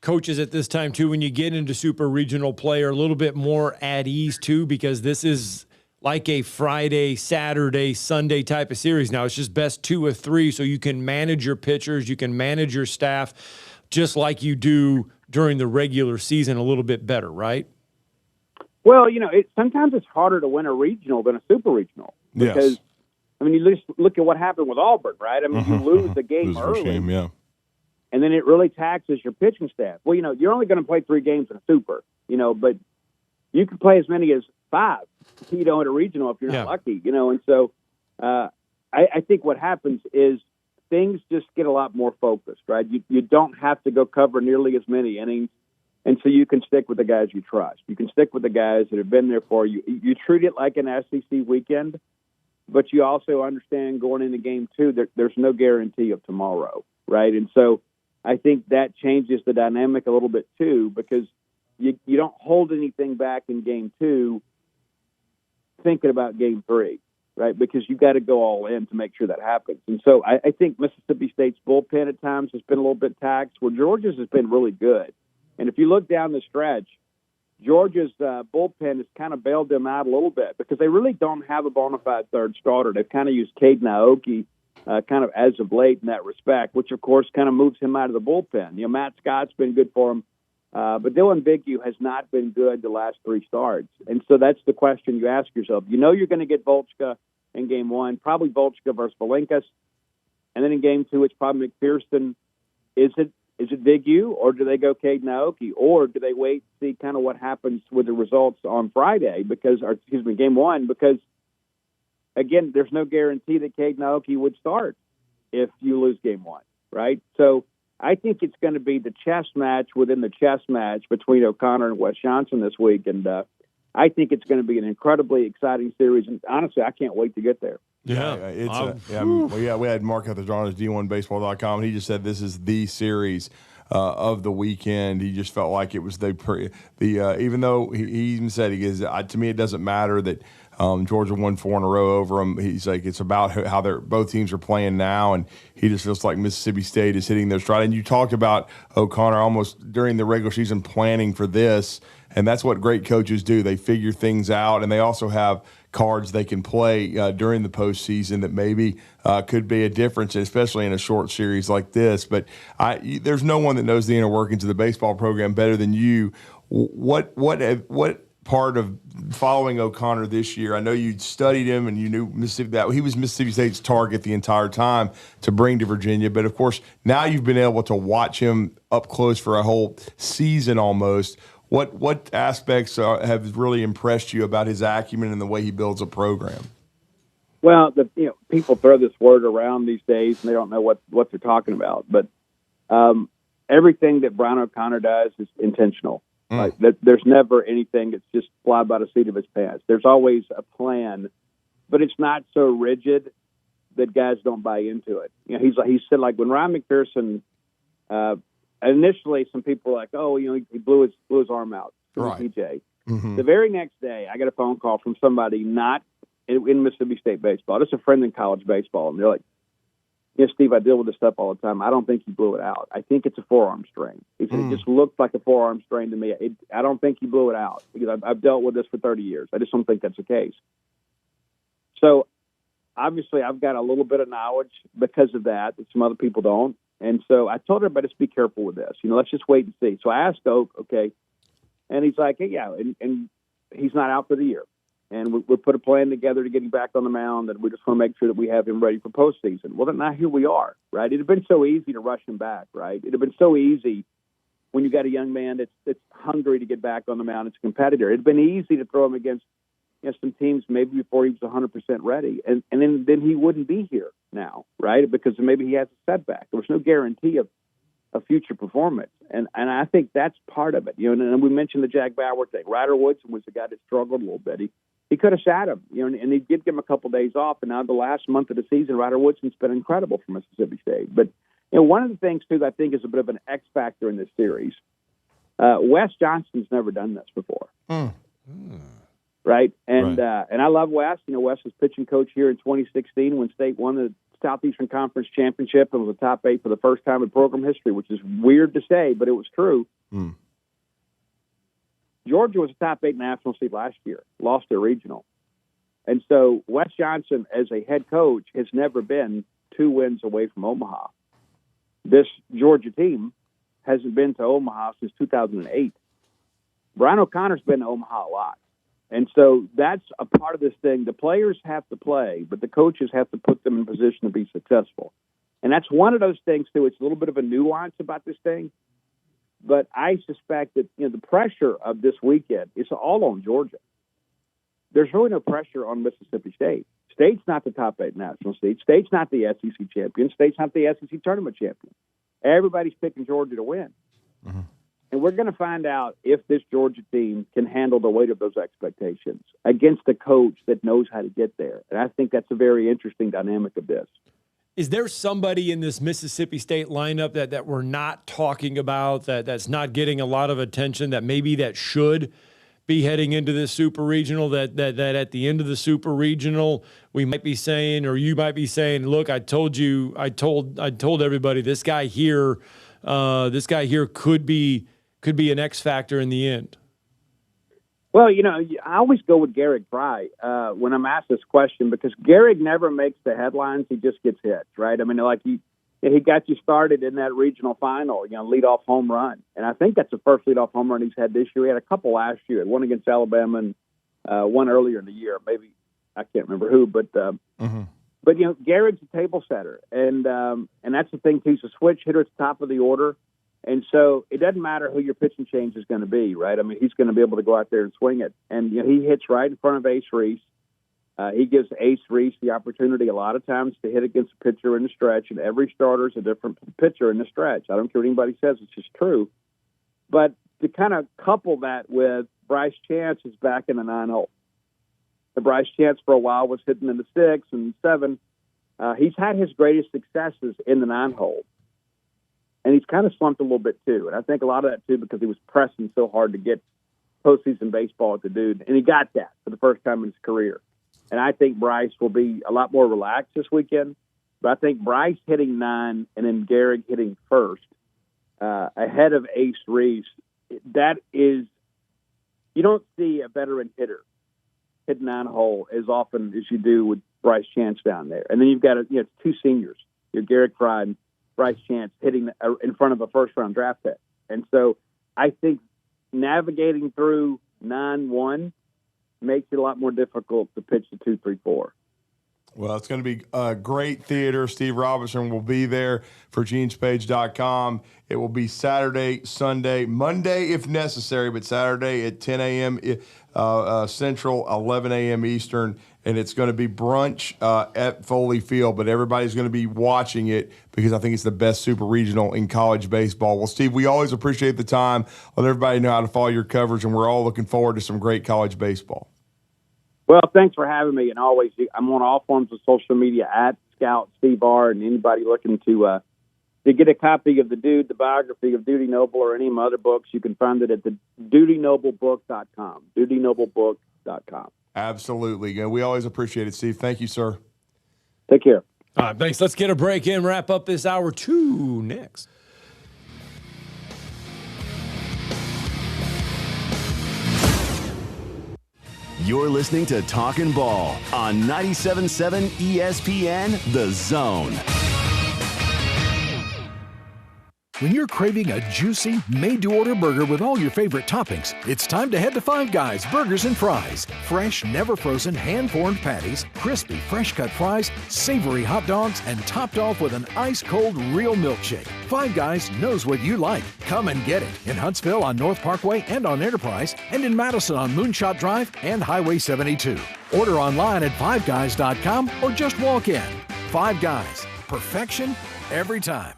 [SPEAKER 2] coaches at this time, too, when you get into super regional play, are a little bit more at ease, too, because this is like a Friday, Saturday, Sunday type of series now. It's just best 2 of 3, so you can manage your pitchers, you can manage your staff just like you do during the regular season a little bit better, right?
[SPEAKER 16] Well, sometimes it's harder to win a regional than a super regional. Because,
[SPEAKER 8] Yes.
[SPEAKER 16] I mean, you just look at what happened with Auburn, right? I mean, you lose the game early, and then it really taxes your pitching staff. Well, you're only going to play 3 games in a super, but you can play as many as 5, at a regional if you're not lucky, And so I think what happens is things just get a lot more focused, right? You don't have to go cover nearly as many innings, and so you can stick with the guys you trust. You can stick with the guys that have been there for you. You treat it like an SEC weekend, but you also understand going into game 2 that there's no guarantee of tomorrow, right? And so I think that changes the dynamic a little bit too, because you don't hold anything back in game 2 thinking about game 3, right? Because you got to go all in to make sure that happens. And so I think Mississippi State's bullpen at times has been a little bit taxed, where Georgia's has been really good. And if you look down the stretch, Georgia's bullpen has kind of bailed them out a little bit because they really don't have a bona fide third starter. They've kind of used Caden Aoki kind of as of late in that respect, which, of course, kind of moves him out of the bullpen. Matt Scott's been good for him, but Dylan Biggie has not been good the last 3 starts. And so that's the question you ask yourself. You're going to get Volchka in game 1, probably Volchka versus Valenkas. And then in game 2, it's probably McPherson. Is it Big U, or do they go Caden Aoki, or do they wait to see kind of what happens with the results on Friday? Game 1, because again, there's no guarantee that Caden Aoki would start if you lose game 1, right? So I think it's going to be the chess match within the chess match between O'Connor and Wes Johnson this week, and I think it's going to be an incredibly exciting series. And honestly, I can't wait to get there.
[SPEAKER 8] We had Mark at the Drawers, D1Baseball.com, and he just said this is the series of the weekend. He just felt like it was even though he even said, to me, it doesn't matter that Georgia won 4 in a row over them. He's like, it's about how both teams are playing now, and he just feels like Mississippi State is hitting their stride. And you talked about O'Connor almost during the regular season planning for this, and that's what great coaches do. They figure things out, and they also have cards they can play during the postseason that maybe could be a difference, especially in a short series like this. But there's no one that knows the inner workings of the baseball program better than you. What part of following O'Connor this year? I know you studied him and you knew Mississippi, that he was Mississippi State's target the entire time to bring to Virginia. But, of course, now you've been able to watch him up close for a whole season almost. What aspects have really impressed you about his acumen and the way he builds a program?
[SPEAKER 16] Well, people throw this word around these days, and they don't know what they're talking about. But everything that Brian O'Connor does is intentional. Like there's never anything that's just fly by the seat of his pants. There's always a plan, but it's not so rigid that guys don't buy into it. He said like when Ryan McPherson, initially some people were like, oh, he blew his arm out,
[SPEAKER 8] right.
[SPEAKER 16] PJ.
[SPEAKER 8] Mm-hmm.
[SPEAKER 16] The very next day, I got a phone call from somebody not in Mississippi State baseball, just a friend in college baseball, and they're like, Steve, I deal with this stuff all the time. I don't think he blew it out. I think it's a forearm strain. He said it just looked like a forearm strain to me. I don't think he blew it out because I've dealt with this for 30 years. I just don't think that's the case. So obviously I've got a little bit of knowledge because of that some other people don't. And so I told everybody, just be careful with this. Let's just wait and see. So I asked Oak, okay, and he's like, hey, yeah, and he's not out for the year. And we put a plan together to get him back on the mound, and we just want to make sure that we have him ready for postseason. Well, then now here we are, right? It had been so easy to rush him back, right? It had been so easy when you got a young man that's hungry to get back on the mound. It's a competitor. It had been easy to throw him against some teams maybe before he was 100% ready, and then he wouldn't be here now, right? Because maybe he has a setback. There was no guarantee of future performance, and I think that's part of it. And we mentioned the Jack Bauer thing. Ryder Woodson was the guy that struggled a little bit. He could have sat him, and he did give him a couple of days off. And now the last month of the season, Ryder Woodson's been incredible for Mississippi State. But one of the things too that I think is a bit of an X factor in this series. Wes Johnston's never done this before, right? And I love Wes. Wes was pitching coach here in 2016 when State won the Southeastern Conference Championship and was a top 8 for the first time in program history, which is weird to say, but it was true. Georgia was a top 8 national seed last year, lost their regional. And so Wes Johnson, as a head coach, has never been 2 wins away from Omaha. This Georgia team hasn't been to Omaha since 2008. Brian O'Connor's been to Omaha a lot. And so that's a part of this thing. The players have to play, but the coaches have to put them in position to be successful. And that's one of those things, too. It's a little bit of a nuance about this thing. But I suspect that the pressure of this weekend is all on Georgia. There's really no pressure on Mississippi State. State's not the top 8 national seed. State's not the SEC champion. State's not the SEC tournament champion. Everybody's picking Georgia to win. And we're going to find out if this Georgia team can handle the weight of those expectations against a coach that knows how to get there. And I think that's a very interesting dynamic of this.
[SPEAKER 2] Is there somebody in this Mississippi State lineup that we're not talking about, that's not getting a lot of attention, that maybe that should be heading into this super regional, that at the end of the super regional we might be saying, or you might be saying, look, I told everybody this guy here could be an X factor in the end?
[SPEAKER 16] Well, I always go with Garrick Fry when I'm asked this question, because Garrick never makes the headlines. He just gets hits, right? I mean, like he got you started in that regional final, leadoff home run. And I think that's the first leadoff home run he's had this year. He had a couple last year, one against Alabama and one earlier in the year. Maybe I can't remember who, but Garrick's a table setter. And that's the thing. He's a switch hitter at the top of the order. And so it doesn't matter who your pitching change is going to be, right? I mean, he's going to be able to go out there and swing it. And he hits right in front of Ace Reese. He gives Ace Reese the opportunity a lot of times to hit against a pitcher in the stretch, and every starter is a different pitcher in the stretch. I don't care what anybody says, it's just true. But to kind of couple that with Bryce Chance is back in the 9-hole. The Bryce Chance for a while was hitting in the 6 and 7. He's had his greatest successes in the 9-hole. And he's kind of slumped a little bit, too. And I think a lot of that, too, because he was pressing so hard to get postseason baseball at the dude. And he got that for the first time in his career. And I think Bryce will be a lot more relaxed this weekend. But I think Bryce hitting 9 and then Garrick hitting first ahead of Ace Reese, that is, you don't see a veteran hitter hit 9-hole as often as you do with Bryce Chance down there. And then you've got 2 seniors, Garrick Fry and Bryce Chance, hitting in front of a first-round draft pick. And so I think navigating through 9-1 makes it a lot more difficult to pitch the 2-3-4.
[SPEAKER 8] Well, it's going to be a great theater. Steve Robertson will be there for genespage.com. It will be Saturday, Sunday, Monday if necessary, but Saturday at 10 a.m. Central, 11 a.m. Eastern, and it's going to be brunch at Foley Field, but everybody's going to be watching it because I think it's the best super regional in college baseball. Well, Steve, we always appreciate the time. Let everybody know how to follow your coverage, and we're all looking forward to some great college baseball.
[SPEAKER 16] Well, thanks for having me. And always, I'm on all forms of social media at Scout Steve R. And anybody looking to get a copy of the biography of Dudy Noble, or any of my other books, you can find it at the DudyNobleBook.com. DudyNobleBook.com.
[SPEAKER 8] Absolutely. We always appreciate it, Steve. Thank you, sir.
[SPEAKER 16] Take care.
[SPEAKER 2] All right, thanks. Let's get a break in, wrap up this hour 2 next.
[SPEAKER 4] You're listening to Talkin' Ball on 97.7 ESPN The Zone.
[SPEAKER 3] When you're craving a juicy, made-to-order burger with all your favorite toppings, it's time to head to Five Guys Burgers and Fries. Fresh, never-frozen, hand-formed patties, crispy, fresh-cut fries, savory hot dogs, and topped off with an ice-cold real milkshake. Five Guys knows what you like. Come and get it in Huntsville on North Parkway and on Enterprise, and in Madison on Moonshot Drive and Highway 72. Order online at fiveguys.com or just walk in. Five Guys. Perfection every time.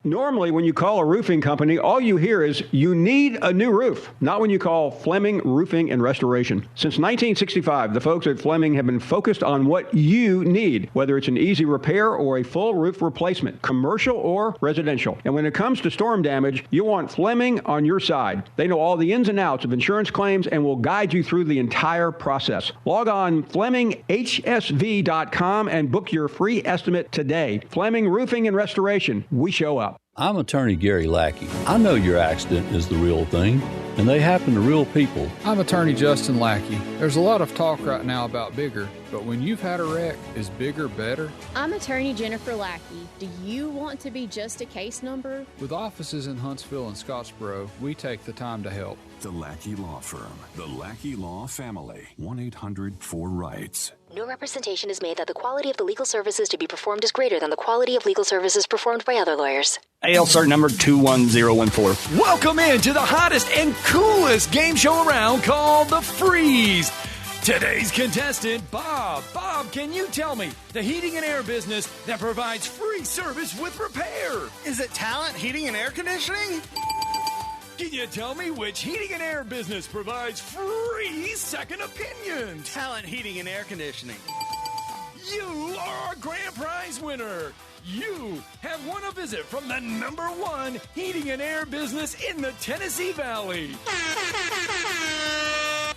[SPEAKER 9] Normally, when you call a roofing company, all you hear is, you need a new roof. Not when you call Fleming Roofing and Restoration. Since 1965, the folks at Fleming have been focused on what you need, whether it's an easy repair or a full roof replacement, commercial or residential. And when it comes to storm damage, you want Fleming on your side. They know all the ins and outs of insurance claims and will guide you through the entire process. Log on FlemingHSV.com and book your free estimate today. Fleming Roofing and Restoration. We show up.
[SPEAKER 10] I'm attorney Gary Lackey. I know your accident is the real thing, and they happen to real people.
[SPEAKER 18] I'm attorney Justin Lackey. There's a lot of talk right now about bigger, but when you've had a wreck, is bigger better?
[SPEAKER 21] I'm attorney Jennifer Lackey. Do you want to be just a case number?
[SPEAKER 18] With offices in Huntsville and Scottsboro, we take the time to help.
[SPEAKER 25] The Lackey Law Firm. The Lackey Law Family. 1-800-4-RIGHTS.
[SPEAKER 26] No representation is made that the quality of the legal services to be performed is greater than the quality of legal services performed by other lawyers.
[SPEAKER 27] AL cert number 21014.
[SPEAKER 6] Welcome into the hottest and coolest game show around called The Freeze. Today's contestant, Bob. Bob, can you tell me the heating and air business that provides free service with repair?
[SPEAKER 23] Is it Talent Heating and Air Conditioning?
[SPEAKER 6] Can you tell me which heating and air business provides free second opinions?
[SPEAKER 23] Talent Heating and Air Conditioning.
[SPEAKER 6] You are our grand prize winner. You have won a visit from the #1 heating and air business in the Tennessee Valley.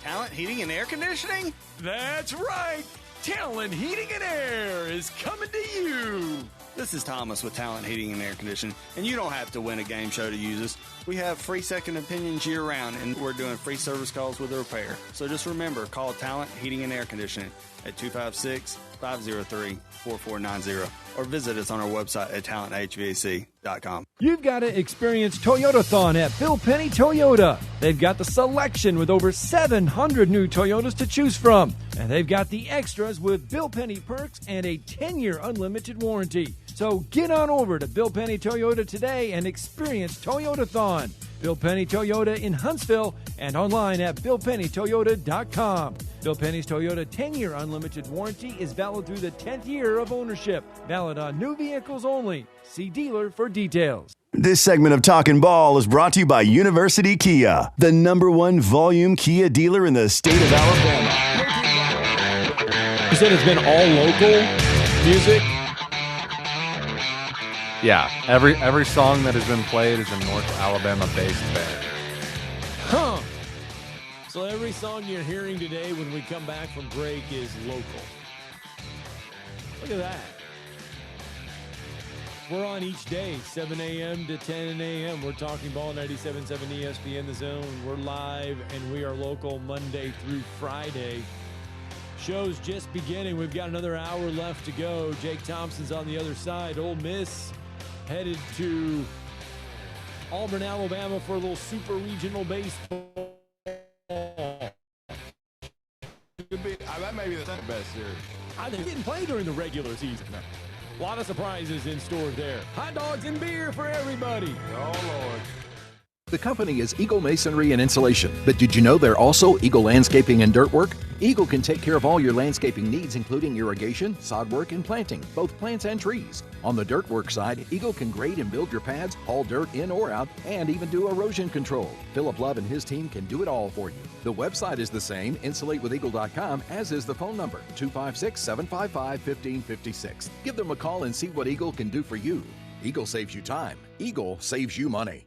[SPEAKER 23] Talent Heating and Air Conditioning?
[SPEAKER 6] That's right. Talent Heating and Air is coming to you.
[SPEAKER 23] This is Thomas with Talent Heating and Air Conditioning, and you don't have to win a game show to use us. We have free second opinions year-round, and we're doing free service calls with a repair. So just remember, call Talent Heating and Air Conditioning at 256-503-4490 or visit us on our website at talenthvac.com.
[SPEAKER 14] You've got to experience Toyotathon at Bill Penny Toyota. They've got the selection with over 700 new Toyotas to choose from. And they've got the extras with Bill Penny perks and a 10-year unlimited warranty. So get on over to Bill Penny Toyota today and experience Toyotathon. Bill Penny Toyota in Huntsville and online at BillPennyToyota.com. Bill Penny's Toyota 10-year unlimited warranty is valid through the 10th year of ownership. Valid on new vehicles only. See dealer for details.
[SPEAKER 4] This segment of Talkin' Ball is brought to you by University Kia, the #1 volume Kia dealer in the state of Alabama.
[SPEAKER 2] You said it's been all local music?
[SPEAKER 28] Yeah, every song that has been played is a North Alabama-based band.
[SPEAKER 2] Huh. So every song you're hearing today when we come back from break is local. Look at that. We're on each day, 7 a.m. to 10 a.m. We're talking ball 97.7 ESPN The Zone. We're live and we are local Monday through Friday. Show's just beginning. We've got another hour left to go. Jake Thompson's on the other side. Ole Miss headed to Auburn, Alabama for a little super regional baseball.
[SPEAKER 8] That may be the second best series.
[SPEAKER 2] They didn't play during the regular season. A lot of surprises in store there. Hot dogs and beer for everybody.
[SPEAKER 8] Oh, Lord.
[SPEAKER 3] The company is Eagle Masonry and Insulation, but did you know they're also Eagle Landscaping and Dirt Work? Eagle can take care of all your landscaping needs, including irrigation, sod work, and planting, both plants and trees. On the dirt work side, Eagle can grade and build your pads, haul dirt in or out, and even do erosion control. Philip Love and his team can do it all for you. The website is the same, insulatewitheagle.com, as is the phone number, 256-755-1556. Give them a call and see what Eagle can do for you. Eagle saves you time. Eagle saves you money.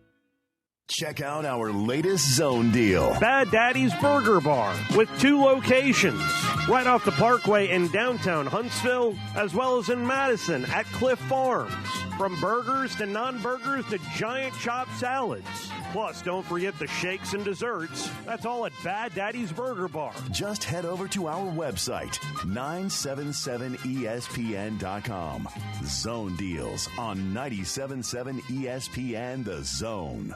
[SPEAKER 4] Check out our latest zone deal.
[SPEAKER 5] Bad Daddy's Burger Bar with 2 locations, right off the Parkway in downtown Huntsville, as well as in Madison at Cliff Farms. From burgers to non-burgers to giant chopped salads. Plus, don't forget the shakes and desserts. That's all at Bad Daddy's Burger Bar.
[SPEAKER 4] Just head over to our website, 977ESPN.com. Zone deals on 97.7 ESPN The Zone.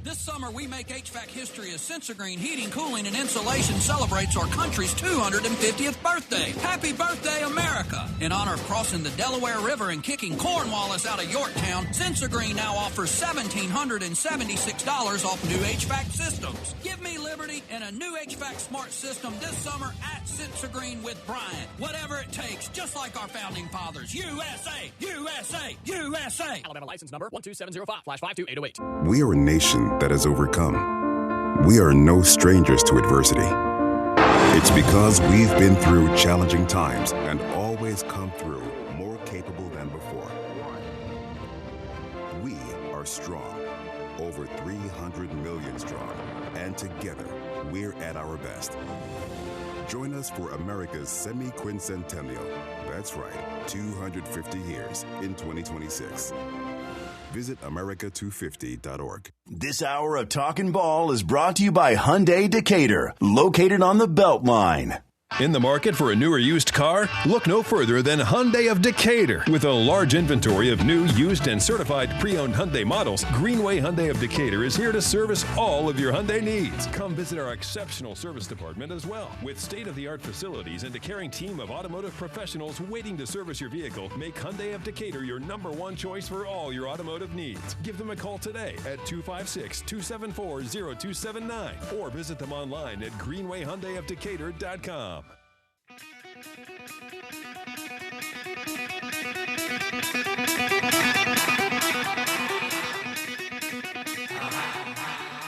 [SPEAKER 7] This summer, we make HVAC history as Sensagreen Heating, Cooling, and Insulation celebrates our country's 250th birthday. Happy birthday, America! In honor of crossing the Delaware River and kicking Cornwallis out of Yorktown, Sensagreen now offers $1,776 off new HVAC systems. Give me liberty and a new HVAC smart system this summer at Sensagreen with Bryant. Whatever it takes, just like our founding fathers. USA! USA! USA!
[SPEAKER 11] Alabama license number 12705/52808.
[SPEAKER 12] We are a nation that has overcome. We are no strangers to adversity. It's because we've been through challenging times and always come through more capable than before. We are strong, over 300 million strong, and together we're at our best. Join us for America's semi-quincentennial. That's right, 250 years in 2026. Visit America250.org.
[SPEAKER 4] This hour of Talkin' Ball is brought to you by Hyundai Decatur, located on the Beltline.
[SPEAKER 13] In the market for a new or used car? Look no further than Hyundai of Decatur. With a large inventory of new, used, and certified pre-owned Hyundai models, Greenway Hyundai of Decatur is here to service all of your Hyundai needs. Come visit our exceptional service department as well. With state-of-the-art facilities and a caring team of automotive professionals waiting to service your vehicle, make Hyundai of Decatur your #1 choice for all your automotive needs. Give them a call today at 256-274-0279 or visit them online at greenwayhyundaiofdecatur.com.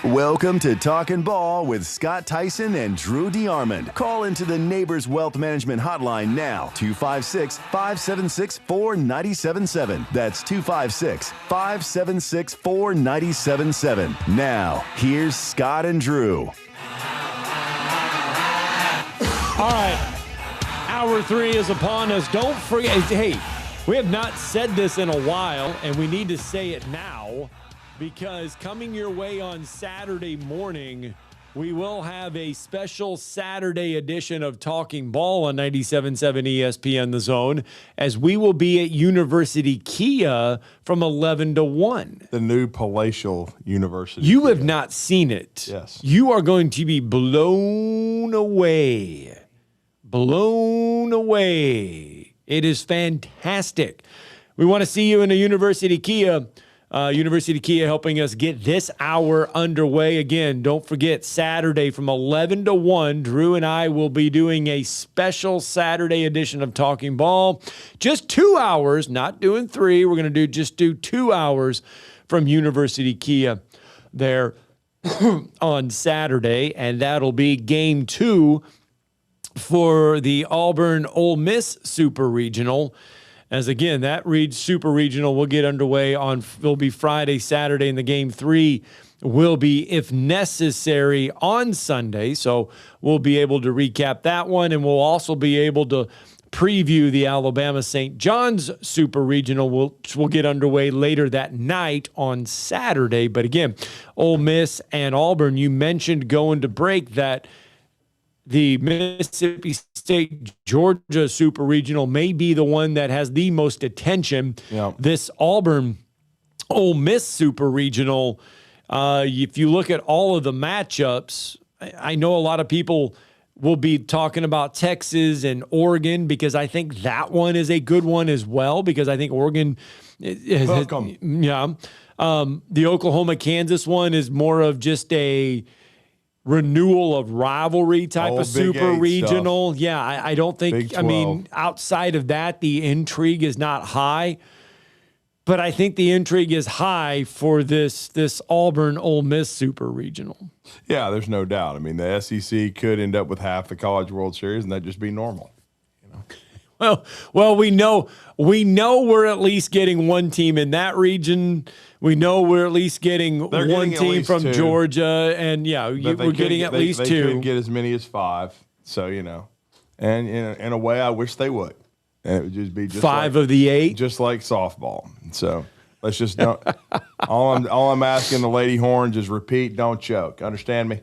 [SPEAKER 4] Welcome to Talkin' Ball with Scott Theisen and Drew DeArmond. Call into the Neighbors Wealth Management Hotline now, 256-576-4977. That's 256-576-4977. Now, here's Scott and Drew.
[SPEAKER 2] All right, hour 3 is upon us. Don't forget, hey, we have not said this in a while, and we need to say it now, because coming your way on Saturday morning, we will have a special Saturday edition of Talking Ball on 97.7 ESPN The Zone, as we will be at University Kia from 11 to 1.
[SPEAKER 8] The new palatial University.
[SPEAKER 2] You have not seen it.
[SPEAKER 8] Yes.
[SPEAKER 2] You are going to be blown away. Blown away. It is fantastic. We want to see you in a University Kia. University Kia helping us get this hour underway. Again, don't forget, Saturday from 11 to 1, Drew and I will be doing a special Saturday edition of Talking Ball. Just 2 hours, not doing 3. We're going to do 2 hours from University Kia there on Saturday, and that'll be game 2 for the Auburn-Ole Miss Super Regional. As again, that Super Regional will get underway will be Friday, Saturday, and the game 3 will be, if necessary, on Sunday. So we'll be able to recap that one, and we'll also be able to preview the Alabama St. John's Super Regional, which will get underway later that night on Saturday. But again, Ole Miss and Auburn, you mentioned going to break that the Mississippi State Georgia Super Regional may be the one that has the most attention.
[SPEAKER 8] Yeah.
[SPEAKER 2] This Auburn Ole Miss Super Regional, if you look at all of the matchups, I know a lot of people will be talking about Texas and Oregon because I think that one is a good one as well because I think Oregon the Oklahoma-Kansas one is more of just a renewal of rivalry type of super regional. Stuff. Yeah, I don't think, I mean, outside of that, the intrigue is not high. But I think the intrigue is high for this Auburn-Ole Miss Super Regional.
[SPEAKER 8] Yeah, there's no doubt. I mean, the SEC could end up with half the College World Series, and that'd just be normal. You
[SPEAKER 2] know? Well, we know we're at least getting one team in that region. We know we're at least getting one team from two. Georgia, and we're getting at least two.
[SPEAKER 8] They could get as many as 5. So and in a way, I wish they would. And it would just be
[SPEAKER 2] 5 of the 8,
[SPEAKER 8] just like softball. So let's just don't. all I'm asking the Lady Horns is repeat, don't choke. Understand me?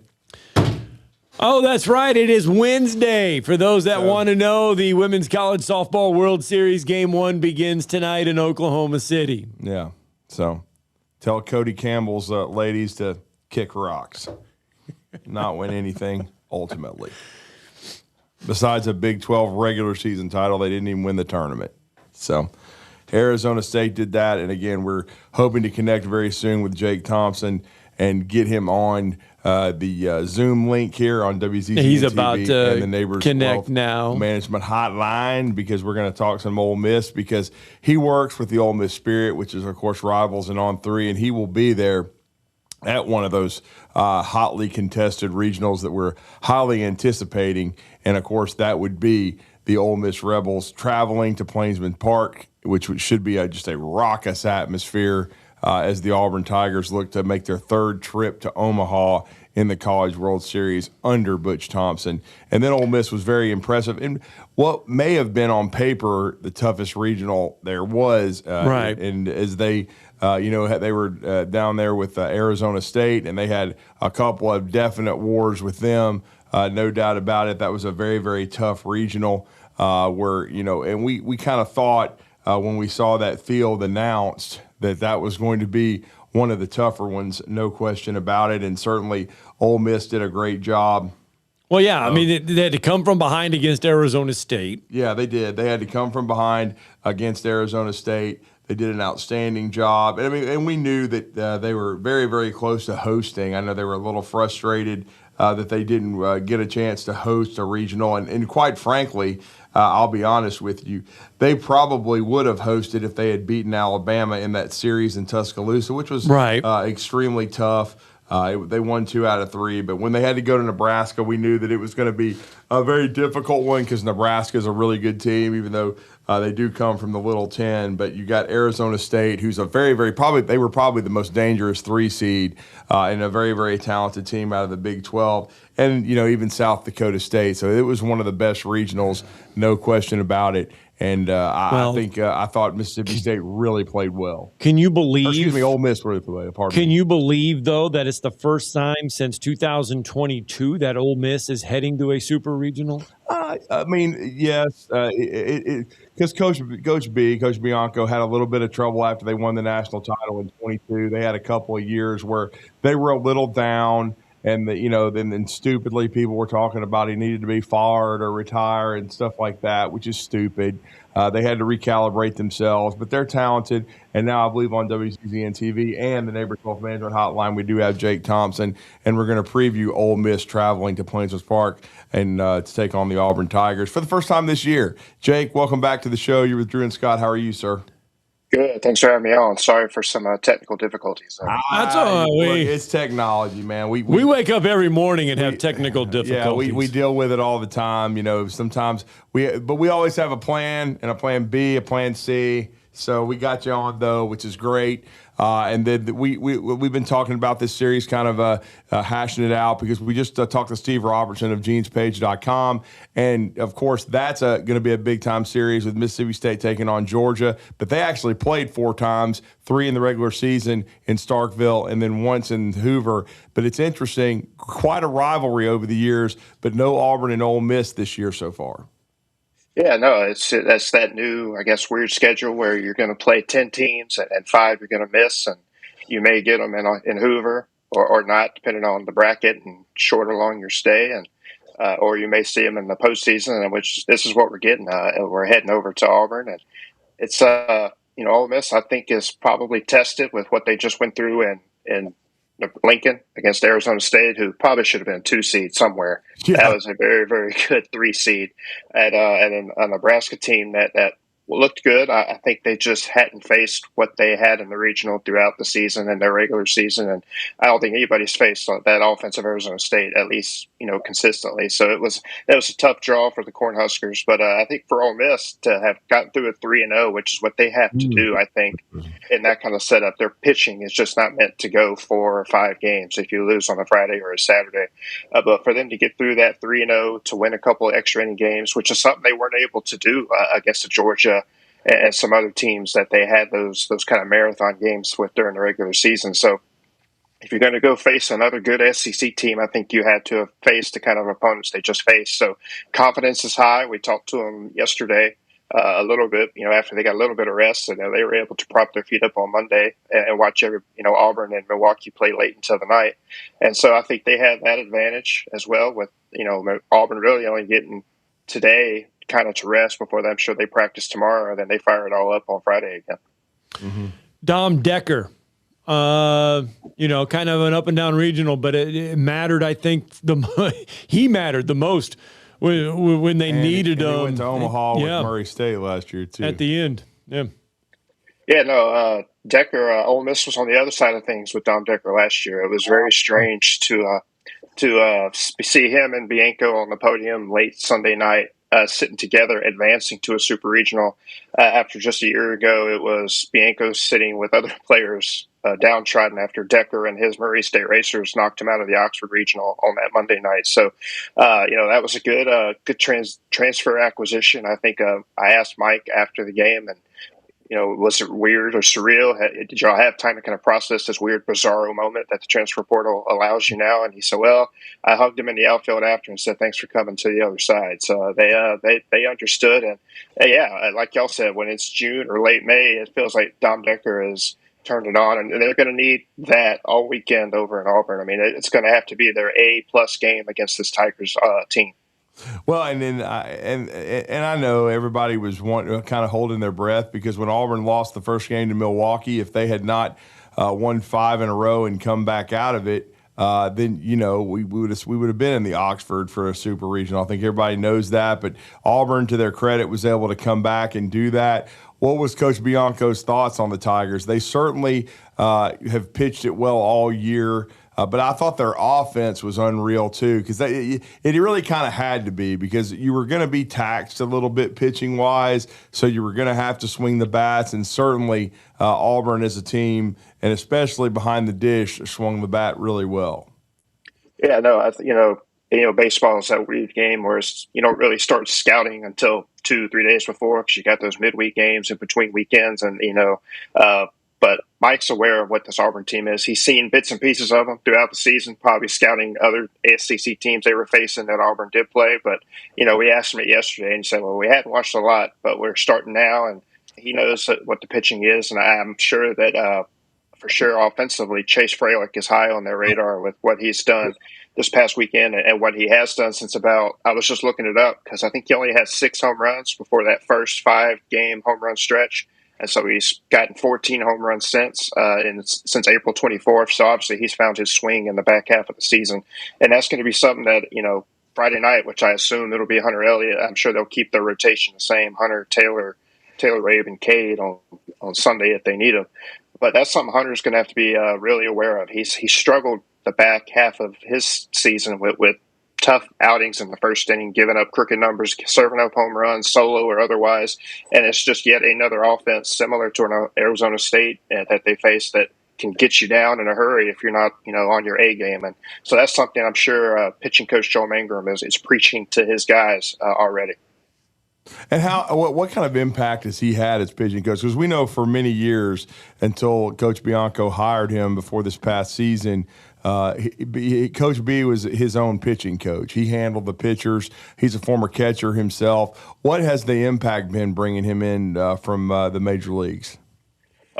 [SPEAKER 2] Oh, that's right. It is Wednesday. For those that want to know, the Women's College Softball World Series Game 1 begins tonight in Oklahoma City.
[SPEAKER 8] Yeah. So tell Cody Campbell's ladies to kick rocks, not win anything ultimately. Besides a Big 12 regular season title, they didn't even win the tournament. So Arizona State did that. And, again, we're hoping to connect very soon with Jake Thompson and get him on the Zoom link here on WZZN
[SPEAKER 2] He's
[SPEAKER 8] TV
[SPEAKER 2] about to
[SPEAKER 8] and the Neighbors
[SPEAKER 2] connect now.
[SPEAKER 8] Management Hotline because we're going to talk some Ole Miss because he works with the Ole Miss Spirit, which is, of course, rivals in On 3, and he will be there at one of those hotly contested regionals that we're highly anticipating. And, of course, that would be the Ole Miss Rebels traveling to Plainsman Park, which should be just a raucous atmosphere as the Auburn Tigers look to make their 3rd trip to Omaha in the College World Series under Butch Thompson. And then Ole Miss was very impressive. And what may have been on paper the toughest regional there was.
[SPEAKER 2] Right.
[SPEAKER 8] And as they they were down there with Arizona State, and they had a couple of definite wars with them. No doubt about it. That was a very, very tough regional where, and we kind of thought when we saw that field announced that was going to be one of the tougher ones, no question about it. And certainly Ole Miss did a great job.
[SPEAKER 2] Well, yeah, I mean, they had to come from behind against Arizona State.
[SPEAKER 8] Yeah, they did. They had to come from behind against Arizona State. They did an outstanding job. And we knew that they were very, very close to hosting. I know they were a little frustrated that they didn't get a chance to host a regional. And quite frankly, I'll be honest with you, they probably would have hosted if they had beaten Alabama in that series in Tuscaloosa, which was extremely tough. They won 2 out of 3, but when they had to go to Nebraska, we knew that it was going to be a very difficult one because Nebraska is a really good team, even though they do come from the Little 10. But you got Arizona State, who's a very, very they were probably the most dangerous 3 seed and a very, very talented team out of the Big 12, and even South Dakota State. So it was one of the best regionals, no question about it. And I thought Mississippi State really played well.
[SPEAKER 2] Can you believe?
[SPEAKER 8] Ole Miss really played.
[SPEAKER 2] Can you believe though that it's the first time since 2022 that Ole Miss is heading to a super regional?
[SPEAKER 8] I mean, yes, because Coach Bianco had a little bit of trouble after they won the national title in 22. They had a couple of years where they were a little down. And then stupidly people were talking about he needed to be fired or retire and stuff like that, which is stupid. They had to recalibrate themselves, but they're talented. And now I believe on WZZN TV and the Neighbors Wealth Management Hotline, we do have Jake Thompson, and we're going to preview Ole Miss traveling to Plainsman Park and to take on the Auburn Tigers for the first time this year. Jake, welcome back to the show. You're with Drew and Scott. How are you, sir?
[SPEAKER 1] Good. Thanks for having me on. Sorry for some technical difficulties.
[SPEAKER 2] That's all right.
[SPEAKER 8] It's technology, man. We
[SPEAKER 2] wake up every morning and have technical difficulties.
[SPEAKER 8] Yeah, we deal with it all the time. Sometimes we always have a plan and a plan B, a plan C. So we got you on though, which is great. And then we've been talking about this series, kind of hashing it out because we just talked to Steve Robertson of genespage.com. And, of course, that's going to be a big-time series with Mississippi State taking on Georgia. But they actually played 4 times, 3 in the regular season in Starkville and then once in Hoover. But it's interesting, quite a rivalry over the years, but no Auburn and Ole Miss this year so far.
[SPEAKER 1] Yeah, no, that's that new, I guess, weird schedule where you're going to play 10 teams and 5 you're going to miss, and you may get them in Hoover or not, depending on the bracket and short along your stay, and or you may see them in the postseason, in which this is what we're getting. We're heading over to Auburn, and it's Ole Miss, I think, is probably tested with what they just went through in Lincoln against Arizona State, who probably should have been a 2 seed somewhere.
[SPEAKER 8] Yeah.
[SPEAKER 1] That was a very, very good 3 seed, and a Nebraska team that looked good. I think they just hadn't faced what they had in the regional throughout the season and their regular season, and I don't think anybody's faced that offense of Arizona State, at least consistently. So that was a tough draw for the Cornhuskers, but I think for Ole Miss to have gotten through a 3-0, which is what they have to do, I think, in that kind of setup, their pitching is just not meant to go 4 or 5 games if you lose on a Friday or a Saturday. But for them to get through that 3-0, to win a couple of extra inning games, which is something they weren't able to do against Georgia and some other teams that they had those kind of marathon games with during the regular season. So if you're going to go face another good SEC team, I think you had to have faced the kind of opponents they just faced. So confidence is high. We talked to them yesterday a little bit, after they got a little bit of rest, and they were able to prop their feet up on Monday and watch Auburn and Milwaukee play late into the night. And so I think they had that advantage as well with, Auburn really only getting today kind of to rest before that. I'm sure they practice tomorrow, and then they fire it all up on Friday again.
[SPEAKER 2] Mm-hmm. Dom Decker, kind of an up and down regional, but it mattered. I think he mattered the most when they needed him.
[SPEAKER 8] He went to Omaha with Murray State last year too.
[SPEAKER 2] At the end, yeah.
[SPEAKER 1] Yeah, no, Decker, Ole Miss was on the other side of things with Dom Decker last year. It was very strange to see him and Bianco on the podium late Sunday night, sitting together, advancing to a super regional. After just a year ago, it was Bianco sitting with other players downtrodden after Decker and his Murray State Racers knocked him out of the Oxford Regional on that Monday night. So, that was a good transfer acquisition. I think I asked Mike after the game, and was it weird or surreal? Did y'all have time to kind of process this weird, bizarro moment that the transfer portal allows you now? And he said, well, I hugged him in the outfield after and said, thanks for coming to the other side. So they understood. And like y'all said, when it's June or late May, it feels like Dom Decker has turned it on, and they're going to need that all weekend over in Auburn. I mean, it's going to have to be their A+ game against this Tigers team.
[SPEAKER 8] Well, and then and I know everybody was kind of holding their breath, because when Auburn lost the first game to Milwaukee, if they had not won 5 in a row and come back out of it, then we would have been in the Oxford for a super regional. I think everybody knows that, but Auburn, to their credit, was able to come back and do that. What was Coach Bianco's thoughts on the Tigers? They certainly have pitched it well all year. But I thought their offense was unreal too, because it really kind of had to be, because you were going to be taxed a little bit pitching wise, so you were going to have to swing the bats, and certainly Auburn as a team, and especially behind the dish, swung the bat really well.
[SPEAKER 1] Yeah, no, baseball is that weird game where you don't really start scouting until 2-3 days before, because you got those midweek games in between weekends, and But Mike's aware of what this Auburn team is. He's seen bits and pieces of them throughout the season, probably scouting other SEC teams they were facing that Auburn did play. But, we asked him it yesterday, and he said, well, we hadn't watched a lot, but we're starting now. And he knows what the pitching is. And I'm sure that for sure offensively, Chase Fralick is high on their radar with what he's done this past weekend and what he has done since I was just looking it up, because I think he only had 6 home runs before that first 5-game home run stretch. And so he's gotten 14 home runs since April 24th. So obviously he's found his swing in the back half of the season. And that's going to be something that, Friday night, which I assume it'll be Hunter Elliott, I'm sure they'll keep their rotation the same, Hunter, Taylor Raven, Cade on Sunday if they need him. But that's something Hunter's going to have to be really aware of. He struggled the back half of his season with tough outings in the first inning, giving up crooked numbers, serving up home runs, solo or otherwise. And it's just yet another offense similar to an Arizona State that they face that can get you down in a hurry if you're not, on your A game. And so that's something I'm sure pitching coach Joe Mangrum is preaching to his guys already.
[SPEAKER 8] And what kind of impact has he had as pitching coach? Because we know for many years, until Coach Bianco hired him before this past season, Coach B was his own pitching coach. He handled the pitchers. He's a former catcher himself. What has the impact been bringing him in from the major leagues?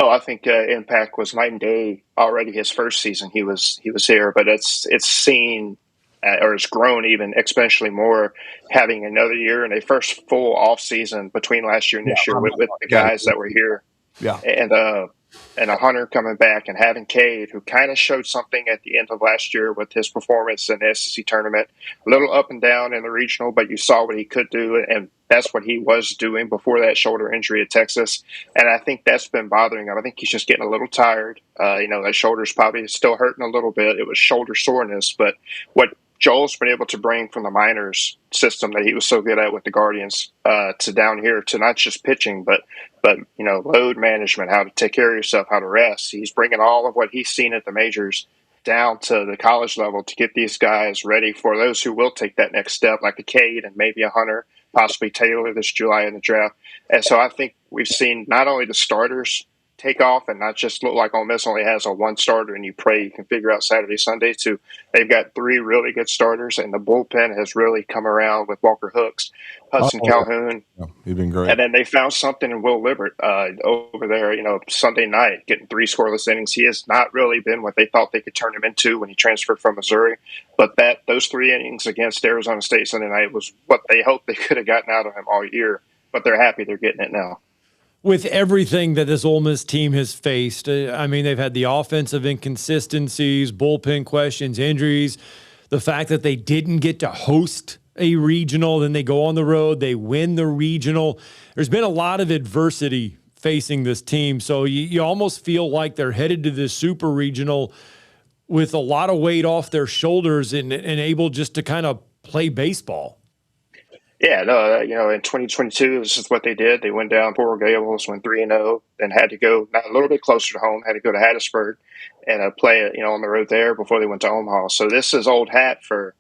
[SPEAKER 1] Oh, I think impact was night and day already. His first season, he was here, but it's seen. Or it's grown even exponentially more, having another year and a first full off season between last year and this year with the guys that were here.
[SPEAKER 8] Yeah.
[SPEAKER 1] And a Hunter coming back and having Cade, who kind of showed something at the end of last year with his performance in the SEC tournament. A little up and down in the regional, but you saw what he could do, and that's what he was doing before that shoulder injury at Texas. And I think that's been bothering him. I think he's just getting a little tired. That shoulder's probably still hurting a little bit. It was shoulder soreness, but what Joel's been able to bring from the minors system that he was so good at with the Guardians to down here to not just pitching, but load management, how to take care of yourself, how to rest. He's bringing all of what he's seen at the majors down to the college level to get these guys ready for those who will take that next step, like a Cade and maybe a Hunter, possibly Taylor this July in the draft. And so I think we've seen not only the starters take off and not just look like Ole Miss only has a one starter and you pray you can figure out Saturday, Sunday too. They've got three really good starters, and the bullpen has really come around with Walker Hooks, Hudson Calhoun.
[SPEAKER 8] Yeah, he's been great.
[SPEAKER 1] And then they found something in Will Libbert over there, Sunday night, getting 3 scoreless innings. He has not really been what they thought they could turn him into when he transferred from Missouri. But those 3 innings against Arizona State Sunday night was what they hoped they could have gotten out of him all year. But they're happy they're getting it now.
[SPEAKER 2] With everything that this Ole Miss team has faced, they've had the offensive inconsistencies, bullpen questions, injuries, the fact that they didn't get to host a regional, then they go on the road, they win the regional. There's been a lot of adversity facing this team, so you almost feel like they're headed to this super regional with a lot of weight off their shoulders and able just to kind of play baseball.
[SPEAKER 1] Yeah, no, in 2022, this is what they did. They went down 4 games, went 3-0, and had to go a little bit closer to home, had to go to Hattiesburg and play on the road there before they went to Omaha. So this is old hat for,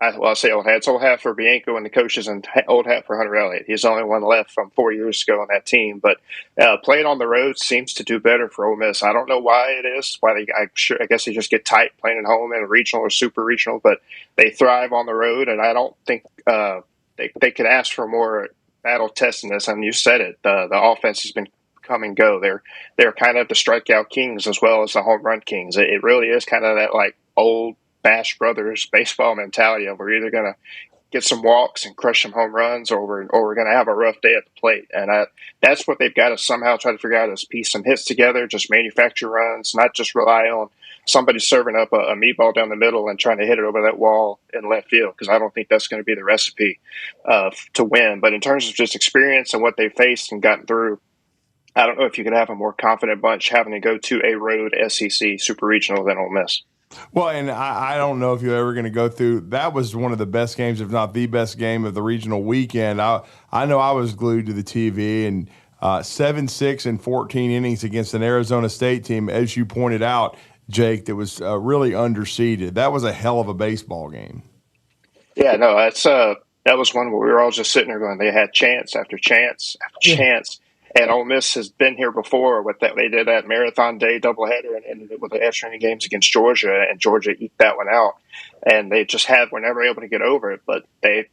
[SPEAKER 1] I say old hat, it's old hat for Bianco and the coaches, and old hat for Hunter Elliott. He's the only one left from 4 years ago on that team. But playing on the road seems to do better for Ole Miss. I don't know why it is. I guess they just get tight playing at home in a regional or super regional, but they thrive on the road, and I don't think they could ask for more battle testiness. And you said it, the offense has been come and go. They're kind of the strikeout kings as well as the home run kings. It really is kind of that like old Bash Brothers baseball mentality of we're either going to get some walks and crush some home runs, or we're going to have a rough day at the plate. And that's what they've got to somehow try to figure out, is piece some hits together, just manufacture runs, not just rely on somebody serving up a meatball down the middle and trying to hit it over that wall in left field, because I don't think that's going to be the recipe to win. But in terms of just experience and what they faced and gotten through, I don't know if you could have a more confident bunch having to go to a road SEC super regional than Ole Miss.
[SPEAKER 8] Well, and I don't know if you're ever going to go through. That was one of the best games, if not the best game of the regional weekend. I know I was glued to the TV, and 7-6 and 14 innings against an Arizona State team, as you pointed out, Jake, that was really underseeded. That was a hell of a baseball game.
[SPEAKER 1] Yeah, no, that was one where we were all just sitting there going, they had chance after chance after chance. And Ole Miss has been here before with that. They did that marathon day doubleheader and ended it with the extra inning games against Georgia, and Georgia eked that one out. And they just were never able to get over it. But they,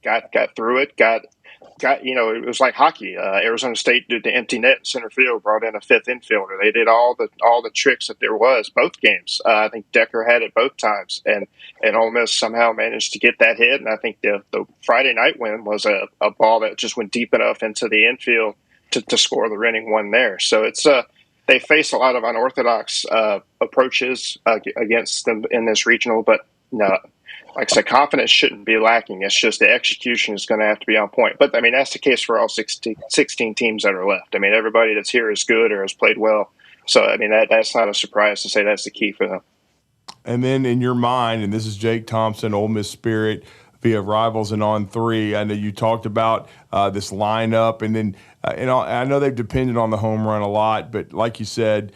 [SPEAKER 1] got through it. It was like hockey. Arizona State did the empty net in center field, brought in a 5th infielder. They did all the tricks that there was both games. I think Decker had it both times, and Ole Miss somehow managed to get that hit. And I think the Friday night win was a ball that just went deep enough into the infield to score the winning one there. So it's they face a lot of unorthodox approaches against them in this regional, but no. Like I said, confidence shouldn't be lacking. It's just the execution is going to have to be on point. But, that's the case for all 16 teams that are left. Everybody that's here is good or has played well. So, that's not a surprise to say that's the key for them.
[SPEAKER 8] And then in your mind, and this is Jake Thompson, Ole Miss Spirit, via Rivals and On 3. I know you talked about this lineup, and then I know they've depended on the home run a lot, but like you said,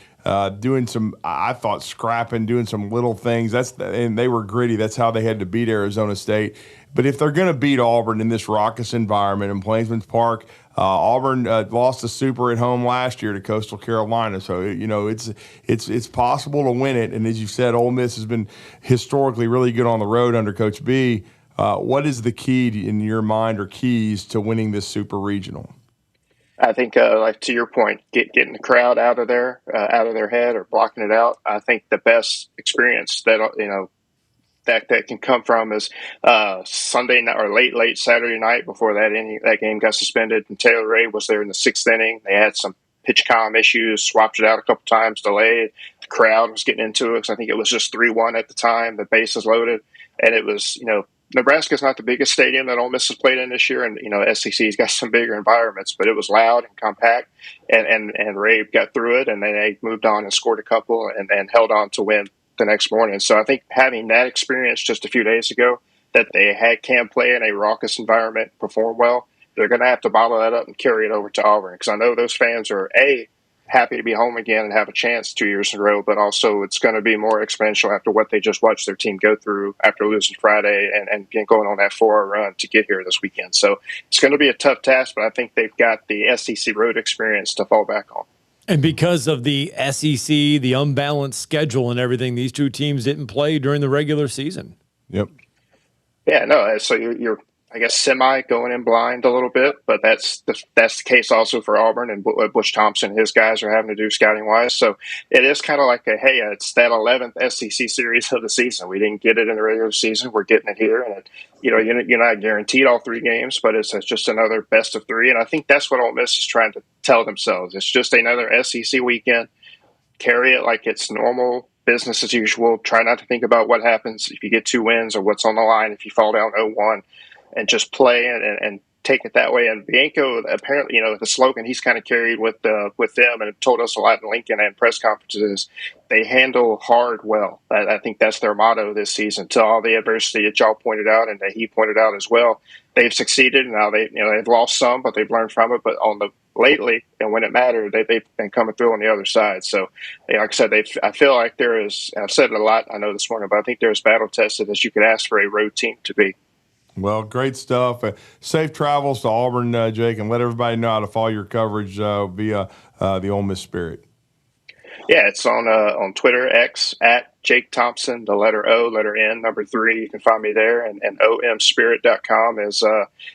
[SPEAKER 8] doing some, I thought, scrapping, doing some little things. And they were gritty. That's how they had to beat Arizona State. But if they're going to beat Auburn in this raucous environment in Plainsman's Park, Auburn lost the Super at home last year to Coastal Carolina. So, it's possible to win it. And as you said, Ole Miss has been historically really good on the road under Coach B. What is the key in your mind, or keys to winning this Super Regional?
[SPEAKER 1] I think, like to your point, getting the crowd out of their head or blocking it out. I think the best experience that can come from is Sunday night or late Saturday night before that game got suspended. And Taylor Ray was there in the 6th inning. They had some pitch comm issues, swapped it out a couple times, delayed. The crowd was getting into it because I think it was just 3-1 at the time. The bases loaded, and it was Nebraska's not the biggest stadium that Ole Miss has played in this year, and SEC's got some bigger environments, but it was loud and compact, and Ray got through it, and then they moved on and scored a couple and held on to win the next morning. So I think having that experience just a few days ago, that they can play in a raucous environment, perform well, they're going to have to bottle that up and carry it over to Auburn, because I know those fans are happy to be home again and have a chance 2 years in a row, but also it's going to be more exponential after what they just watched their team go through after losing Friday and going on that 4-hour run to get here this weekend. So it's going to be a tough task, but I think they've got the SEC road experience to fall back on.
[SPEAKER 2] And because of the SEC, the unbalanced schedule and everything, these two teams didn't play during the regular season.
[SPEAKER 8] Yep.
[SPEAKER 1] Yeah, no, so you're I guess, semi going in blind a little bit, but that's the case also for Auburn and Butch Thompson. His guys are having to do scouting wise, so it is kind of like it's that 11th SEC series of the season. We didn't get it in the regular season; we're getting it here, and you're not guaranteed all 3 games, but it's just another best of 3. And I think that's what Ole Miss is trying to tell themselves. It's just another SEC weekend. Carry it like it's normal business as usual. Try not to think about what happens if you get 2 wins or what's on the line if you fall down 0-1. And just play and take it that way. And Bianco, apparently, the slogan he's kind of carried with them and told us a lot in Lincoln and press conferences, they handle hard well. I think that's their motto this season. To all the adversity that y'all pointed out and that he pointed out as well, they've succeeded. Now they've lost some, but they've learned from it. But lately, and when it mattered, they've been coming through on the other side. So, like I said, I feel like there is. I've said it a lot, I know this morning, but I think they're as battle tested as you could ask for a road team to be.
[SPEAKER 8] Well, great stuff. Safe travels to Auburn, Jake, and let everybody know how to follow your coverage via the Ole Miss Spirit. Yeah,
[SPEAKER 1] it's on Twitter, X, at Jake Thompson, the letter O, letter N, number 3. You can find me there, and omspirit.com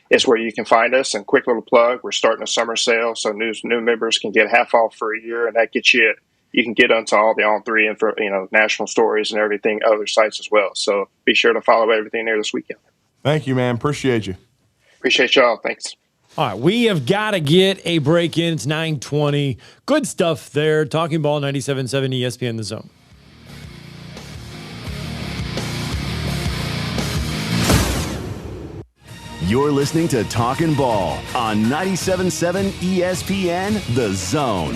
[SPEAKER 1] is where you can find us. And quick little plug, we're starting a summer sale, so new members can get half off for a year, and that gets you can get onto all the On 3 and for national stories and everything, other sites as well. So be sure to follow everything there this weekend.
[SPEAKER 8] Thank you, man. Appreciate you.
[SPEAKER 1] Appreciate y'all. Thanks.
[SPEAKER 2] All right, we have got to get a break in. It's 9:20. Good stuff there. Talking Ball 97.7 ESPN The Zone.
[SPEAKER 4] You're listening to Talkin' Ball on 97.7 ESPN The Zone.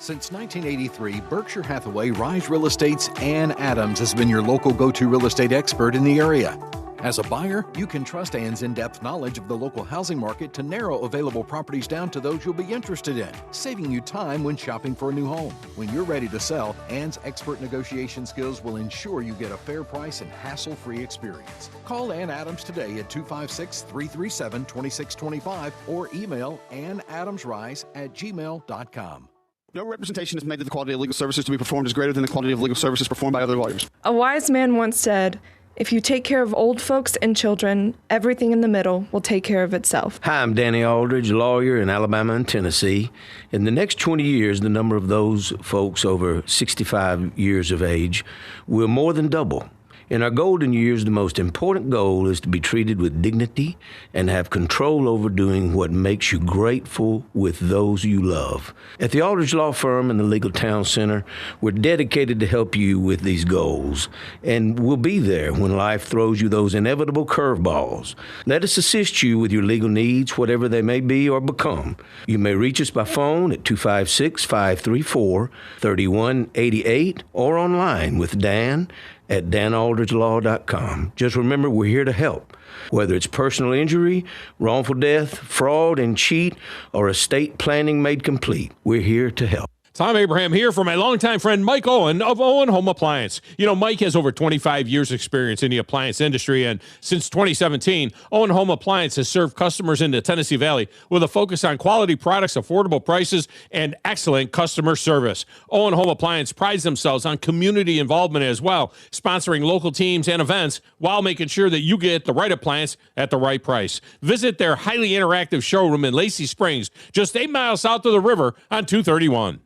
[SPEAKER 3] Since 1983, Berkshire Hathaway Rise Real Estate's Ann Adams has been your local go-to real estate expert in the area. As a buyer, you can trust Ann's in-depth knowledge of the local housing market to narrow available properties down to those you'll be interested in, saving you time when shopping for a new home. When you're ready to sell, Ann's expert negotiation skills will ensure you get a fair price and hassle-free experience. Call Ann Adams today at 256-337-2625 or email annadamsrise@gmail.com.
[SPEAKER 27] No representation is made that the quality of legal services to be performed is greater than the quality of legal services performed by other lawyers.
[SPEAKER 9] A wise man once said, if you take care of old folks and children, everything in the middle will take care of itself.
[SPEAKER 15] Hi, I'm Danny Aldridge, lawyer in Alabama and Tennessee. In the next 20 years, the number of those folks over 65 years of age will more than double. In our golden years, the most important goal is to be treated with dignity and have control over doing what makes you grateful with those you love. At the Aldridge Law Firm and the Legal Town Center, we're dedicated to help you with these goals, and we'll be there when life throws you those inevitable curveballs. Let us assist you with your legal needs, whatever they may be or become. You may reach us by phone at 256-534-3188 or online with Dan at danaldridgelaw.com. Just remember, we're here to help. Whether it's personal injury, wrongful death, fraud and cheat, or estate planning made complete, we're here to help.
[SPEAKER 10] Tom Abraham here for my longtime friend Mike Owen of Owen Home Appliance. You know, Mike has over 25 years experience in the appliance industry, and since 2017, Owen Home Appliance has served customers in the Tennessee Valley with a focus on quality products, affordable prices, and excellent customer service. Owen Home Appliance prides themselves on community involvement as well, sponsoring local teams and events while making sure that you get the right appliance at the right price. Visit their highly interactive showroom in Lacey Springs, just 8 miles south of the river on 231.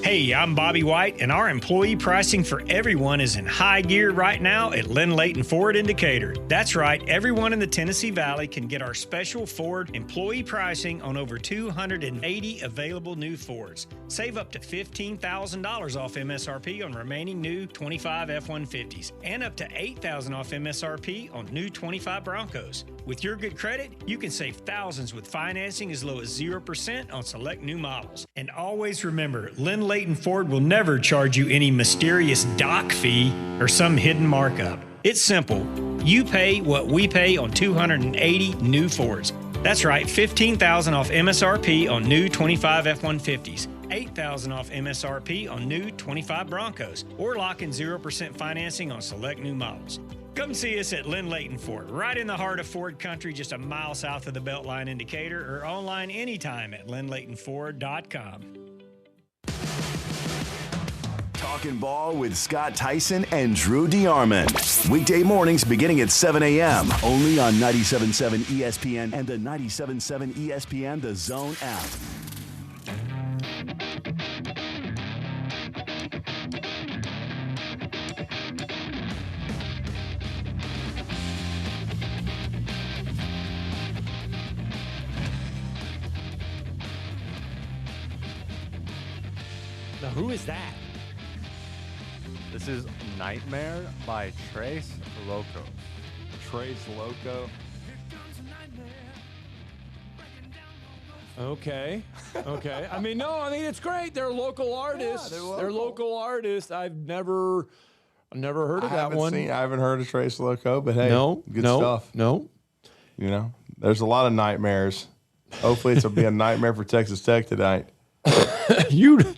[SPEAKER 16] Hey, I'm Bobby White, and our employee pricing for everyone is in high gear right now at Lynn Layton Ford in Decatur. That's right, everyone in the Tennessee Valley can get our special Ford employee pricing on over 280 available new Fords. Save up to $15,000 off MSRP on remaining new 25 F-150s and up to $8,000 off MSRP on new 25 Broncos. With your good credit, you can save thousands with financing as low as 0% on select new models. And always remember, Lynn Layton Ford will never charge you any mysterious dock fee or some hidden markup. It's simple. You pay what we pay on 280 new Fords. That's right, $15,000 off MSRP on new 25 F-150s, $8,000 off MSRP on new 25 Broncos, or lock in 0% financing on select new models. Come see us at Lynn Layton Ford, right in the heart of Ford country, just a mile south of the Beltline in Decatur, or online anytime at lynnlaytonford.com.
[SPEAKER 4] Talkin' Ball with Scott Theisen and Drew DeArmond. Weekday mornings beginning at 7 a.m. only on 97.7 ESPN and the 97.7 ESPN The Zone app.
[SPEAKER 10] Now, who is that?
[SPEAKER 28] This is Nightmare by Trace Loco. Trace Loco.
[SPEAKER 2] Okay. I mean, it's great. They're local artists.
[SPEAKER 8] Yeah,
[SPEAKER 2] they're local artists. I've never heard of that one.
[SPEAKER 8] I haven't heard of Trace Loco, but hey, good
[SPEAKER 2] no,
[SPEAKER 8] stuff.
[SPEAKER 2] No.
[SPEAKER 8] You know, there's a lot of nightmares. Hopefully it'll be a nightmare for Texas Tech tonight.
[SPEAKER 2] You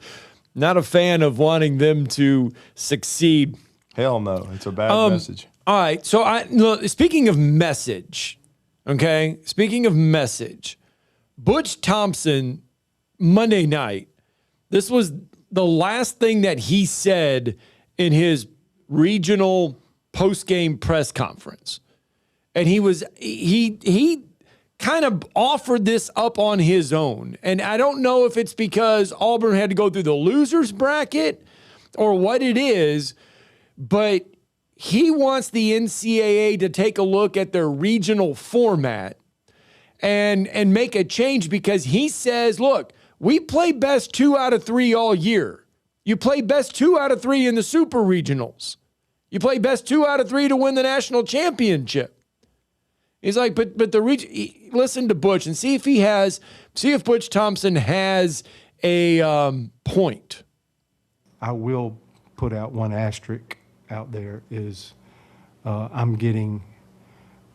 [SPEAKER 2] not a fan of wanting them to succeed.
[SPEAKER 8] Hell no. It's a bad message.
[SPEAKER 2] All right. So speaking of message, okay? Speaking of message, Butch Thompson, Monday night, this was the last thing that he said in his regional post-game press conference. And he kind of offered this up on his own. And I don't know if it's because Auburn had to go through the losers bracket or what it is, but he wants the NCAA to take a look at their regional format and make a change, because he says, look, we play best 2 out of 3 all year. You play best 2 out of 3 in the super regionals. You play best 2 out of 3 to win the national championship. He's like, but listen to Butch and see if Butch Thompson has a point.
[SPEAKER 17] I will put out one asterisk out there is I'm getting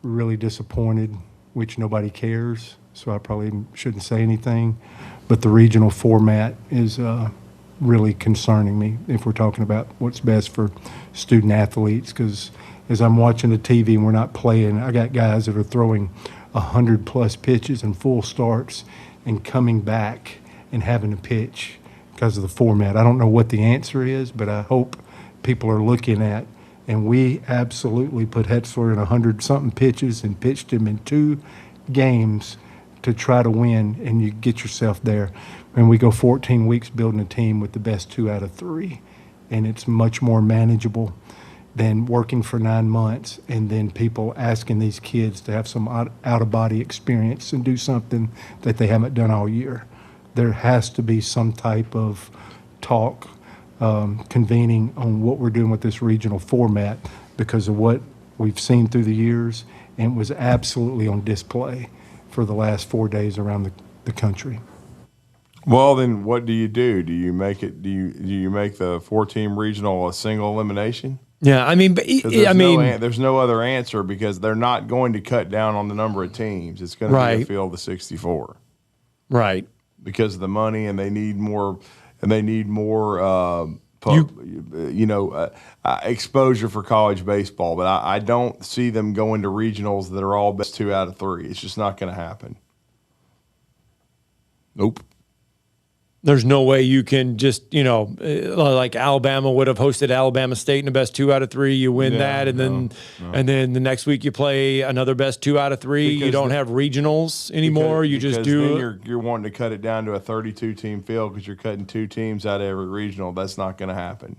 [SPEAKER 17] really disappointed, which nobody cares, so I probably shouldn't say anything. But the regional format is really concerning me if we're talking about what's best for student athletes, because as I'm watching the TV and we're not playing, I got guys that are throwing 100+ pitches and full starts and coming back and having to pitch because of the format. I don't know what the answer is, but I hope people are looking at, and we absolutely put Hetzler in 100-something pitches and pitched him in 2 games to try to win, and you get yourself there. And we go 14 weeks building a team with the best 2 out of 3, and it's much more manageable than working for 9 months and then people asking these kids to have some out-of-body experience and do something that they haven't done all year. There has to be some type of talk, convening on what we're doing with this regional format because of what we've seen through the years, and was absolutely on display for the last 4 days around the country.
[SPEAKER 8] Well, then what do? Do you make it? Do you make the 4-team regional a single elimination?
[SPEAKER 2] Yeah, I mean,
[SPEAKER 8] there's no other answer because they're not going to cut down on the number of teams. It's going to be a field of 64,
[SPEAKER 2] right?
[SPEAKER 8] Because of the money, and they need more. Exposure for college baseball. But I don't see them going to regionals that are all best 2 out of 3. It's just not going to happen. Nope.
[SPEAKER 2] There's no way you can just, like Alabama would have hosted Alabama State in the best 2 out of 3. You win that, and then the next week you play another best 2 out of 3. You don't have regionals anymore. You just do.
[SPEAKER 8] Then you're wanting to cut it down to a 32-team field because you're cutting 2 teams out of every regional. That's not going to happen.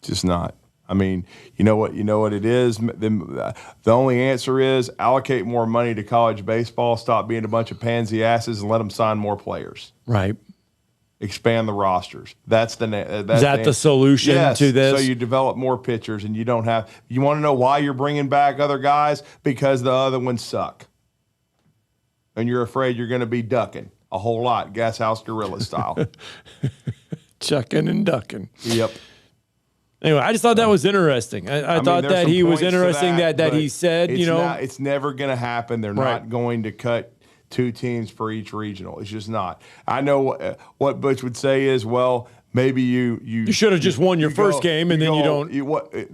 [SPEAKER 8] Just not. I mean, you know what it is? The only answer is allocate more money to college baseball, stop being a bunch of pansy asses, and let them sign more players.
[SPEAKER 2] Right.
[SPEAKER 8] Expand the rosters. Is
[SPEAKER 2] that the solution to this?
[SPEAKER 8] So you develop more pitchers, and you don't have – you want to know why you're bringing back other guys? Because the other ones suck. And you're afraid you're going to be ducking a whole lot, Gas House Gorilla style.
[SPEAKER 2] Chucking and ducking.
[SPEAKER 8] Yep.
[SPEAKER 2] Anyway, I just thought that was interesting. I thought that he was interesting that he said,
[SPEAKER 8] it's never going to happen. They're not going to cut 2 teams for each regional. It's just not. I know what Butch would say is, well, maybe you
[SPEAKER 2] should have just won your first game, and then you don't.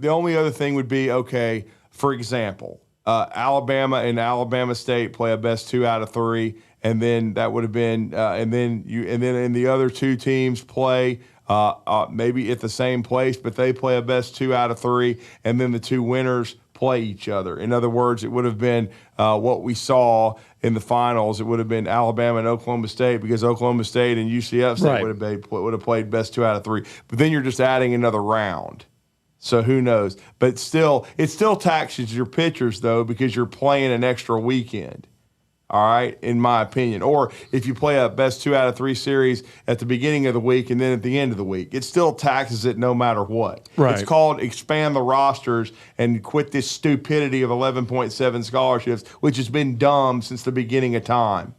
[SPEAKER 8] The only other thing would be, okay, for example, Alabama and Alabama State play a best 2 out of 3, and then that would have been, and then the other 2 teams play. Maybe at the same place, but they play a best 2 out of 3, and then the 2 winners play each other. In other words, it would have been what we saw in the finals. It would have been Alabama and Oklahoma State because Oklahoma State and UCF State would have played best 2 out of 3. But then you're just adding another round. So who knows? But still, it still taxes your pitchers, though, because you're playing an extra weekend. All right, in my opinion. Or if you play a best 2 out of 3 series at the beginning of the week and then at the end of the week, it still taxes it no matter what.
[SPEAKER 2] Right.
[SPEAKER 8] It's called expand the rosters and quit this stupidity of 11.7 scholarships, which has been dumb since the beginning of time.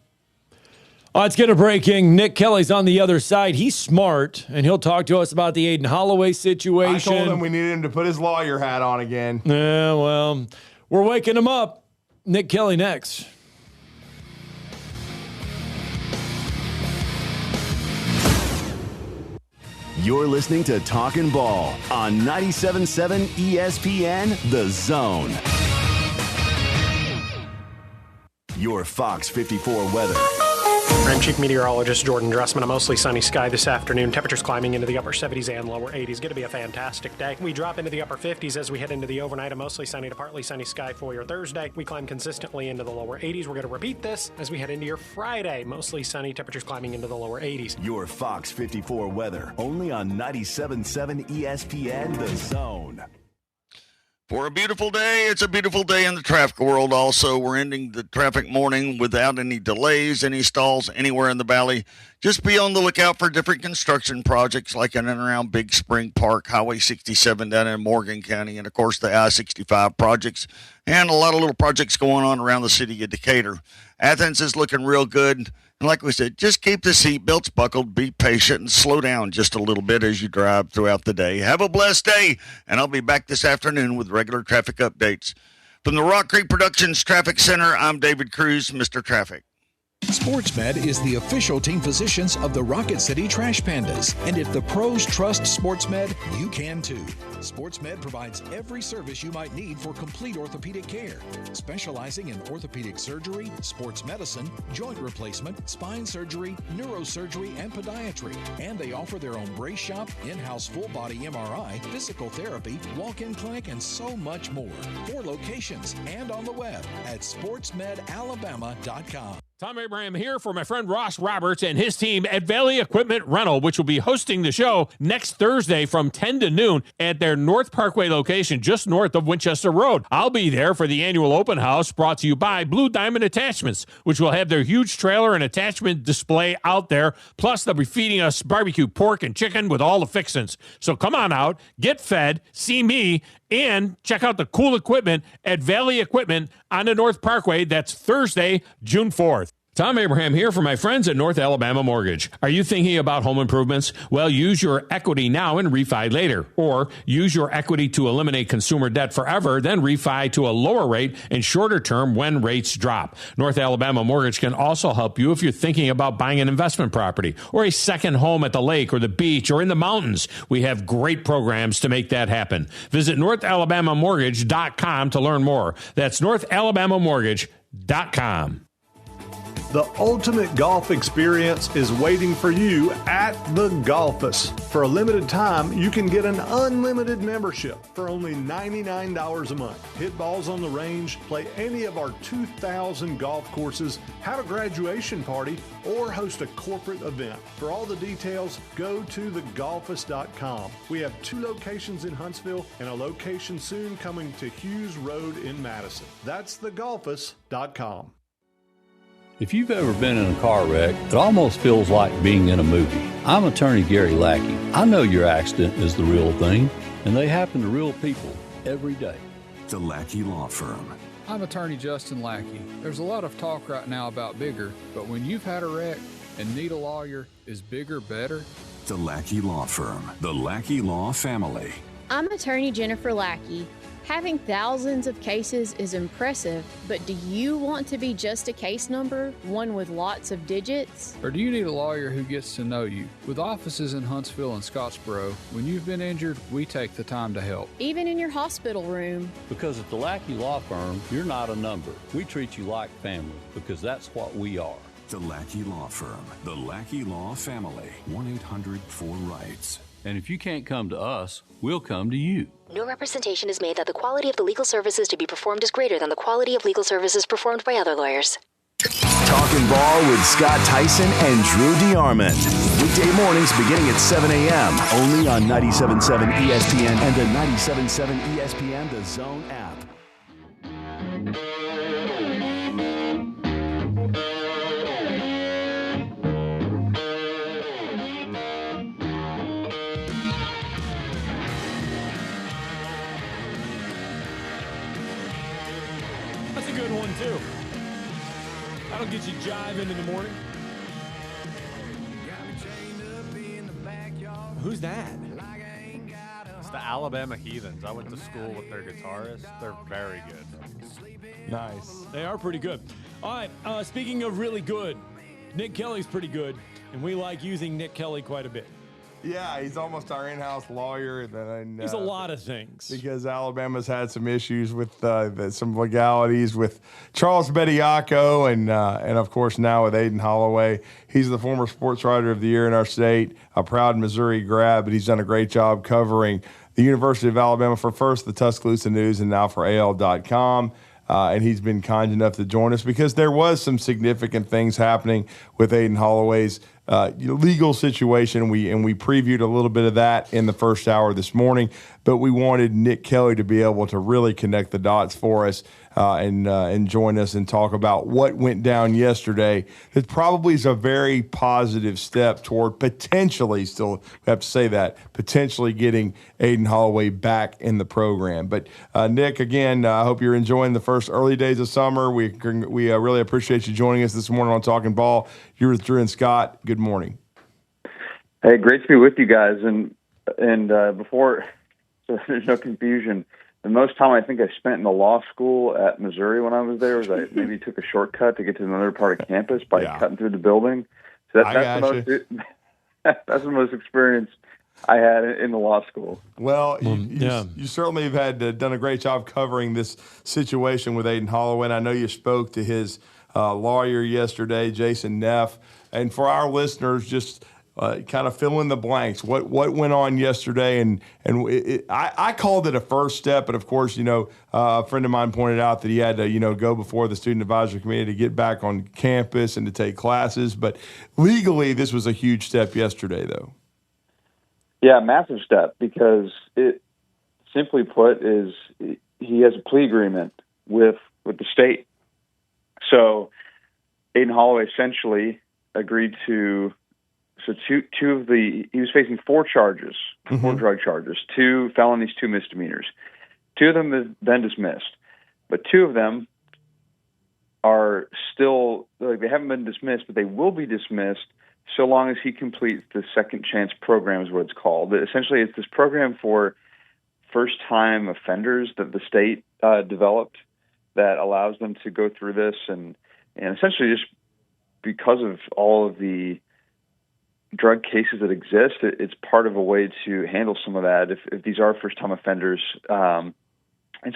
[SPEAKER 2] Let's get a breaking. Nick Kelly's on the other side. He's smart, and he'll talk to us about the Aiden Holloway situation.
[SPEAKER 8] I told him we needed him to put his lawyer hat on again.
[SPEAKER 2] Yeah, well, we're waking him up. Nick Kelly next.
[SPEAKER 4] You're listening to Talkin' Ball on 97.7 ESPN The Zone. Your Fox 54 weather.
[SPEAKER 18] I'm Chief Meteorologist Jordan Dressman. A mostly sunny sky this afternoon. Temperatures climbing into the upper 70s and lower 80s. Going to be a fantastic day. We drop into the upper 50s as we head into the overnight. A mostly sunny to partly sunny sky for your Thursday. We climb consistently into the lower 80s. We're going to repeat this as we head into your Friday. Mostly sunny. Temperatures climbing into the lower 80s.
[SPEAKER 4] Your Fox 54 weather. Only on 97.7 ESPN The Zone.
[SPEAKER 19] For a beautiful day, it's a beautiful day in the traffic world also. We're ending the traffic morning without any delays, any stalls anywhere in the valley. Just be on the lookout for different construction projects like in and around Big Spring Park, Highway 67 down in Morgan County, and, of course, the I-65 projects, and a lot of little projects going on around the city of Decatur. Athens is looking real good. And like we said, just keep the seatbelts buckled, be patient, and slow down just a little bit as you drive throughout the day. Have a blessed day, and I'll be back this afternoon with regular traffic updates. From the Rock Creek Productions Traffic Center, I'm David Cruz, Mr. Traffic.
[SPEAKER 3] SportsMed is the official team physicians of the Rocket City Trash Pandas. And if the pros trust SportsMed, you can too. SportsMed provides every service you might need for complete orthopedic care, specializing in orthopedic surgery, sports medicine, joint replacement, spine surgery, neurosurgery, and podiatry. And they offer their own brace shop, in-house full-body MRI, physical therapy, walk-in clinic, and so much more. 4 locations and on the web at sportsmedalabama.com.
[SPEAKER 10] Tom Abraham here for my friend Ross Roberts and his team at Valley Equipment Rental, which will be hosting the show next Thursday from 10 to noon at their North Parkway location just north of Winchester Road. I'll be there for the annual open house brought to you by Blue Diamond Attachments, which will have their huge trailer and attachment display out there. Plus, they'll be feeding us barbecue pork and chicken with all the fixins. So come on out, get fed, see me, and check out the cool equipment at Valley Equipment on the North Parkway. That's Thursday, June 4th. Tom Abraham here for my friends at North Alabama Mortgage. Are you thinking about home improvements? Well, use your equity now and refi later. Or use your equity to eliminate consumer debt forever, then refi to a lower rate and shorter term when rates drop. North Alabama Mortgage can also help you if you're thinking about buying an investment property or a second home at the lake or the beach or in the mountains. We have great programs to make that happen. Visit NorthAlabamaMortgage.com to learn more. That's NorthAlabamaMortgage.com.
[SPEAKER 6] The ultimate golf experience is waiting for you at the Golfus. For a limited time, you can get an unlimited membership for only $99 a month. Hit balls on the range, play any of our 2,000 golf courses, have a graduation party, or host a corporate event. For all the details, go to thegolfus.com. We have 2 locations in Huntsville and a location soon coming to Hughes Road in Madison. That's thegolfus.com.
[SPEAKER 20] If you've ever been in a car wreck, it almost feels like being in a movie. I'm attorney Gary Lackey. I know your accident is the real thing, and they happen to real people every day.
[SPEAKER 12] The Lackey Law Firm.
[SPEAKER 21] I'm attorney Justin Lackey. There's a lot of talk right now about bigger, but when you've had a wreck and need a lawyer, is bigger better?
[SPEAKER 12] The Lackey Law Firm. The Lackey Law Family.
[SPEAKER 22] I'm attorney Jennifer Lackey. Having thousands of cases is impressive, but do you want to be just a case number, one with lots of digits?
[SPEAKER 21] Or do you need a lawyer who gets to know you? With offices in Huntsville and Scottsboro, when you've been injured, we take the time to help.
[SPEAKER 22] Even in your hospital room.
[SPEAKER 20] Because at the Lackey Law Firm, you're not a number. We treat you like family because that's what we are.
[SPEAKER 12] The Lackey Law Firm. The Lackey Law Family. 1-800-4RIGHTS.
[SPEAKER 20] And if you can't come to us, we'll come to you.
[SPEAKER 23] No representation is made that the quality of the legal services to be performed is greater than the quality of legal services performed by other lawyers.
[SPEAKER 4] Talking Ball with Scott Theisen and Drew DeArmond. Weekday mornings beginning at 7 a.m. only on 97.7 ESPN and the 97.7 ESPN The Zone app.
[SPEAKER 2] Too. That'll get you jiving in the morning. Who's that?
[SPEAKER 28] It's the Alabama Heathens. I went to school with their guitarist. They're very good.
[SPEAKER 2] Nice. They are pretty good. All right. Speaking of really good, Nick Kelly's pretty good, and we like using Nick Kelly quite a bit.
[SPEAKER 8] Yeah, he's almost our in-house lawyer. And
[SPEAKER 2] he's a lot of things.
[SPEAKER 8] Because Alabama's had some issues with some legalities with Charles Bediaco and of course now with Aiden Holloway. He's the former sports writer of the year in our state, a proud Missouri grad, but he's done a great job covering the University of Alabama for first the Tuscaloosa News and now for AL.com. And he's been kind enough to join us because there was some significant things happening with Aiden Holloway's legal situation. We previewed a little bit of that in the first hour this morning, but we wanted Nick Kelly to be able to really connect the dots for us and join us and talk about what went down yesterday. It probably is a very positive step toward potentially, still have to say that, potentially getting Aiden Holloway back in the program. But Nick, again, I hope you're enjoying the first early days of summer. We really appreciate you joining us this morning on Talking Ball. You're with Drew and Scott. Good morning.
[SPEAKER 24] Hey, great to be with you guys. And before, so there's no confusion, the most time I think I spent in the law school at Missouri when I was there was I maybe took a shortcut to get to another part of campus by cutting through the building. So that's the most experience I had in the law school.
[SPEAKER 8] Well, you certainly have done a great job covering this situation with Aiden Holloway. And I know you spoke to his lawyer yesterday, Jason Neff. And for our listeners, just kind of fill in the blanks. What went on yesterday? And I called it a first step, but of course, a friend of mine pointed out that he had to, go before the student advisory committee to get back on campus and to take classes. But legally, this was a huge step yesterday, though.
[SPEAKER 24] Yeah, massive step, because it, simply put, is he has a plea agreement with the state. So Aiden Holloway essentially agreed to. So he was facing 4 charges, 4 drug charges, 2 felonies, 2 misdemeanors. 2 of them have been dismissed, but 2 of them are still, like, they haven't been dismissed, but they will be dismissed so long as he completes the second chance program is what it's called. Essentially, it's this program for first-time offenders that the state developed that allows them to go through this, and essentially just because of all of the drug cases that exist, it's part of a way to handle some of that if these are first-time offenders. And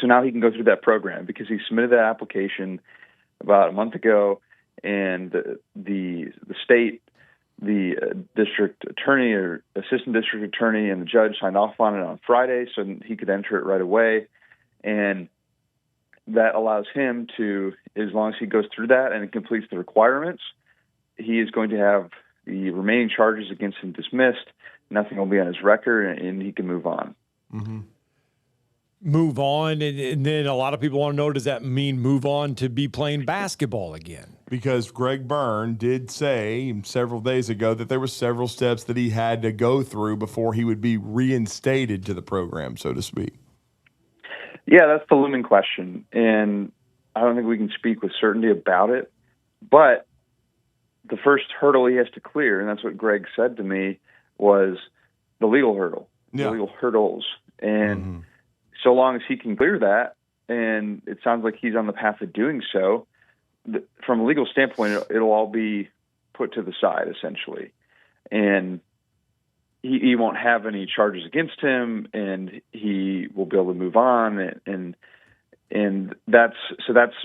[SPEAKER 24] so now he can go through that program because he submitted that application about a month ago, and the state, the district attorney or assistant district attorney, and the judge signed off on it on Friday, so he could enter it right away. And that allows him to, as long as he goes through that and completes the requirements, he is going to have the remaining charges against him dismissed. Nothing will be on his record, and he can move on.
[SPEAKER 2] Mm-hmm. Move on, and then a lot of people want to know, does that mean move on to be playing basketball again?
[SPEAKER 8] Because Greg Byrne did say several days ago that there were several steps that he had to go through before he would be reinstated to the program, so to speak.
[SPEAKER 24] Yeah, that's the looming question, and I don't think we can speak with certainty about it. But the first hurdle he has to clear, and that's what Greg said to me, was the legal hurdle, the legal hurdles. And so long as he can clear that, and it sounds like he's on the path of doing so, from a legal standpoint, it'll all be put to the side, essentially. And he won't have any charges against him, and he will be able to move on. And that's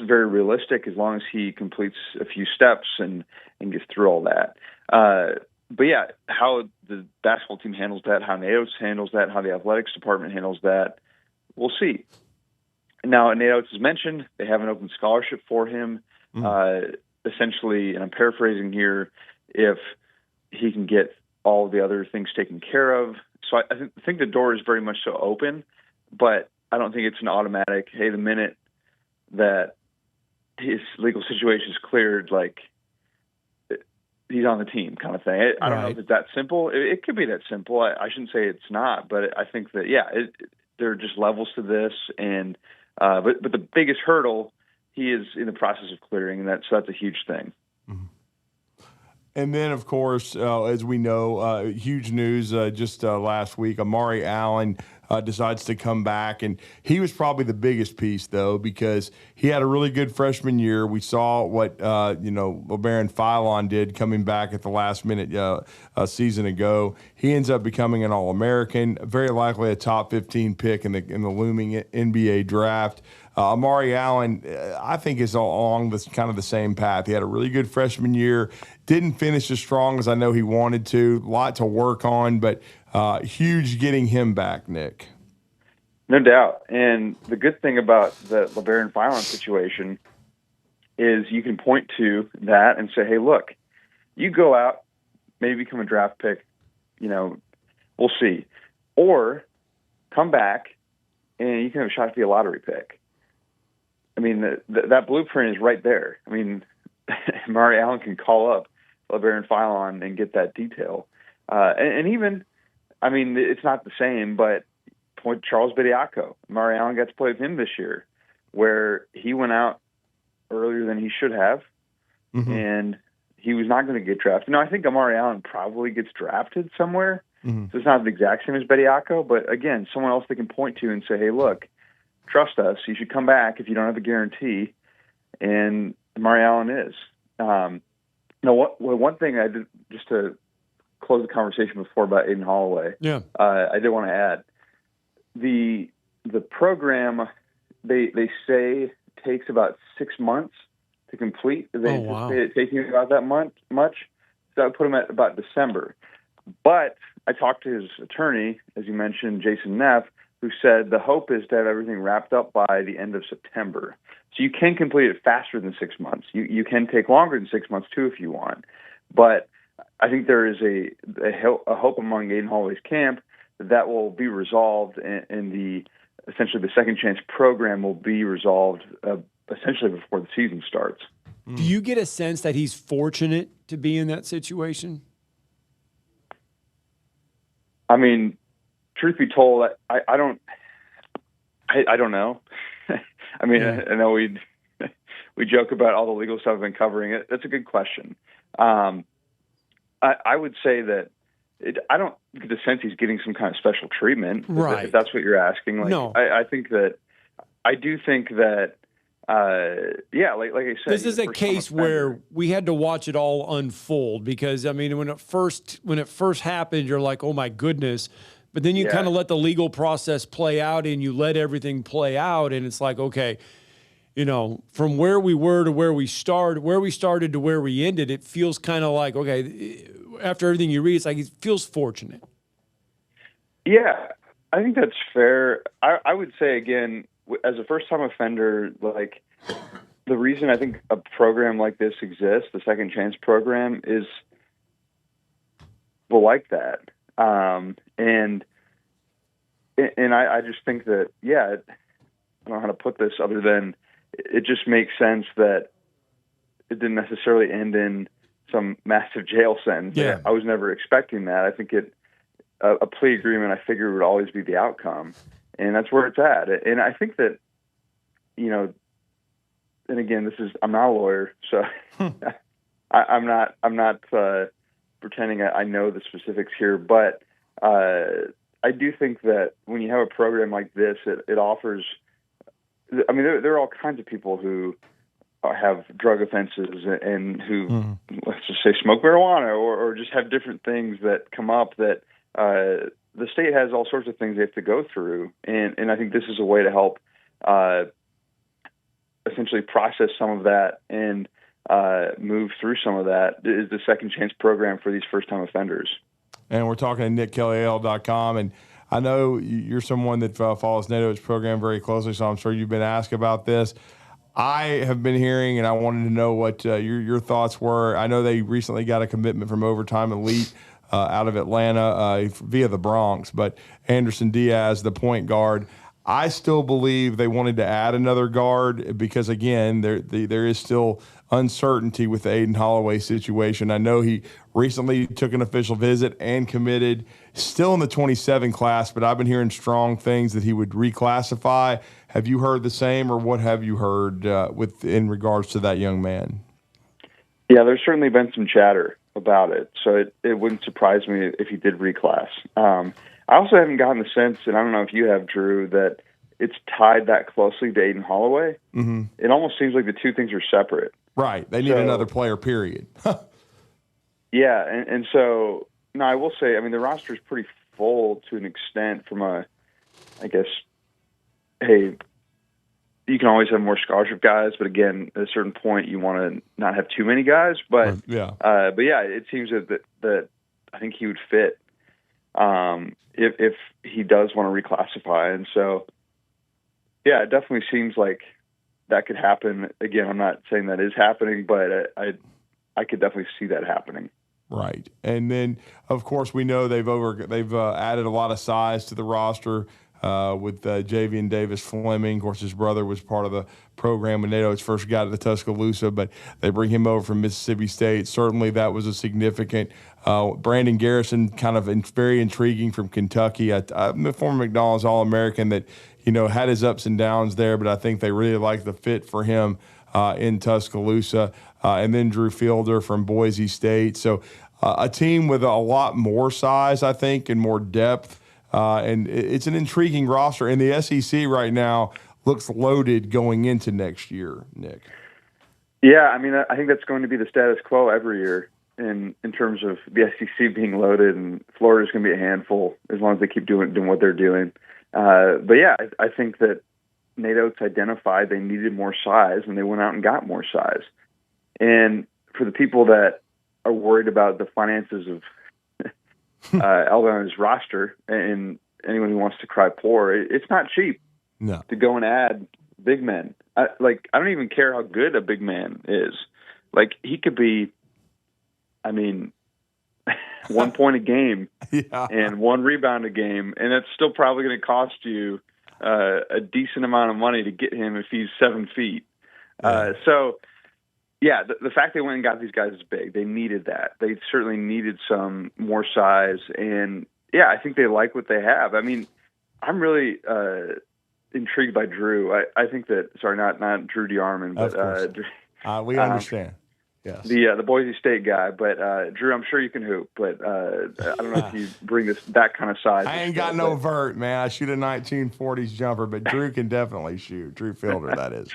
[SPEAKER 24] very realistic as long as he completes a few steps and gets through all that. But yeah, how the basketball team handles that, how NAOS handles that, how the athletics department handles that, we'll see. Now, NAOS has mentioned they have an open scholarship for him. Essentially, and I'm paraphrasing here, if he can get all the other things taken care of. So I think the door is very much so open, but I don't think it's an automatic, hey, the minute that his legal situation is cleared, like, he's on the team kind of thing. I don't know if it's that simple. It could be that simple. I shouldn't say it's not, but I think that, there are just levels to this. And but the biggest hurdle he is in the process of clearing, and that's a huge thing.
[SPEAKER 8] And then, of course, as we know, huge news just last week, Amari Allen decides to come back. And he was probably the biggest piece, though, because he had a really good freshman year. We saw what, LeBaron Philon did coming back at the last minute a season ago. He ends up becoming an All-American, very likely a top 15 pick in the looming NBA draft. Amari Allen, I think, is along this kind of the same path. He had a really good freshman year, didn't finish as strong as I know he wanted to. A lot to work on, but huge getting him back, Nick.
[SPEAKER 24] No doubt. And the good thing about the LeBaron Philon situation is you can point to that and say, hey, look, you go out, maybe become a draft pick, we'll see. Or come back and you can have a shot to be a lottery pick. I mean, that blueprint is right there. I mean, Amari Allen can call up LeBaron Philon and get that detail. And even, I mean, it's not the same, but point Charles Bediako. Amari Allen got to play with him this year, where he went out earlier than he should have, and he was not going to get drafted. No, I think Amari Allen probably gets drafted somewhere, so it's not the exact same as Bediako, but again, someone else they can point to and say, hey, look, trust us, you should come back if you don't have a guarantee, and Amari Allen is. One thing I did, just to close the conversation before about Aiden Holloway, I did want to add, the program, they say takes about 6 months to complete. They anticipate it taking about that much, so that would put him at about December. But I talked to his attorney, as you mentioned, Jason Neff, who said the hope is to have everything wrapped up by the end of September. So you can complete it faster than 6 months. You can take longer than 6 months, too, if you want. But I think there is a hope among Aiden Holloway's camp that will be resolved, and essentially the second chance program will be resolved essentially before the season starts.
[SPEAKER 2] Do you get a sense that he's fortunate to be in that situation?
[SPEAKER 24] I mean, truth be told, I don't know. I mean, I know we joke about all the legal stuff I've been covering. That's a good question. I would say that I don't get the sense he's getting some kind of special treatment.
[SPEAKER 2] Right.
[SPEAKER 24] If that's what you're asking. Like,
[SPEAKER 2] no.
[SPEAKER 24] I think that I do think that. Like I said,
[SPEAKER 2] this is a case where we had to watch it all unfold because I mean, when it first happened, you're like, oh my goodness. But then you kind of let the legal process play out and you let everything play out. And it's like, okay, from where we were to where we started to where we ended, it feels kind of like, okay, after everything you read, it's like, it feels fortunate.
[SPEAKER 24] Yeah, I think that's fair. I would say, again, as a first-time offender, like, the reason I think a program like this exists, the Second Chance program, is like that. And I just think that, I don't know how to put this other than it just makes sense that it didn't necessarily end in some massive jail sentence.
[SPEAKER 2] Yeah.
[SPEAKER 24] I was never expecting that. I think a plea agreement, I figured, would always be the outcome. And that's where it's at. And I think that, and again, I'm not a lawyer, so I'm not pretending I know the specifics here, but I do think that when you have a program like this, it offers, I mean, there are all kinds of people who have drug offenses and who, let's just say, smoke marijuana or just have different things that come up that the state has all sorts of things they have to go through. And I think this is a way to help essentially process some of that and move through some of that is the Second Chance program for these first-time offenders.
[SPEAKER 8] And we're talking to NickKellyAL.com. And I know you're someone that follows NATO's program very closely, so I'm sure you've been asked about this. I have been hearing, and I wanted to know what your thoughts were. I know they recently got a commitment from Overtime Elite out of Atlanta via the Bronx, but Anderson Diaz, the point guard, I still believe they wanted to add another guard because, again, there is still uncertainty with the Aiden Holloway situation. I know he recently took an official visit and committed, still in the 27 class, but I've been hearing strong things that he would reclassify. Have you heard the same, or what have you heard in regards to that young man?
[SPEAKER 24] Yeah, there's certainly been some chatter about it, so it wouldn't surprise me if he did reclass. I also haven't gotten the sense, and I don't know if you have, Drew, that it's tied that closely to Aiden Holloway. Mm-hmm. It almost seems like the two things are separate.
[SPEAKER 8] Right. They need another player, period.
[SPEAKER 24] Yeah, and so, no, I will say, I mean, the roster is pretty full to an extent from I guess, hey, you can always have more scholarship guys, but again, at a certain point, you want to not have too many guys. But it seems that I think he would fit if he does want to reclassify. And so, yeah, it definitely seems like that could happen. Again, I'm not saying that is happening, but I could definitely see that happening.
[SPEAKER 8] Right. And then, of course, we know they've added a lot of size to the roster with Javian Davis-Fleming. Of course, his brother was part of the program when NATO first got to the Tuscaloosa, but they bring him over from Mississippi State. Certainly that was a significant Brandon Garrison, kind of very intriguing from Kentucky. A former McDonald's All-American that, had his ups and downs there, but I think they really like the fit for him in Tuscaloosa. And then Drew Fielder from Boise State. So a team with a lot more size, I think, and more depth. And it's an intriguing roster. And the SEC right now looks loaded going into next year, Nick.
[SPEAKER 24] Yeah, I mean, I think that's going to be the status quo every year in terms of the SEC being loaded, and Florida's going to be a handful as long as they keep doing what they're doing. But yeah, I think that NATO's identified they needed more size, and they went out and got more size. And for the people that are worried about the finances of Alabama's roster and anyone who wants to cry poor, it's not cheap to go and add big men. I don't even care how good a big man is. Like, he could be, 1 point a game and 1 rebound a game, and that's still probably going to cost you a decent amount of money to get him if he's 7 feet. The fact they went and got these guys is big. They needed that. They certainly needed some more size, and I think they like what they have. I mean, I'm really intrigued by Drew. I think that, sorry, not Drew DeArmond, but
[SPEAKER 8] we understand. Yes.
[SPEAKER 24] The Boise State guy, but Drew, I'm sure you can hoop, but I don't know if you bring that kind of size.
[SPEAKER 8] I ain't got no vert, man. I shoot a 1940s jumper, but Drew can definitely shoot. Drew Fielder, that is.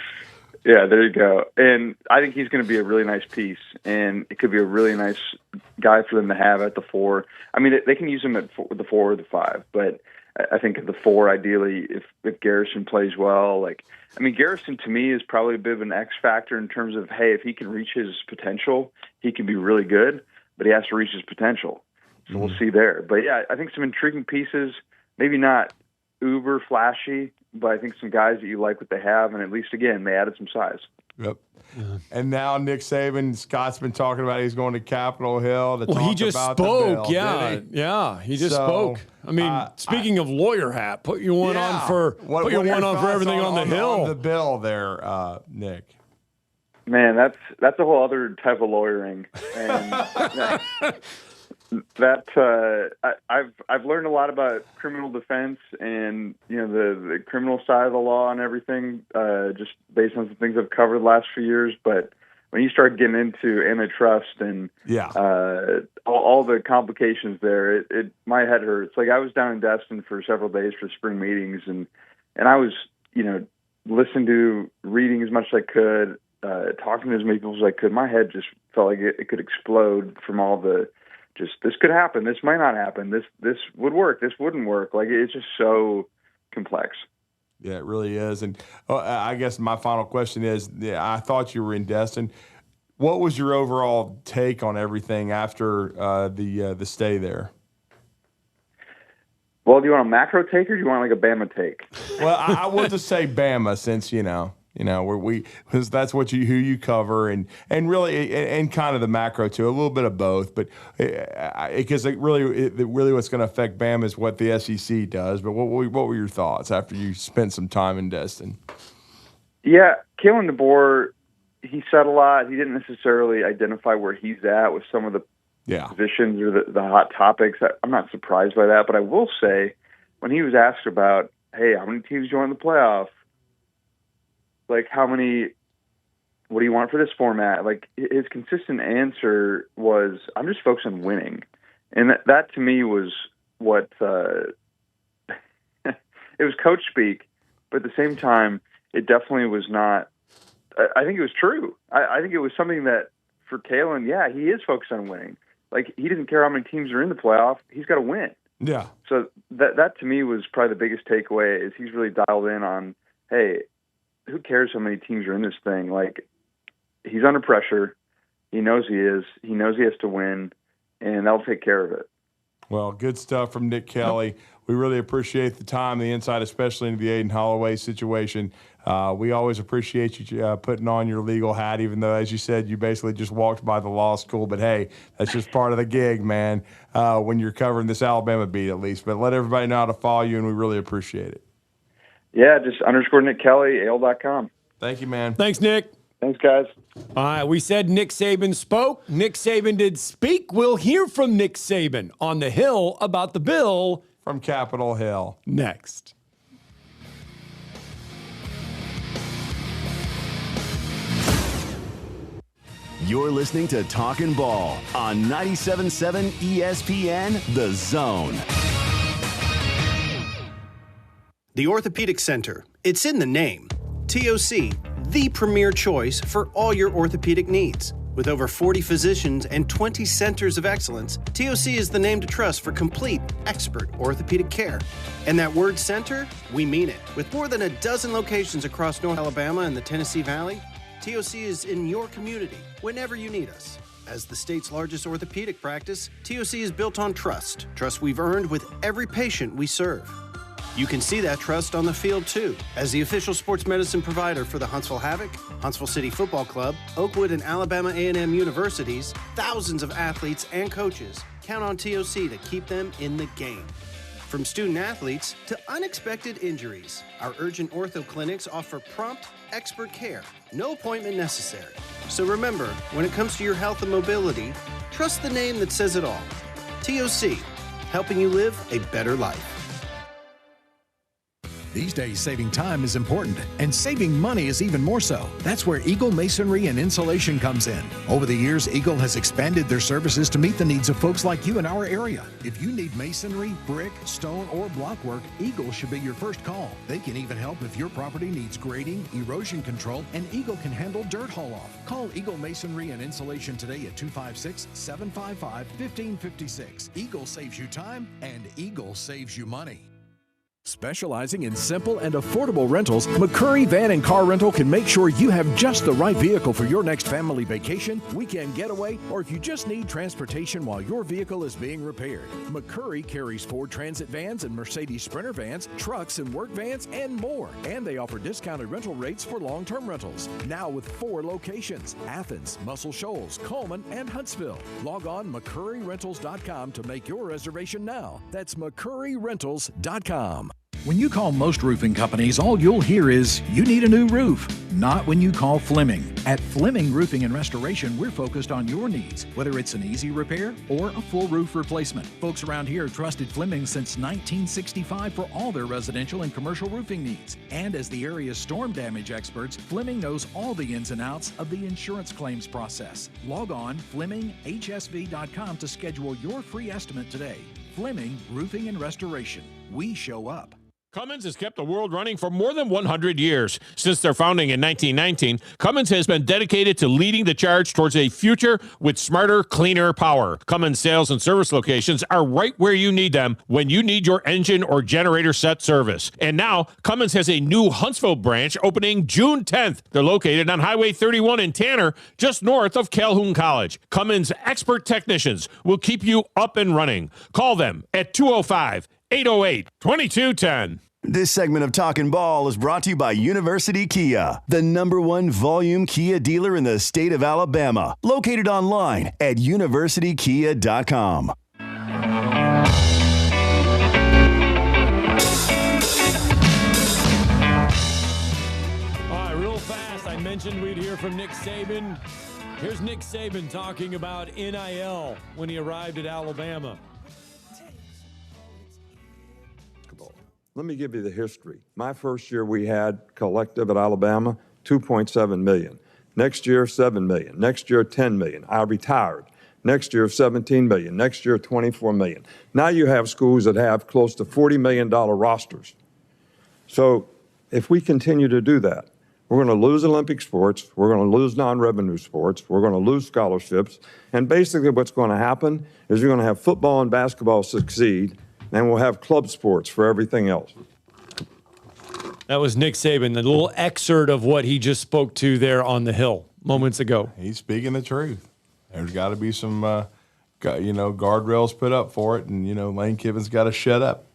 [SPEAKER 24] Yeah, there you go. And I think he's going to be a really nice piece, and it could be a really nice guy for them to have at the 4. I mean, they can use him at the 4 or the 5, but I think at the 4, ideally, if Garrison plays well, Garrison to me is probably a bit of an X factor in terms of, hey, if he can reach his potential, he can be really good, but he has to reach his potential. So we'll see there. But yeah, I think some intriguing pieces, maybe not uber flashy, but I think some guys that you like what they have, and at least, again, they added some size.
[SPEAKER 8] Yep. And now Nick Saban, Scott's been talking about he's going to Capitol Hill to talk about the bill.
[SPEAKER 2] He just spoke. Yeah, he just spoke. I mean, speaking of lawyer hat, put your one on for everything on the Hill.
[SPEAKER 8] On the bill there, Nick.
[SPEAKER 24] Man, that's a whole other type of lawyering, and I've learned a lot about criminal defense and the criminal side of the law and everything, just based on some things I've covered the last few years. But when you start getting into antitrust and all the complications there, my head hurts. Like, I was down in Destin for several days for spring meetings, and I was listening to, reading as much as I could, talking to as many people as I could. My head just felt like it could explode from all the this could happen, this might not happen, this would work, this wouldn't work. Like, it's just so complex.
[SPEAKER 8] Yeah, it really is. And I guess my final question is, I thought you were in Destin. What was your overall take on everything after the stay there?
[SPEAKER 24] Well, do you want a macro take or do you want like a Bama take?
[SPEAKER 8] Well, I would just say Bama, since because that's what who you cover, and really and kind of the macro too, a little bit of both, but because really what's going to affect Bama is what the SEC does. But what were your thoughts after you spent some time in Destin?
[SPEAKER 24] Yeah, Kalen DeBoer, he said a lot. He didn't necessarily identify where he's at with some of the positions or the hot topics. I'm not surprised by that, but I will say, when he was asked about, hey, how many teams join the playoff? Like, what do you want for this format? Like, his consistent answer was, I'm just focused on winning. And that to me was what, it was coach speak, but at the same time, it definitely was not, I think it was true. I think it was something that, for Kalen, he is focused on winning. Like, he doesn't care how many teams are in the playoff. He's got to win.
[SPEAKER 8] Yeah.
[SPEAKER 24] So that to me was probably the biggest takeaway, is he's really dialed in on, hey, who cares how many teams are in this thing? Like, he's under pressure. He knows he is. He knows he has to win, and they'll take care of it.
[SPEAKER 8] Well, good stuff from Nick Kelly. We really appreciate the time, the insight, especially into the Aiden Holloway situation. We always appreciate you putting on your legal hat, even though, as you said, you basically just walked by the law school. But, hey, that's just part of the gig, man, when you're covering this Alabama beat at least. But let everybody know how to follow you, and we really appreciate it.
[SPEAKER 24] Yeah, just _ Nick Kelly, AL.com.
[SPEAKER 8] Thank you, man.
[SPEAKER 2] Thanks, Nick.
[SPEAKER 24] Thanks, guys.
[SPEAKER 2] All right, we said Nick Saban spoke. Nick Saban did speak. We'll hear from Nick Saban on the Hill about the bill.
[SPEAKER 8] From Capitol Hill.
[SPEAKER 2] Next.
[SPEAKER 4] You're listening to Talkin' Ball on 97.7 ESPN, The Zone.
[SPEAKER 1] The Orthopedic Center. It's in the name. TOC, the premier choice for all your orthopedic needs. With over 40 physicians and 20 centers of excellence, TOC is the name to trust for complete, expert orthopedic care. And that word center, we mean it. With more than a dozen locations across North Alabama and the Tennessee Valley, TOC is in your community whenever you need us. As the state's largest orthopedic practice, TOC is built on trust. Trust we've earned with every patient we serve. You can see that trust on the field, too. As the official sports medicine provider for the Huntsville Havoc, Huntsville City Football Club, Oakwood and Alabama A&M universities, thousands of athletes and coaches count on TOC to keep them in the game. From student athletes to unexpected injuries, our urgent ortho clinics offer prompt, expert care. No appointment necessary. So remember, when it comes to your health and mobility, trust the name that says it all. TOC, helping you live a better life.
[SPEAKER 3] These days, saving time is important, and saving money is even more so. That's where Eagle Masonry and Insulation comes in. Over the years, Eagle has expanded their services to meet the needs of folks like you in our area. If you need masonry, brick, stone, or block work, Eagle should be your first call. They can even help if your property needs grading, erosion control, and Eagle can handle dirt haul-off. Call Eagle Masonry and Insulation today at 256-755-1556. Eagle saves you time, and Eagle saves you money. Specializing in simple and affordable rentals, McCurry Van and Car Rental can make sure you have just the right vehicle for your next family vacation, weekend getaway, or if you just need transportation while your vehicle is being repaired. McCurry carries Ford Transit vans and Mercedes Sprinter vans, trucks and work vans, and more. And they offer discounted rental rates for long-term rentals. Now with 4 locations: Athens, Muscle Shoals, Coleman, and Huntsville. Log on McCurryRentals.com to make your reservation now. That's McCurryRentals.com. When you call most roofing companies, all you'll hear is, you need a new roof. Not when you call Fleming. At Fleming Roofing and Restoration, we're focused on your needs, whether it's an easy repair or a full roof replacement. Folks around here have trusted Fleming since 1965 for all their residential and commercial roofing needs. And as the area's storm damage experts, Fleming knows all the ins and outs of the insurance claims process. Log on FlemingHSV.com to schedule your free estimate today. Fleming Roofing and Restoration. We show up.
[SPEAKER 10] Cummins has kept the world running for more than 100 years. Since their founding in 1919, Cummins has been dedicated to leading the charge towards a future with smarter, cleaner power. Cummins sales and service locations are right where you need them when you need your engine or generator set service. And now, Cummins has a new Huntsville branch opening June 10th. They're located on Highway 31 in Tanner, just north of Calhoun College. Cummins expert technicians will keep you up and running. Call them at 205-808-2210.
[SPEAKER 4] This segment of Talkin' Ball is brought to you by University Kia, the #1 volume Kia dealer in the state of Alabama. Located online at universitykia.com.
[SPEAKER 2] All right, real fast, I mentioned we'd hear from Nick Saban. Here's Nick Saban talking about NIL when he arrived at Alabama.
[SPEAKER 5] Let me give you the history. My first year we had collective at Alabama, $2.7 million. Next year, $7 million. Next year, $10 million. I retired. Next year, $17 million. Next year, $24 million. Now you have schools that have close to $40 million rosters. So if we continue to do that, we're going to lose Olympic sports. We're going to lose non-revenue sports. We're going to lose scholarships. And basically what's going to happen is you're going to have football and basketball succeed, and we'll have club sports for everything else.
[SPEAKER 2] That was Nick Saban, the little excerpt of what he just spoke to there on the Hill moments ago.
[SPEAKER 8] He's speaking the truth. There's got to be some, guardrails put up for it, and, Lane Kiffin's got to shut up.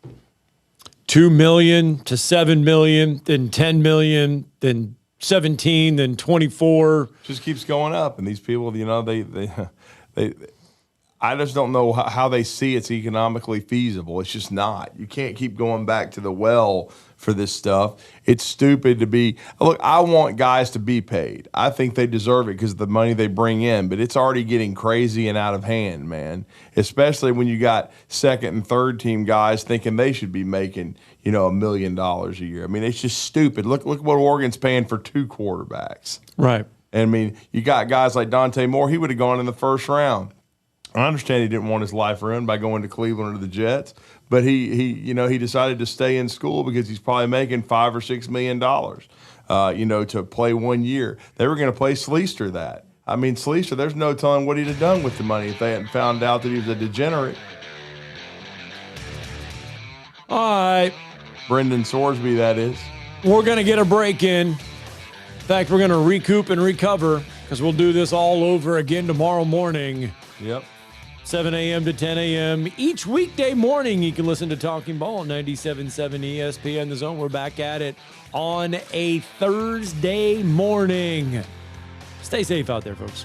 [SPEAKER 2] 2 million to 7 million, then 10 million, then 17, then 24.
[SPEAKER 8] Just keeps going up, and these people, they I just don't know how they see it's economically feasible. It's just not. You can't keep going back to the well for this stuff. It's stupid to be. Look, I want guys to be paid. I think they deserve it because of the money they bring in, but it's already getting crazy and out of hand, man, especially when you got second and third team guys thinking they should be making, $1 million a year. I mean, it's just stupid. Look what Oregon's paying for 2 quarterbacks.
[SPEAKER 2] Right.
[SPEAKER 8] And I mean, you got guys like Dante Moore. He would have gone in the first round. I understand he didn't want his life ruined by going to Cleveland or the Jets, but he decided to stay in school because he's probably making $5 or $6 million, to play 1 year. They were going to play Sleester that. I mean, Sleester, there's no telling what he'd have done with the money if they hadn't found out that he was a degenerate.
[SPEAKER 2] All right.
[SPEAKER 8] Brendan Sorsby, that is.
[SPEAKER 2] We're going to get a break in. In fact, we're going to recoup and recover because we'll do this all over again tomorrow morning.
[SPEAKER 8] Yep.
[SPEAKER 2] 7 a.m. to 10 a.m. Each weekday morning, you can listen to Talking Ball on 97.7 ESPN The Zone. We're back at it on a Thursday morning. Stay safe out there, folks.